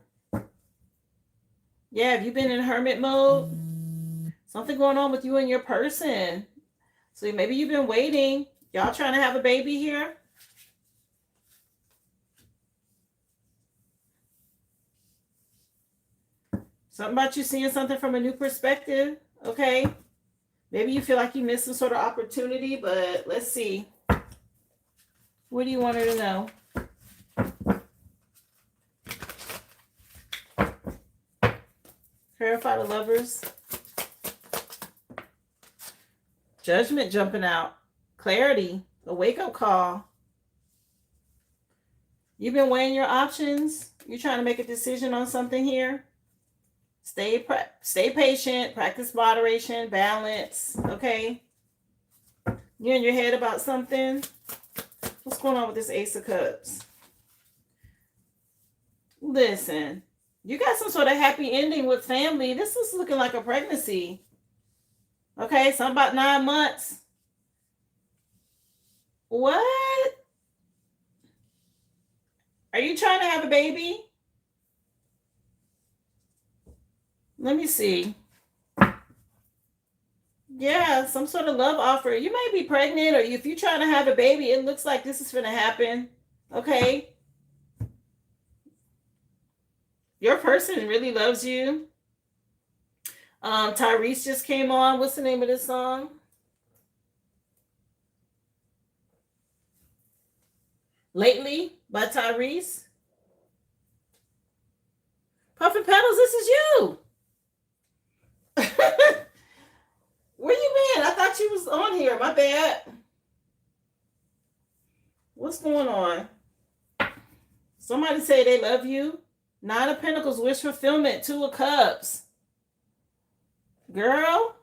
Yeah, have you been in hermit mode? Something going on with you and your person. So maybe you've been waiting. Y'all trying to have a baby here? Something about you seeing something from a new perspective, okay? Maybe you feel like you missed some sort of opportunity, but let's see. What do you want her to know? Clarify the lovers. Judgment jumping out. Clarity. A wake-up call. You've been weighing your options. You're trying to make a decision on something here. Stay patient. Practice moderation. Balance. Okay? You're in your head about something. What's going on with this Ace of Cups? Listen. You got some sort of happy ending with family. This is looking like a pregnancy. Okay, something about 9 months. What? Are you trying to have a baby? Let me see. Yeah, some sort of love offer. You may be pregnant, or if you're trying to have a baby, it looks like this is going to happen. Okay. Your person really loves you. Tyrese just came on. What's the name of this song? Lately by Tyrese. Puffin Petals, this is you. Where you been? I thought you was on here. My bad. What's going on? Somebody say they love you. 9 of Pentacles, wish fulfillment. 2 of Cups. Girl,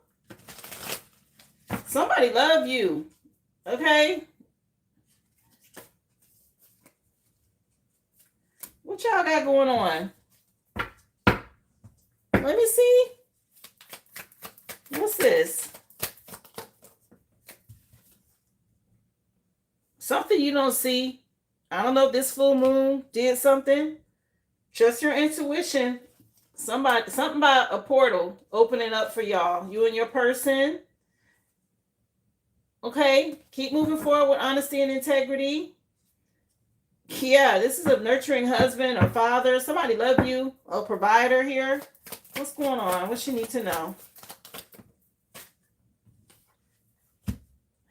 somebody love you. Okay? What y'all got going on? Let me see. What's this? Something you don't see. I don't know if this full moon did something. Trust your intuition. Something about a portal opening up for y'all. You and your person. Okay? Keep moving forward with honesty and integrity. Yeah, this is a nurturing husband or father. Somebody love you. A provider here. What's going on? What you need to know?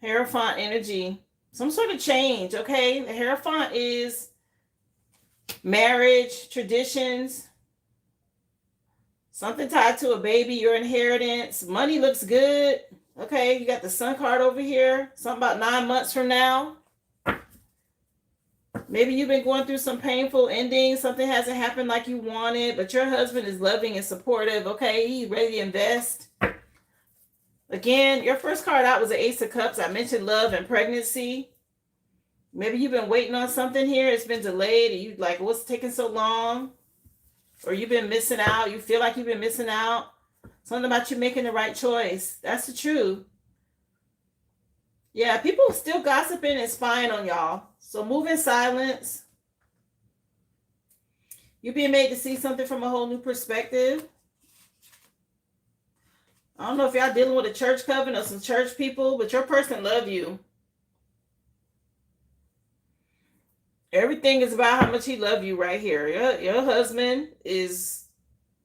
Hierophant energy. Some sort of change, okay? The Hierophant is marriage, traditions, something tied to a baby, your inheritance. Money looks good. Okay, you got the Sun card over here. Something about 9 months from now. Maybe you've been going through some painful endings. Something hasn't happened like you wanted, but your husband is loving and supportive. Okay, he's ready to invest. Again, your first card out was the Ace of Cups. I mentioned love and pregnancy. Maybe you've been waiting on something here. It's been delayed. And you like, what's taking so long? Or you've been missing out. You feel like you've been missing out. Something about you making the right choice. That's the truth. Yeah, people still gossiping and spying on y'all. So move in silence. You're being made to see something from a whole new perspective. I don't know if y'all dealing with a church coven or some church people, but your person love you. Everything is about how much he love you right here. Your husband is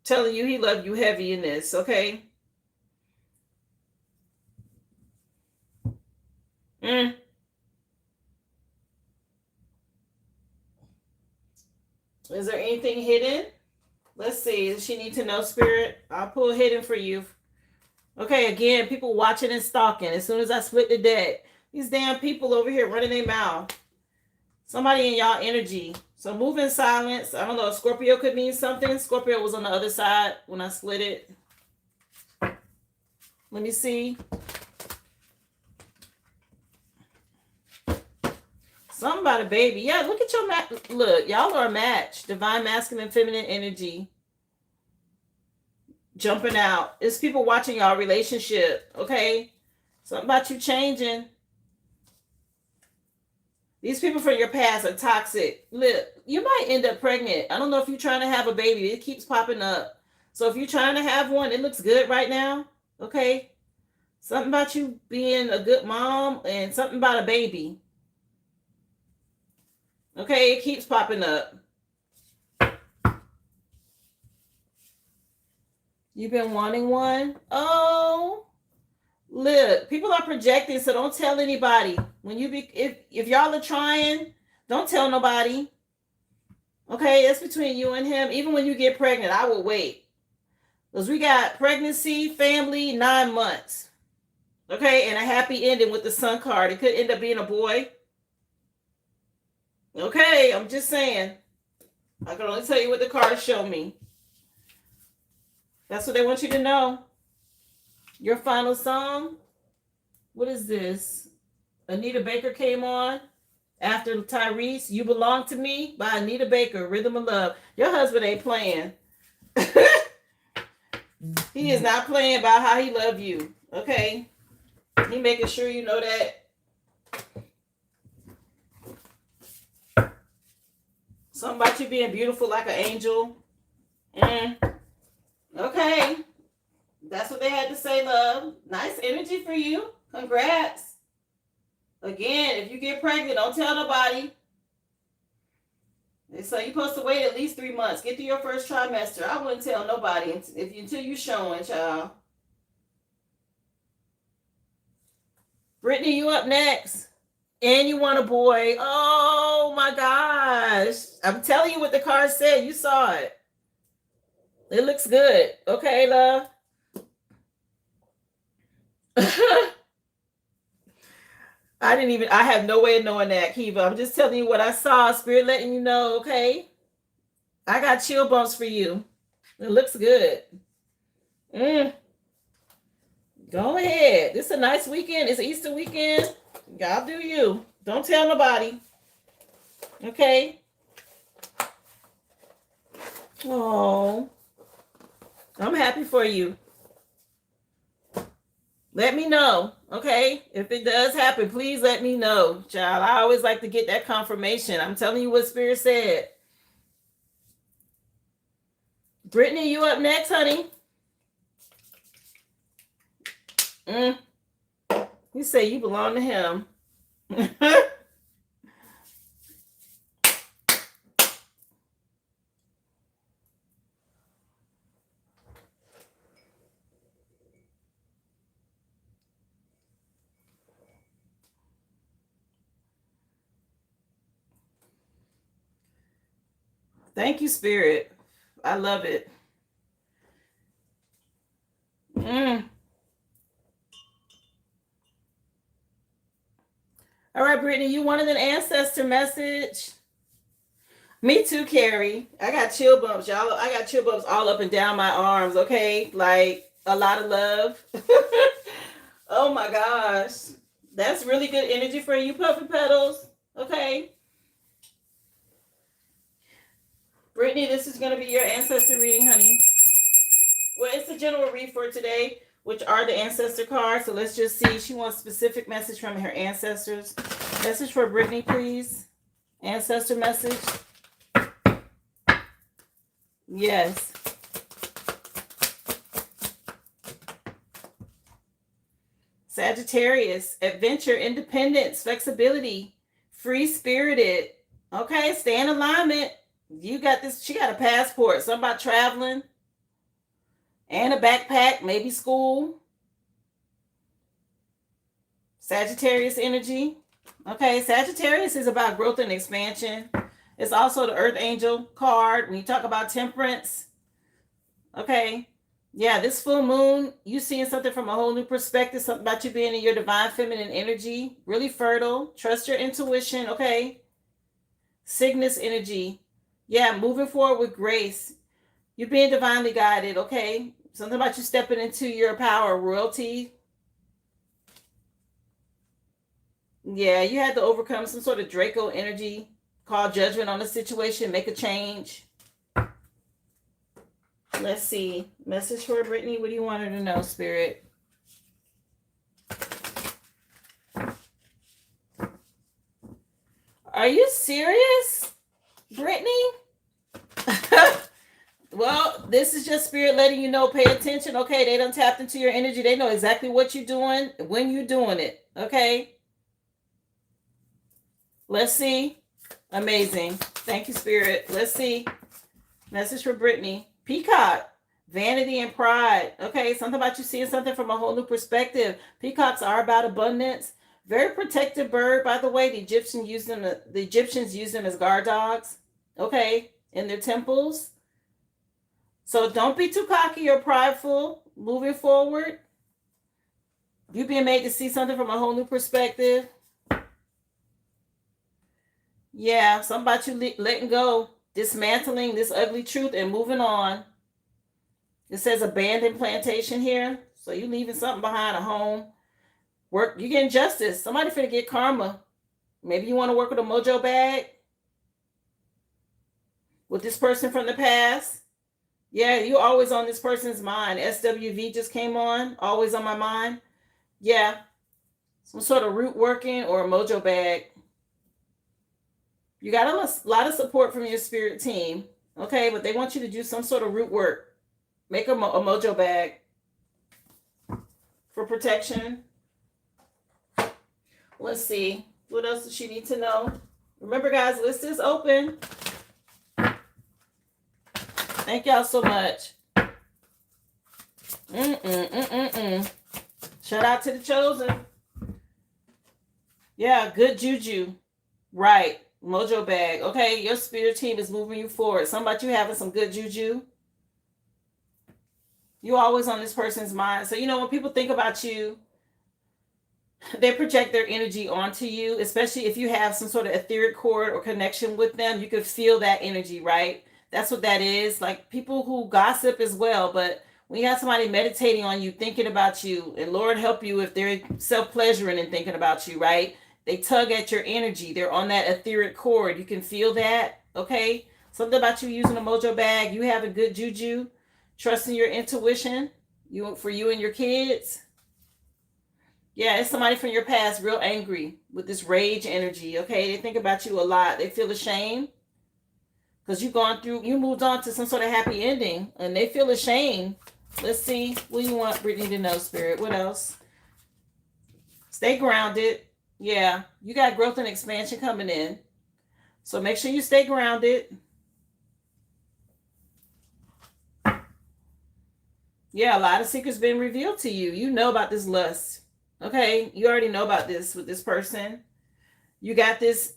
telling you he love you heavy in this, okay? Is there anything hidden? Let's see. Does she need to know, Spirit? I'll pull hidden for you. Okay, again, people watching and stalking. As soon as I split the deck, these damn people over here running their mouth. Somebody in y'all energy. So move in silence. I don't know. Scorpio could mean something. Scorpio was on the other side when I split it. Let me see. Something about a baby. Yeah, look at your match. Look, y'all are a match. Divine masculine, feminine energy. Jumping out. It's people watching y'all relationship. Okay? Something about you changing. These people from your past are toxic. Look, you might end up pregnant. I don't know if you're trying to have a baby. It keeps popping up. So if you're trying to have one, it looks good right now. Okay? Something about you being a good mom and something about a baby. Okay? It keeps popping up. You've been wanting one? Oh. Look, people are projecting, so don't tell anybody. When you be if y'all are trying, don't tell nobody. Okay, that's between you and him. Even when you get pregnant, I will wait. Because we got pregnancy, family, 9 months. Okay, and a happy ending with the sun card. It could end up being a boy. Okay, I'm just saying. I can only tell you what the cards show me. That's what they want you to know. Your final song? What is this? Anita Baker came on after Tyrese. You Belong to Me by Anita Baker, Rhythm of Love. Your husband ain't playing. He is not playing about how he love you. Okay? He making sure you know that. Something about you being beautiful like an angel. Okay. That's what they had to say, love. Nice energy for you. Congrats. Again, if you get pregnant, don't tell nobody. So you're supposed to wait at least 3 months. Get to your first trimester. I wouldn't tell nobody until you're showing, child. Brittany, you up next. And you want a boy. Oh my gosh. I'm telling you what the card said. You saw it. It looks good. Okay, love. I have no way of knowing that, Kiva. I'm just telling you what I saw. Spirit letting you know, okay? I got chill bumps for you. It looks good. Go ahead. This is a nice weekend. It's Easter weekend. God do you. Don't tell nobody. Okay? Oh. I'm happy for you. Let me know, okay? If it does happen, please let me know, child. I always like to get that confirmation. I'm telling you what Spirit said. Brittany, you up next, honey? You say you belong to him. Thank you, Spirit. I love it. All right, Brittany, you wanted an ancestor message? Me too, Carrie. I got chill bumps, y'all. I got chill bumps all up and down my arms, okay? Like a lot of love. Oh my gosh. That's really good energy for you, Puffy Petals. Okay. Brittany, this is going to be your ancestor reading, honey. Well, it's a general read for today, which are the ancestor cards. So let's just see. She wants a specific message from her ancestors. Message for Brittany, please. Ancestor message. Yes. Sagittarius, adventure, independence, flexibility, free-spirited. Okay, stay in alignment. You got this. She got a passport. Something about traveling. And a backpack, maybe school. Sagittarius energy. Okay, Sagittarius is about growth and expansion. It's also the Earth Angel card. When you talk about temperance. Okay. Yeah, this full moon, you seeing something from a whole new perspective. Something about you being in your divine feminine energy. Really fertile. Trust your intuition. Okay. Cygnus energy. Yeah, moving forward with grace. You're being divinely guided. Okay. Something about you stepping into your power, royalty. Yeah, you had to overcome some sort of Draco energy, call judgment on the situation, make a change. Let's see. Message for Brittany. What do you want her to know, Spirit? Are you serious, Brittany? Well, this is just Spirit letting you know, pay attention. Okay, they done tapped into your energy. They know exactly what you're doing, when you're doing it. Okay? Let's see. Amazing. Thank you, Spirit. Let's see. Message for Brittany. Peacock. Vanity and pride. Okay, something about you seeing something from a whole new perspective. Peacocks are about abundance. Very protective bird, by the way. The Egyptians used them as guard dogs. Okay, in their temples. So don't be too cocky or prideful moving forward. You're being made to see something from a whole new perspective. Yeah, something about you letting go, dismantling this ugly truth and moving on. It says abandoned plantation here. So you leaving something behind, a home. Work, you getting justice. Somebody finna get karma. Maybe you want to work with a mojo bag with this person from the past. Yeah, you always on this person's mind. SWV just came on. Always on my mind. Yeah. Some sort of root working or a mojo bag. You got a lot of support from your spirit team. Okay, but they want you to do some sort of root work. Make a mojo bag for protection. Let's see. What else does she need to know? Remember, guys, list is open. Thank y'all so much. Shout out to the chosen. Yeah, good juju. Right. Mojo bag. Okay, your spirit team is moving you forward. Something about you having some good juju. You always on this person's mind. So, when people think about you, they project their energy onto you, especially if you have some sort of etheric cord or connection with them. You can feel that energy, right? That's what that is. Like people who gossip as well. But when you have somebody meditating on you, thinking about you, and Lord help you if they're self-pleasuring and thinking about you, right? They tug at your energy. They're on that etheric cord. You can feel that, okay? Something about you using a mojo bag. You having good juju. Trusting your intuition. For you and your kids. Yeah, it's somebody from your past real angry with this rage energy, okay? They think about you a lot. They feel ashamed because you moved on to some sort of happy ending and they feel ashamed. Let's see. What do you want Brittany to know, Spirit? What else? Stay grounded. Yeah, you got growth and expansion coming in. So make sure you stay grounded. Yeah, a lot of secrets been revealed to you. You know about this lust. Okay, you already know about this with this person. You got this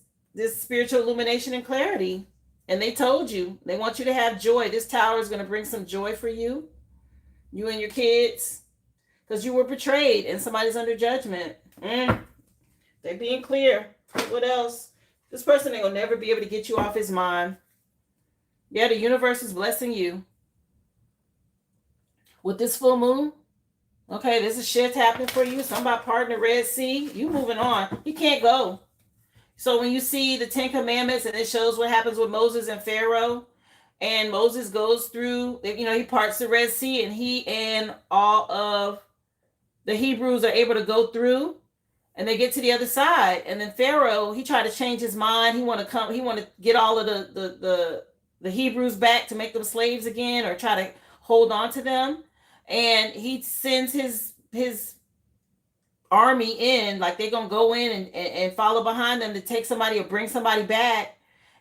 spiritual illumination and clarity. And they told you. They want you to have joy. This tower is going to bring some joy for you. You and your kids. Because you were betrayed and somebody's under judgment. They're being clear. What else? This person ain't going to never be able to get you off his mind. Yeah, the universe is blessing you. With this full moon. Okay, there's a shift happening for you. Somebody parting the Red Sea. You moving on. You can't go. So when you see the 10 Commandments and it shows what happens with Moses and Pharaoh, and Moses goes through, he parts the Red Sea and he and all of the Hebrews are able to go through and they get to the other side. And then Pharaoh, he tried to change his mind. He want to get all of the Hebrews back to make them slaves again or try to hold on to them. And he sends his army in, like they're going to go in and follow behind them to take somebody or bring somebody back.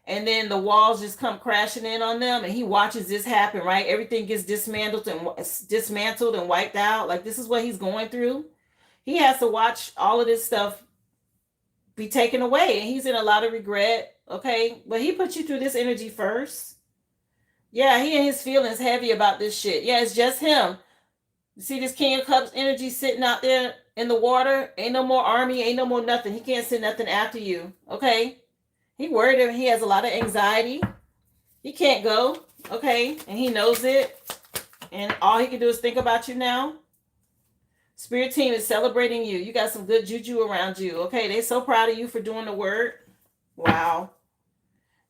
And then the walls just come crashing in on them. And he watches this happen, right? Everything gets dismantled and wiped out. Like this is what he's going through. He has to watch all of this stuff be taken away. And he's in a lot of regret, okay? But he put you through this energy first. Yeah, he and his feelings heavy about this shit. Yeah, it's just him. You see this King of Cups energy sitting out there in the water? Ain't no more army, ain't no more nothing. He can't send nothing after you, okay? He worried and he has a lot of anxiety. He can't go, okay? And he knows it. And all he can do is think about you now. Spirit team is celebrating you. You got some good juju around you. Okay, they're so proud of you for doing the work. Wow.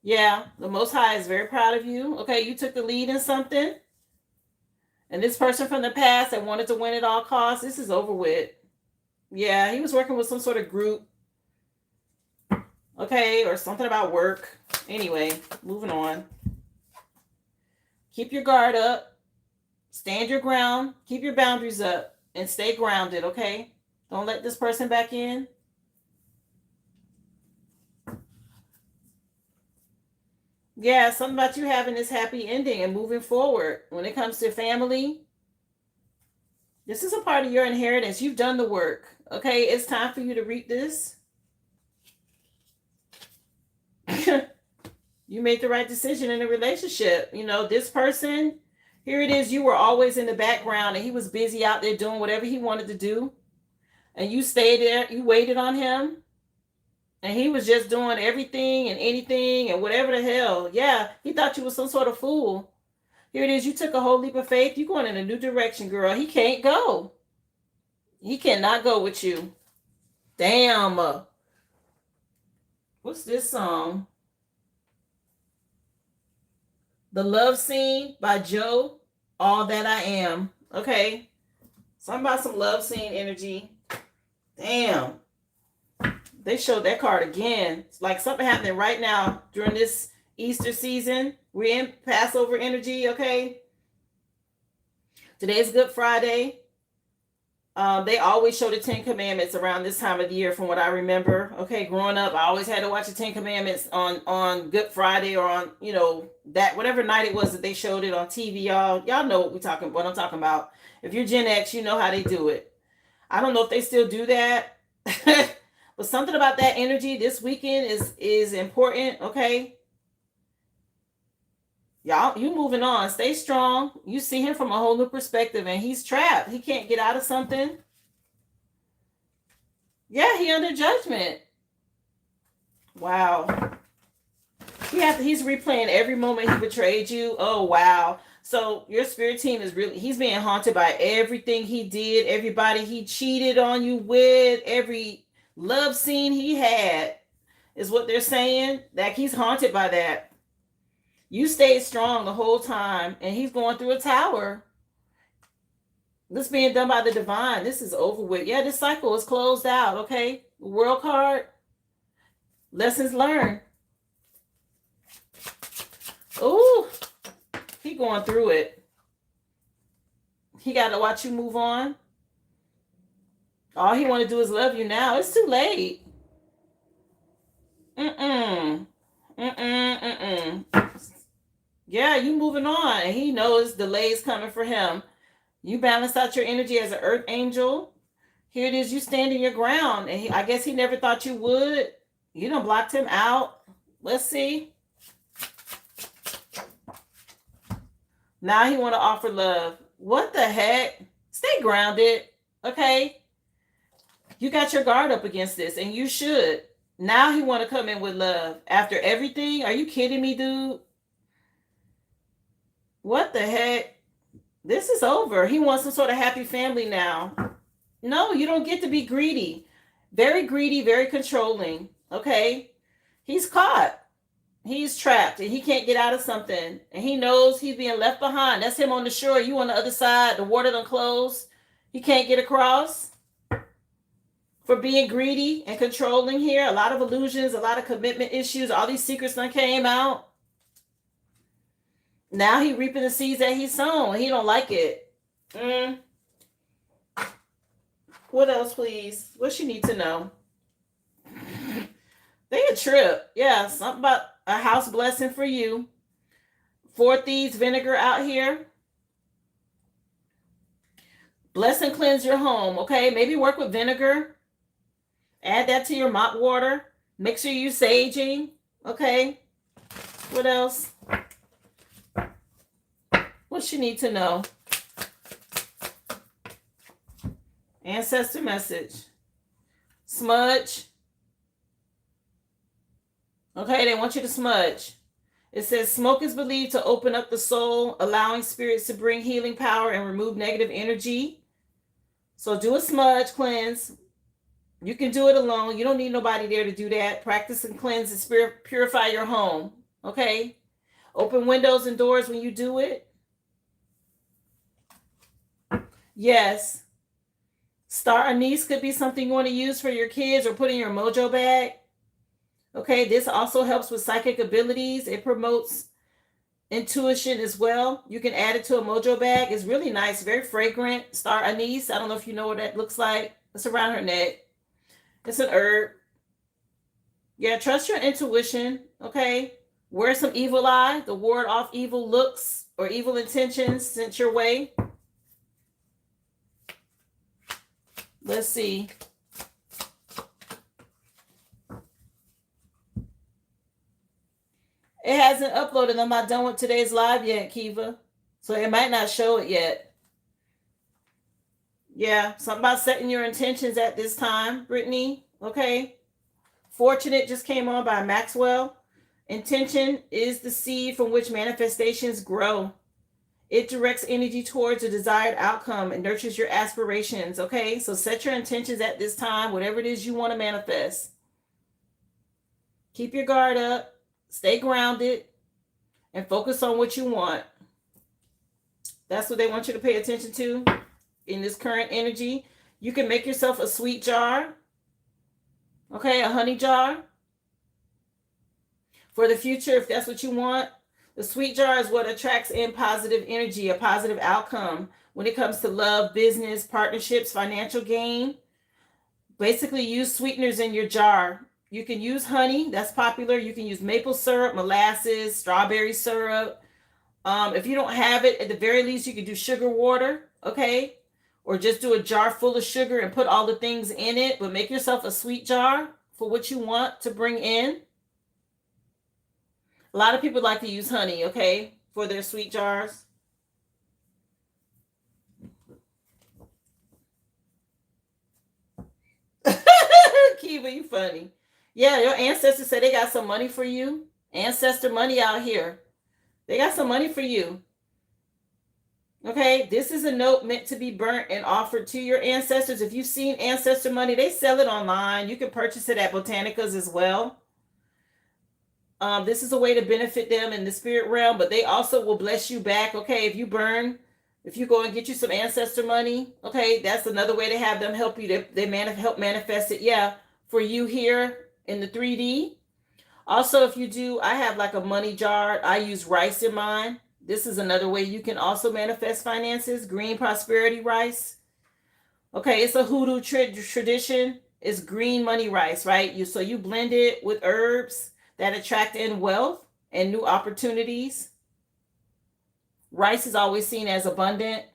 Yeah, the Most High is very proud of you. Okay, you took the lead in something. And this person from the past that wanted to win at all costs, this is over with. Yeah, he was working with some sort of group. Okay, or something about work. Anyway, moving on. Keep your guard up. Stand your ground. Keep your boundaries up. And stay grounded, okay? Don't let this person back in. Yeah, something about you having this happy ending and moving forward. When it comes to family, this is a part of your inheritance. You've done the work. Okay, it's time for you to reap this. You made the right decision in a relationship. You know, this person, here it is, you were always in the background and he was busy out there doing whatever he wanted to do. And you stayed there, you waited on him. And he was just doing everything and anything and whatever the hell. Yeah, he thought you was some sort of fool. Here it is, you took a whole leap of faith. You're going in a new direction, girl. He can't go. He cannot go with you. Damn. What's this song? The Love Scene by Joe, All That I Am. Okay. Something about some love scene energy. Damn. They showed that card again. It's like something happening right now during this Easter season. We're in Passover energy, okay? Today's Good Friday. They always show the 10 Commandments around this time of the year from what I remember. Okay, growing up, I always had to watch the 10 Commandments on Good Friday or on, you know, that whatever night it was that they showed it on TV, y'all. Y'all know what I'm talking about. If you're Gen X, you know how they do it. I don't know if they still do that. But something about that energy this weekend is important, okay? Y'all, you moving on. Stay strong. You see him from a whole new perspective, and he's trapped. He can't get out of something. Yeah, he under judgment. Wow. He's replaying every moment he betrayed you. Oh, wow. So your spirit team is he's being haunted by everything he did, everybody he cheated on you with, every love scene he had is what they're saying. That he's haunted by that. You stayed strong the whole time, and he's going through a tower. This being done by the divine. This is over with. Yeah, this cycle is closed out, okay? World card. Lessons learned. Ooh, he going through it. He got to watch you move on. All he want to do is love you now. It's too late. Yeah, you moving on. And he knows delays coming for him. You balance out your energy as an earth angel. Here it is, you standing your ground. And I guess he never thought you would. You done blocked him out. Let's see. Now he want to offer love. What the heck? Stay grounded. Okay? You got your guard up against this, and you should. Now he want to come in with love. After everything? Are you kidding me, dude? What the heck? This is over. He wants some sort of happy family now. No, you don't get to be greedy. Very greedy, very controlling. Okay? He's caught. He's trapped, and he can't get out of something. And he knows he's being left behind. That's him on the shore. You on the other side. The water done closed. He can't get across. For being greedy and controlling here. A lot of illusions, a lot of commitment issues. All these secrets done came out. Now he reaping the seeds that he sown. He don't like it. What else, please? What she need to know? They a trip. Yeah, something about a house blessing for you. 4 thieves vinegar out here. Bless and cleanse your home. Okay, maybe work with vinegar. Add that to your mop water. Make sure you saging. Okay. What else? What she need to know? Ancestor message. Smudge. Okay, they want you to smudge. It says smoke is believed to open up the soul, allowing spirits to bring healing power and remove negative energy. So do a smudge cleanse. You can do it alone. You don't need nobody there to do that. Practice and cleanse and spirit purify your home. Okay? Open windows and doors when you do it. Yes. Star anise could be something you want to use for your kids or put in your mojo bag. Okay, this also helps with psychic abilities. It promotes intuition as well. You can add it to a mojo bag. It's really nice, very fragrant. Star anise. I don't know if you know what that looks like. It's around her neck. It's an herb. Yeah, trust your intuition. Okay. Wear some evil eye to ward off evil looks or evil intentions sent your way. Let's see. It hasn't uploaded. I'm not done with today's live yet, Kiva. So it might not show it yet. Yeah, something about setting your intentions at this time, Brittany. Okay. Fortunate just came on by Maxwell. Intention is the seed from which manifestations grow. It directs energy towards a desired outcome and nurtures your aspirations. Okay, so set your intentions at this time, whatever it is you want to manifest. Keep your guard up. Stay grounded and focus on what you want. That's what they want you to pay attention to in this current energy. You can make yourself a sweet jar. Okay, a honey jar. For the future, if that's what you want. The sweet jar is what attracts in positive energy, a positive outcome when it comes to love, business, partnerships, financial gain. Basically, use sweeteners in your jar. You can use honey, that's popular. You can use maple syrup, molasses, strawberry syrup. If you don't have it, at the very least, you can do sugar water, okay? Or just do a jar full of sugar and put all the things in it, but make yourself a sweet jar for what you want to bring in. A lot of people like to use honey, okay, for their sweet jars. Kiva, you funny. Yeah, your ancestors say they got some money for you. Ancestor money out here. They got some money for you. Okay, this is a note meant to be burnt and offered to your ancestors. If you've seen ancestor money, they sell it online. You can purchase it at Botanicas as well. This is a way to benefit them in the spirit realm, but they also will bless you back. Okay, if you go and get you some ancestor money, okay, that's another way to have them help you. They help manifest it, yeah, for you here in the 3D. Also, if you do, I have like a money jar. I use rice in mine. This is another way you can also manifest finances. Green prosperity rice. Okay, it's a Hoodoo tradition. It's green money rice, right? So you blend it with herbs that attract in wealth and new opportunities. Rice is always seen as abundant.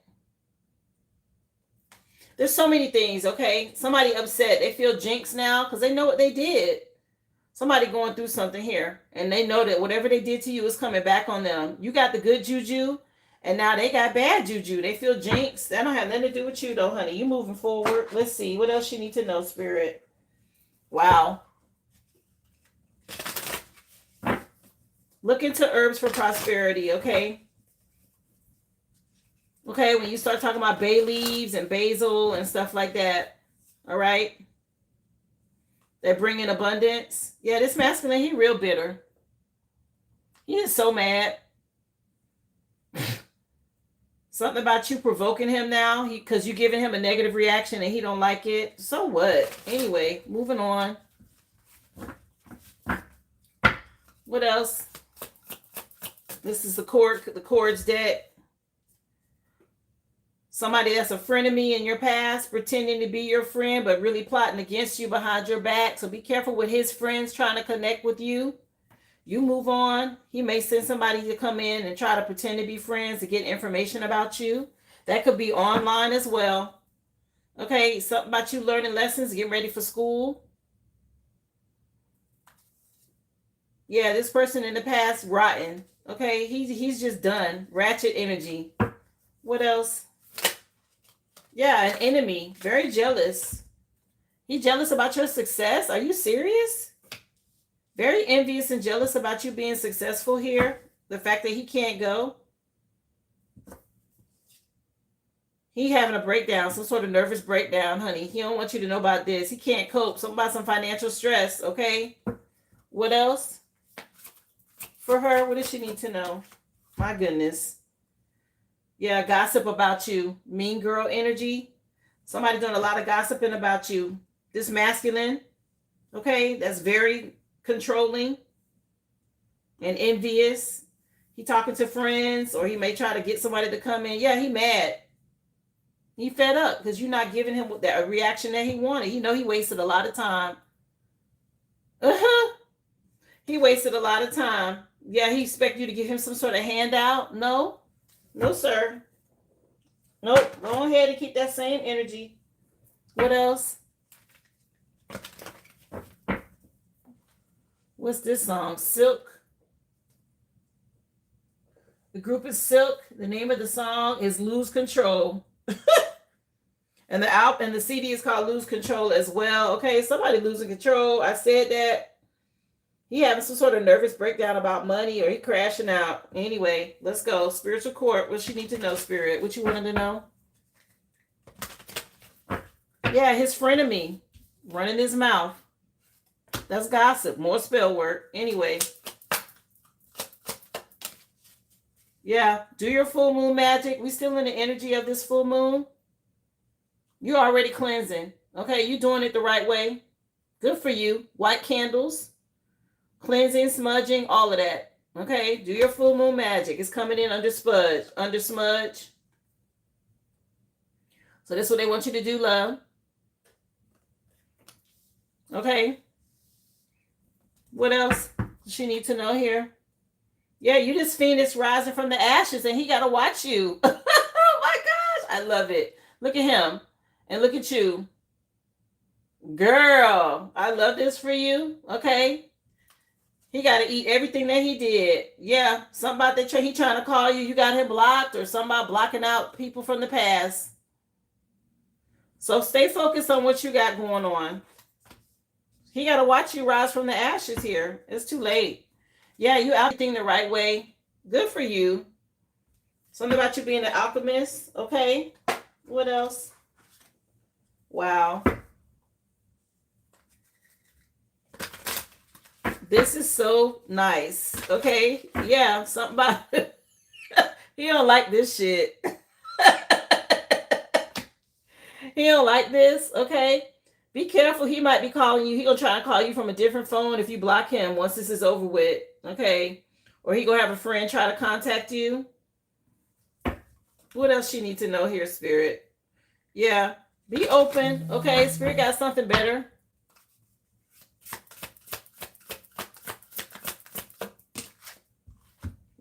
There's so many things, okay? Somebody upset. They feel jinxed now because they know what they did. Somebody going through something here. And they know that whatever they did to you is coming back on them. You got the good juju. And now they got bad juju. They feel jinxed. That don't have nothing to do with you though, honey. You moving forward. Let's see. What else you need to know, Spirit? Wow. Look into herbs for prosperity, okay? Okay, when you start talking about bay leaves and basil and stuff like that, all right? They bring in abundance. Yeah, this masculine, he real bitter. He is so mad. Something about you provoking him now, because you're giving him a negative reaction and he don't like it. So what? Anyway, moving on. What else? This is the Chords deck. Somebody that's a friend of me in your past, pretending to be your friend, but really plotting against you behind your back. So be careful with his friends trying to connect with you. You move on. He may send somebody to come in and try to pretend to be friends to get information about you. That could be online as well. Okay, something about you learning lessons, getting ready for school. Yeah, this person in the past, rotten. Okay, he's just done. Ratchet energy. What else? Yeah, an enemy. Very jealous. He's jealous about your success. Are you serious? Very envious and jealous about you being successful here. The fact that he can't go. He having a breakdown, some sort of nervous breakdown, honey. He don't want you to know about this. He can't cope. Something about some financial stress, okay? What else? For her, what does she need to know? My goodness. Yeah, gossip about you. Mean girl energy. Somebody doing a lot of gossiping about you. This masculine, okay? That's very controlling and envious. He talking to friends, or he may try to get somebody to come in. Yeah, he mad. He fed up because you're not giving him that reaction that he wanted. He know he wasted a lot of time. He wasted a lot of time. Yeah, he expect you to give him some sort of handout. No, no, sir. Nope. Go ahead and keep that same energy. What else? What's this song? Silk. The group is Silk. The name of the song is Lose Control. And the CD is called Lose Control as well. Okay, somebody losing control. I said that. He having some sort of nervous breakdown about money, or he crashing out. Anyway, let's go. Spiritual court. What you need to know, Spirit? What you wanted to know? Yeah, his frenemy. Running his mouth. That's gossip. More spell work. Anyway. Yeah, do your full moon magic. We still in the energy of this full moon. You're already cleansing. Okay, you're doing it the right way. Good for you. White candles, cleansing, smudging, all of that. Okay, do your full moon magic. It's coming in under smudge. So that's what they want you to do, love. Okay. What else does she need to know here? Yeah, you just Phoenix rising from the ashes, and he got to watch you. Oh my gosh, I love it. Look at him. And look at you. Girl, I love this for you. Okay. He got to eat everything that he did. Yeah. Something about that. He trying to call you. You got him blocked, or something about blocking out people from the past. So stay focused on what you got going on. He got to watch you rise from the ashes here. It's too late. Yeah, you everything the right way. Good for you. Something about you being an alchemist. Okay. What else? Wow. This is so nice. Okay. Yeah. Something about he don't like this shit. He don't like this. Okay. Be careful. He might be calling you. He gonna try to call you from a different phone if you block him once this is over with. Okay. Or he gonna have a friend try to contact you. What else you need to know here, Spirit? Yeah. Be open. Okay. Spirit got something better.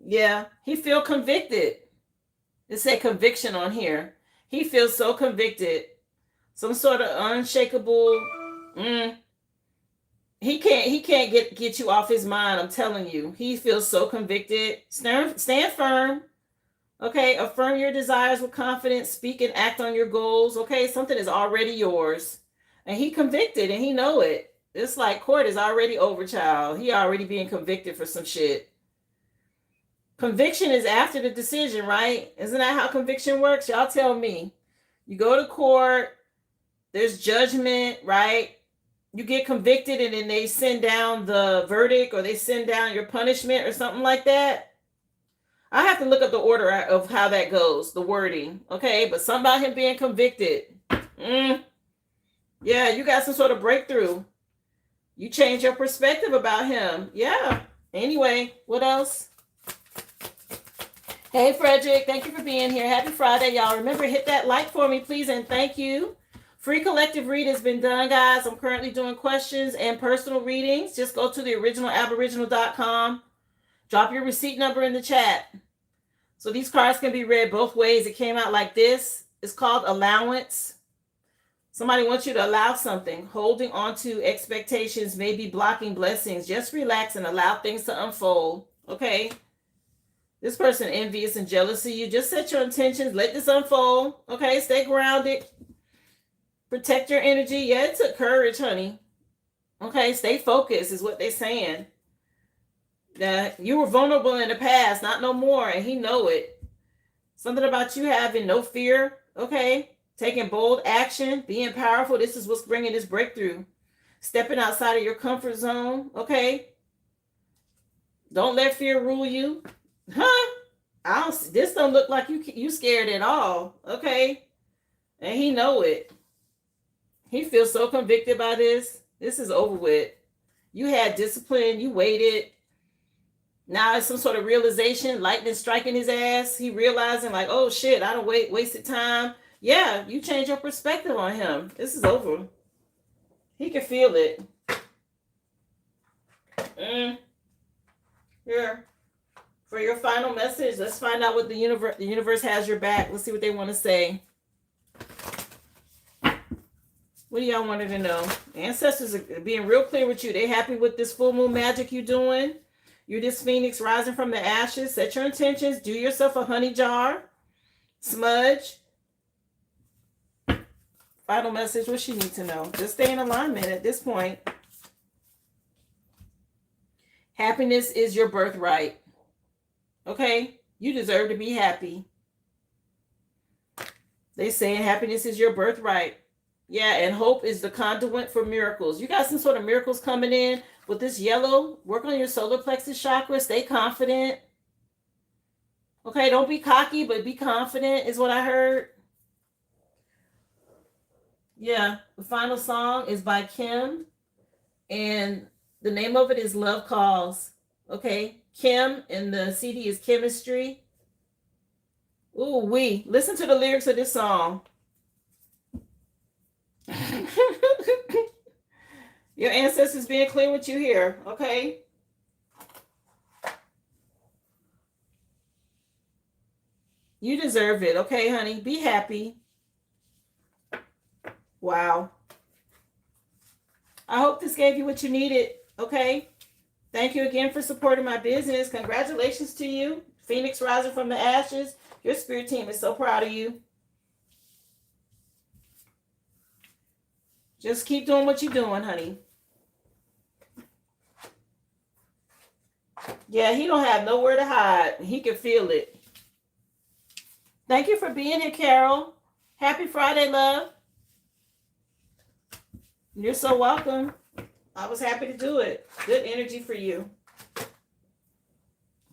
Yeah. He feel convicted. It said conviction on here. He feels so convicted. Some sort of unshakable. He can't get you off his mind. I'm telling you. He feels so convicted. Stand firm. Okay, affirm your desires with confidence. Speak and act on your goals. Okay, something is already yours. And he convicted and he know it. It's like court is already over, child. He already being convicted for some shit. Conviction is after the decision, right? Isn't that how conviction works? Y'all tell me. You go to court. There's judgment, right? You get convicted and then they send down the verdict, or they send down your punishment or something like that. I have to look up the order of how that goes, the wording. Okay, but something about him being convicted. Yeah, you got some sort of breakthrough. You change your perspective about him. Yeah. Anyway, what else? Hey, Frederick, thank you for being here. Happy Friday, y'all. Remember, hit that like for me, please, and thank you. Free collective read has been done, guys. I'm currently doing questions and personal readings. Just go to the originalaboriginal.com. Drop your receipt number in the chat. So these cards can be read both ways. It came out like this. It's called allowance. Somebody wants you to allow something. Holding on to expectations may be blocking blessings. Just relax and allow things to unfold. Okay? This person envious and jealous of you. Just set your intentions. Let this unfold. Okay? Stay grounded. Protect your energy. Yeah, it took courage, honey. Okay, stay focused is what they're saying. That you were vulnerable in the past, not no more, and he know it. Something about you having no fear, okay? Taking bold action, being powerful. This is what's bringing this breakthrough. Stepping outside of your comfort zone, okay? Don't let fear rule you. Huh? This don't look like you scared at all, okay? And he know it. He feels so convicted by this. This is over with. You had discipline. You waited. Now it's some sort of realization, lightning striking his ass. He realizing like, oh shit, I don't wasted time. Yeah, you change your perspective on him. This is over. He can feel it. Here. For your final message, let's find out what the universe has your back. Let's see what they want to say. What do y'all want to know? Ancestors are being real clear with you. They happy with this full moon magic you doing. You're this phoenix rising from the ashes. Set your intentions. Do yourself a honey jar. Smudge. Final message. What she need to know? Just stay in alignment at this point. Happiness is your birthright. Okay? You deserve to be happy. They saying happiness is your birthright. Yeah, and hope is the conduit for miracles. You got some sort of miracles coming in with this yellow. Work on your solar plexus chakra. Stay confident. Okay, don't be cocky, but be confident is what I heard. Yeah, the final song is by Kim. And the name of it is Love Calls. Okay, Kim, and the CD is Chemistry. Ooh, listen to the lyrics of this song. Your ancestors being clear with you here, okay? You deserve it, okay, honey? Be happy. Wow. I hope this gave you what you needed, okay? Thank you again for supporting my business. Congratulations to you. Phoenix rising from the ashes. Your spirit team is so proud of you. Just keep doing what you're doing, honey. Yeah, he don't have nowhere to hide. He can feel it. Thank you for being here, Carol. Happy Friday, love. You're so welcome. I was happy to do it. Good energy for you.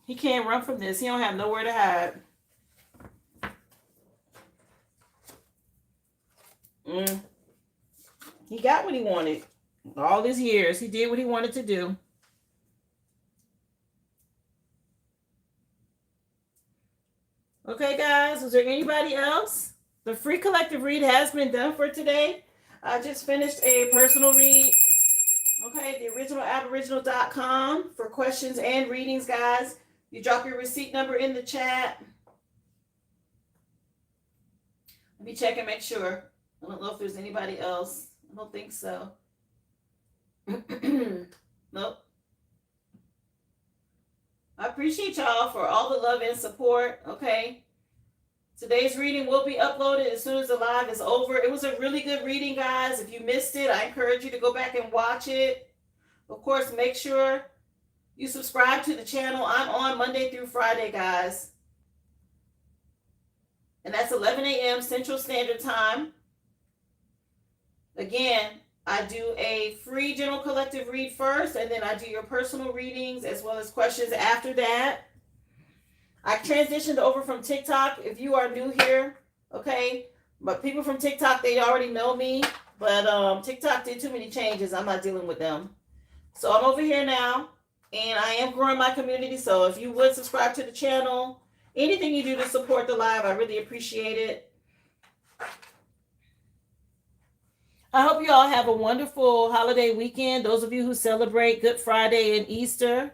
He can't run from this. He don't have nowhere to hide. He got what he wanted. All these years, he did what he wanted to do. Okay, guys, was there anybody else? The free collective read has been done for today. I just finished a personal read. Okay, the original Aboriginal.com for questions and readings, guys. You drop your receipt number in the chat. Let me check and make sure. I don't know if there's anybody else. I don't think so. Nope. I appreciate y'all for all the love and support. Okay. Today's reading will be uploaded as soon as the live is over. It was a really good reading, guys. If you missed it, I encourage you to go back and watch it. Of course, make sure you subscribe to the channel. I'm on Monday through Friday, guys. And that's 11 a.m. Central Standard Time. Again, I do a free general collective read first, and then I do your personal readings as well as questions after that. I transitioned over from TikTok. If you are new here, okay, but people from TikTok, they already know me, but TikTok did too many changes. I'm not dealing with them. So I'm over here now, and I am growing my community. So if you would subscribe to the channel, anything you do to support the live, I really appreciate it. I hope you all have a wonderful holiday weekend. Those of you who celebrate Good Friday and Easter.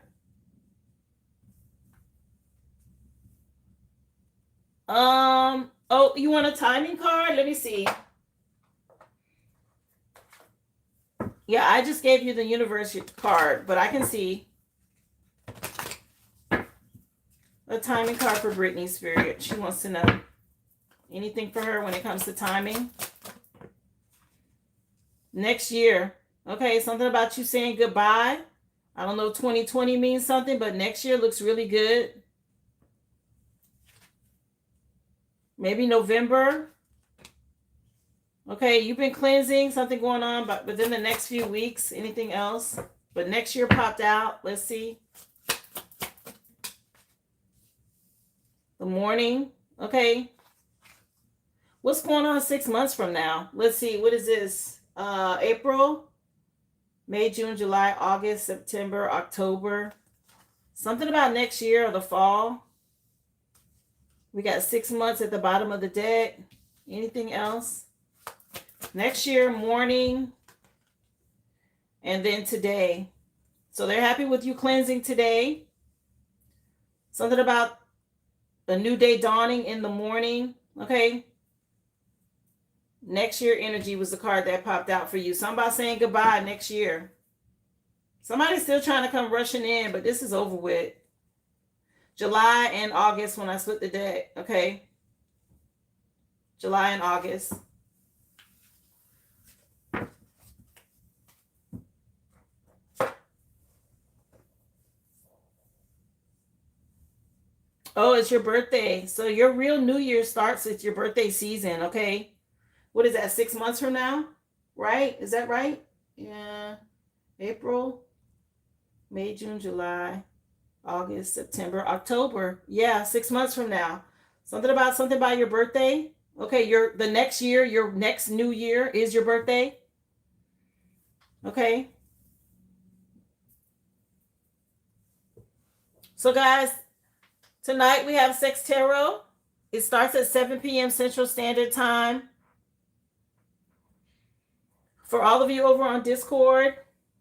Oh, you want a timing card? Let me see. Yeah, I just gave you the universe card, but I can see a timing card for Brittany's spirit. She wants to know anything for her when it comes to timing. Next year, Okay, something about you saying goodbye. I don't know, 2020 means something, but next year looks really good. Maybe November. Okay, you've been cleansing, something going on, but within the next few weeks, anything else? But next year popped out. Let's see. The morning. Okay. What's going on 6 months from now? Let's see. What is this? April, May, June, July, August, September, October. Something about next year or the fall. We got 6 months at the bottom of the deck. Anything else? Next year, morning, and then today. So they're happy with you cleansing today. Something about a new day dawning in the morning. Okay. Next year energy was the card that popped out for you. Something about saying goodbye next year. Somebody's still trying to come rushing in, but this is over with. July and August when I split the deck. Okay. July and August. Oh, it's your birthday. So your real New Year starts with your birthday season, okay? What is that, 6 months from now? Right? Is that right? Yeah. April, May, June, July, August, September, October. Yeah, 6 months from now. Something about your birthday. Okay, the next year, your next New Year is your birthday. Okay. So guys, tonight we have Sex Tarot. It starts at 7 p.m. Central Standard Time. For all of you over on Discord,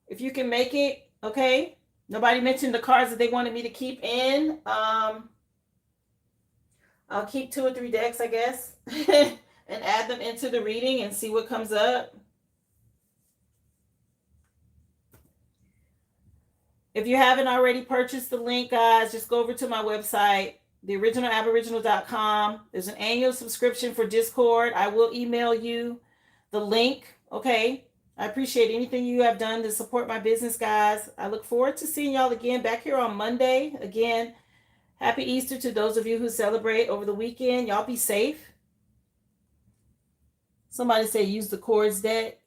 if you can make it, okay? Nobody mentioned the cards that they wanted me to keep in. I'll keep 2 or 3 decks, I guess, and add them into the reading and see what comes up. If you haven't already purchased the link, guys, just go over to my website, theoriginalaboriginal.com. There's an annual subscription for Discord. I will email you the link, okay? I appreciate anything you have done to support my business, guys. I look forward to seeing y'all again back here on Monday. Again, happy Easter to those of you who celebrate over the weekend. Y'all be safe. Somebody say use the chords deck.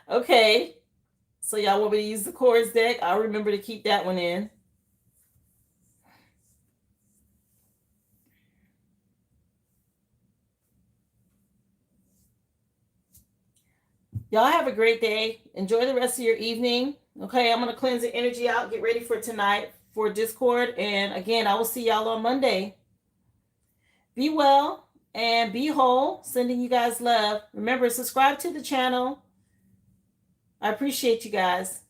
Okay. So y'all want me to use the chords deck? I'll remember to keep that one in. Y'all have a great day. Enjoy the rest of your evening. Okay, I'm going to cleanse the energy out. Get ready for tonight for Discord. And again, I will see y'all on Monday. Be well and be whole. Sending you guys love. Remember, subscribe to the channel. I appreciate you guys.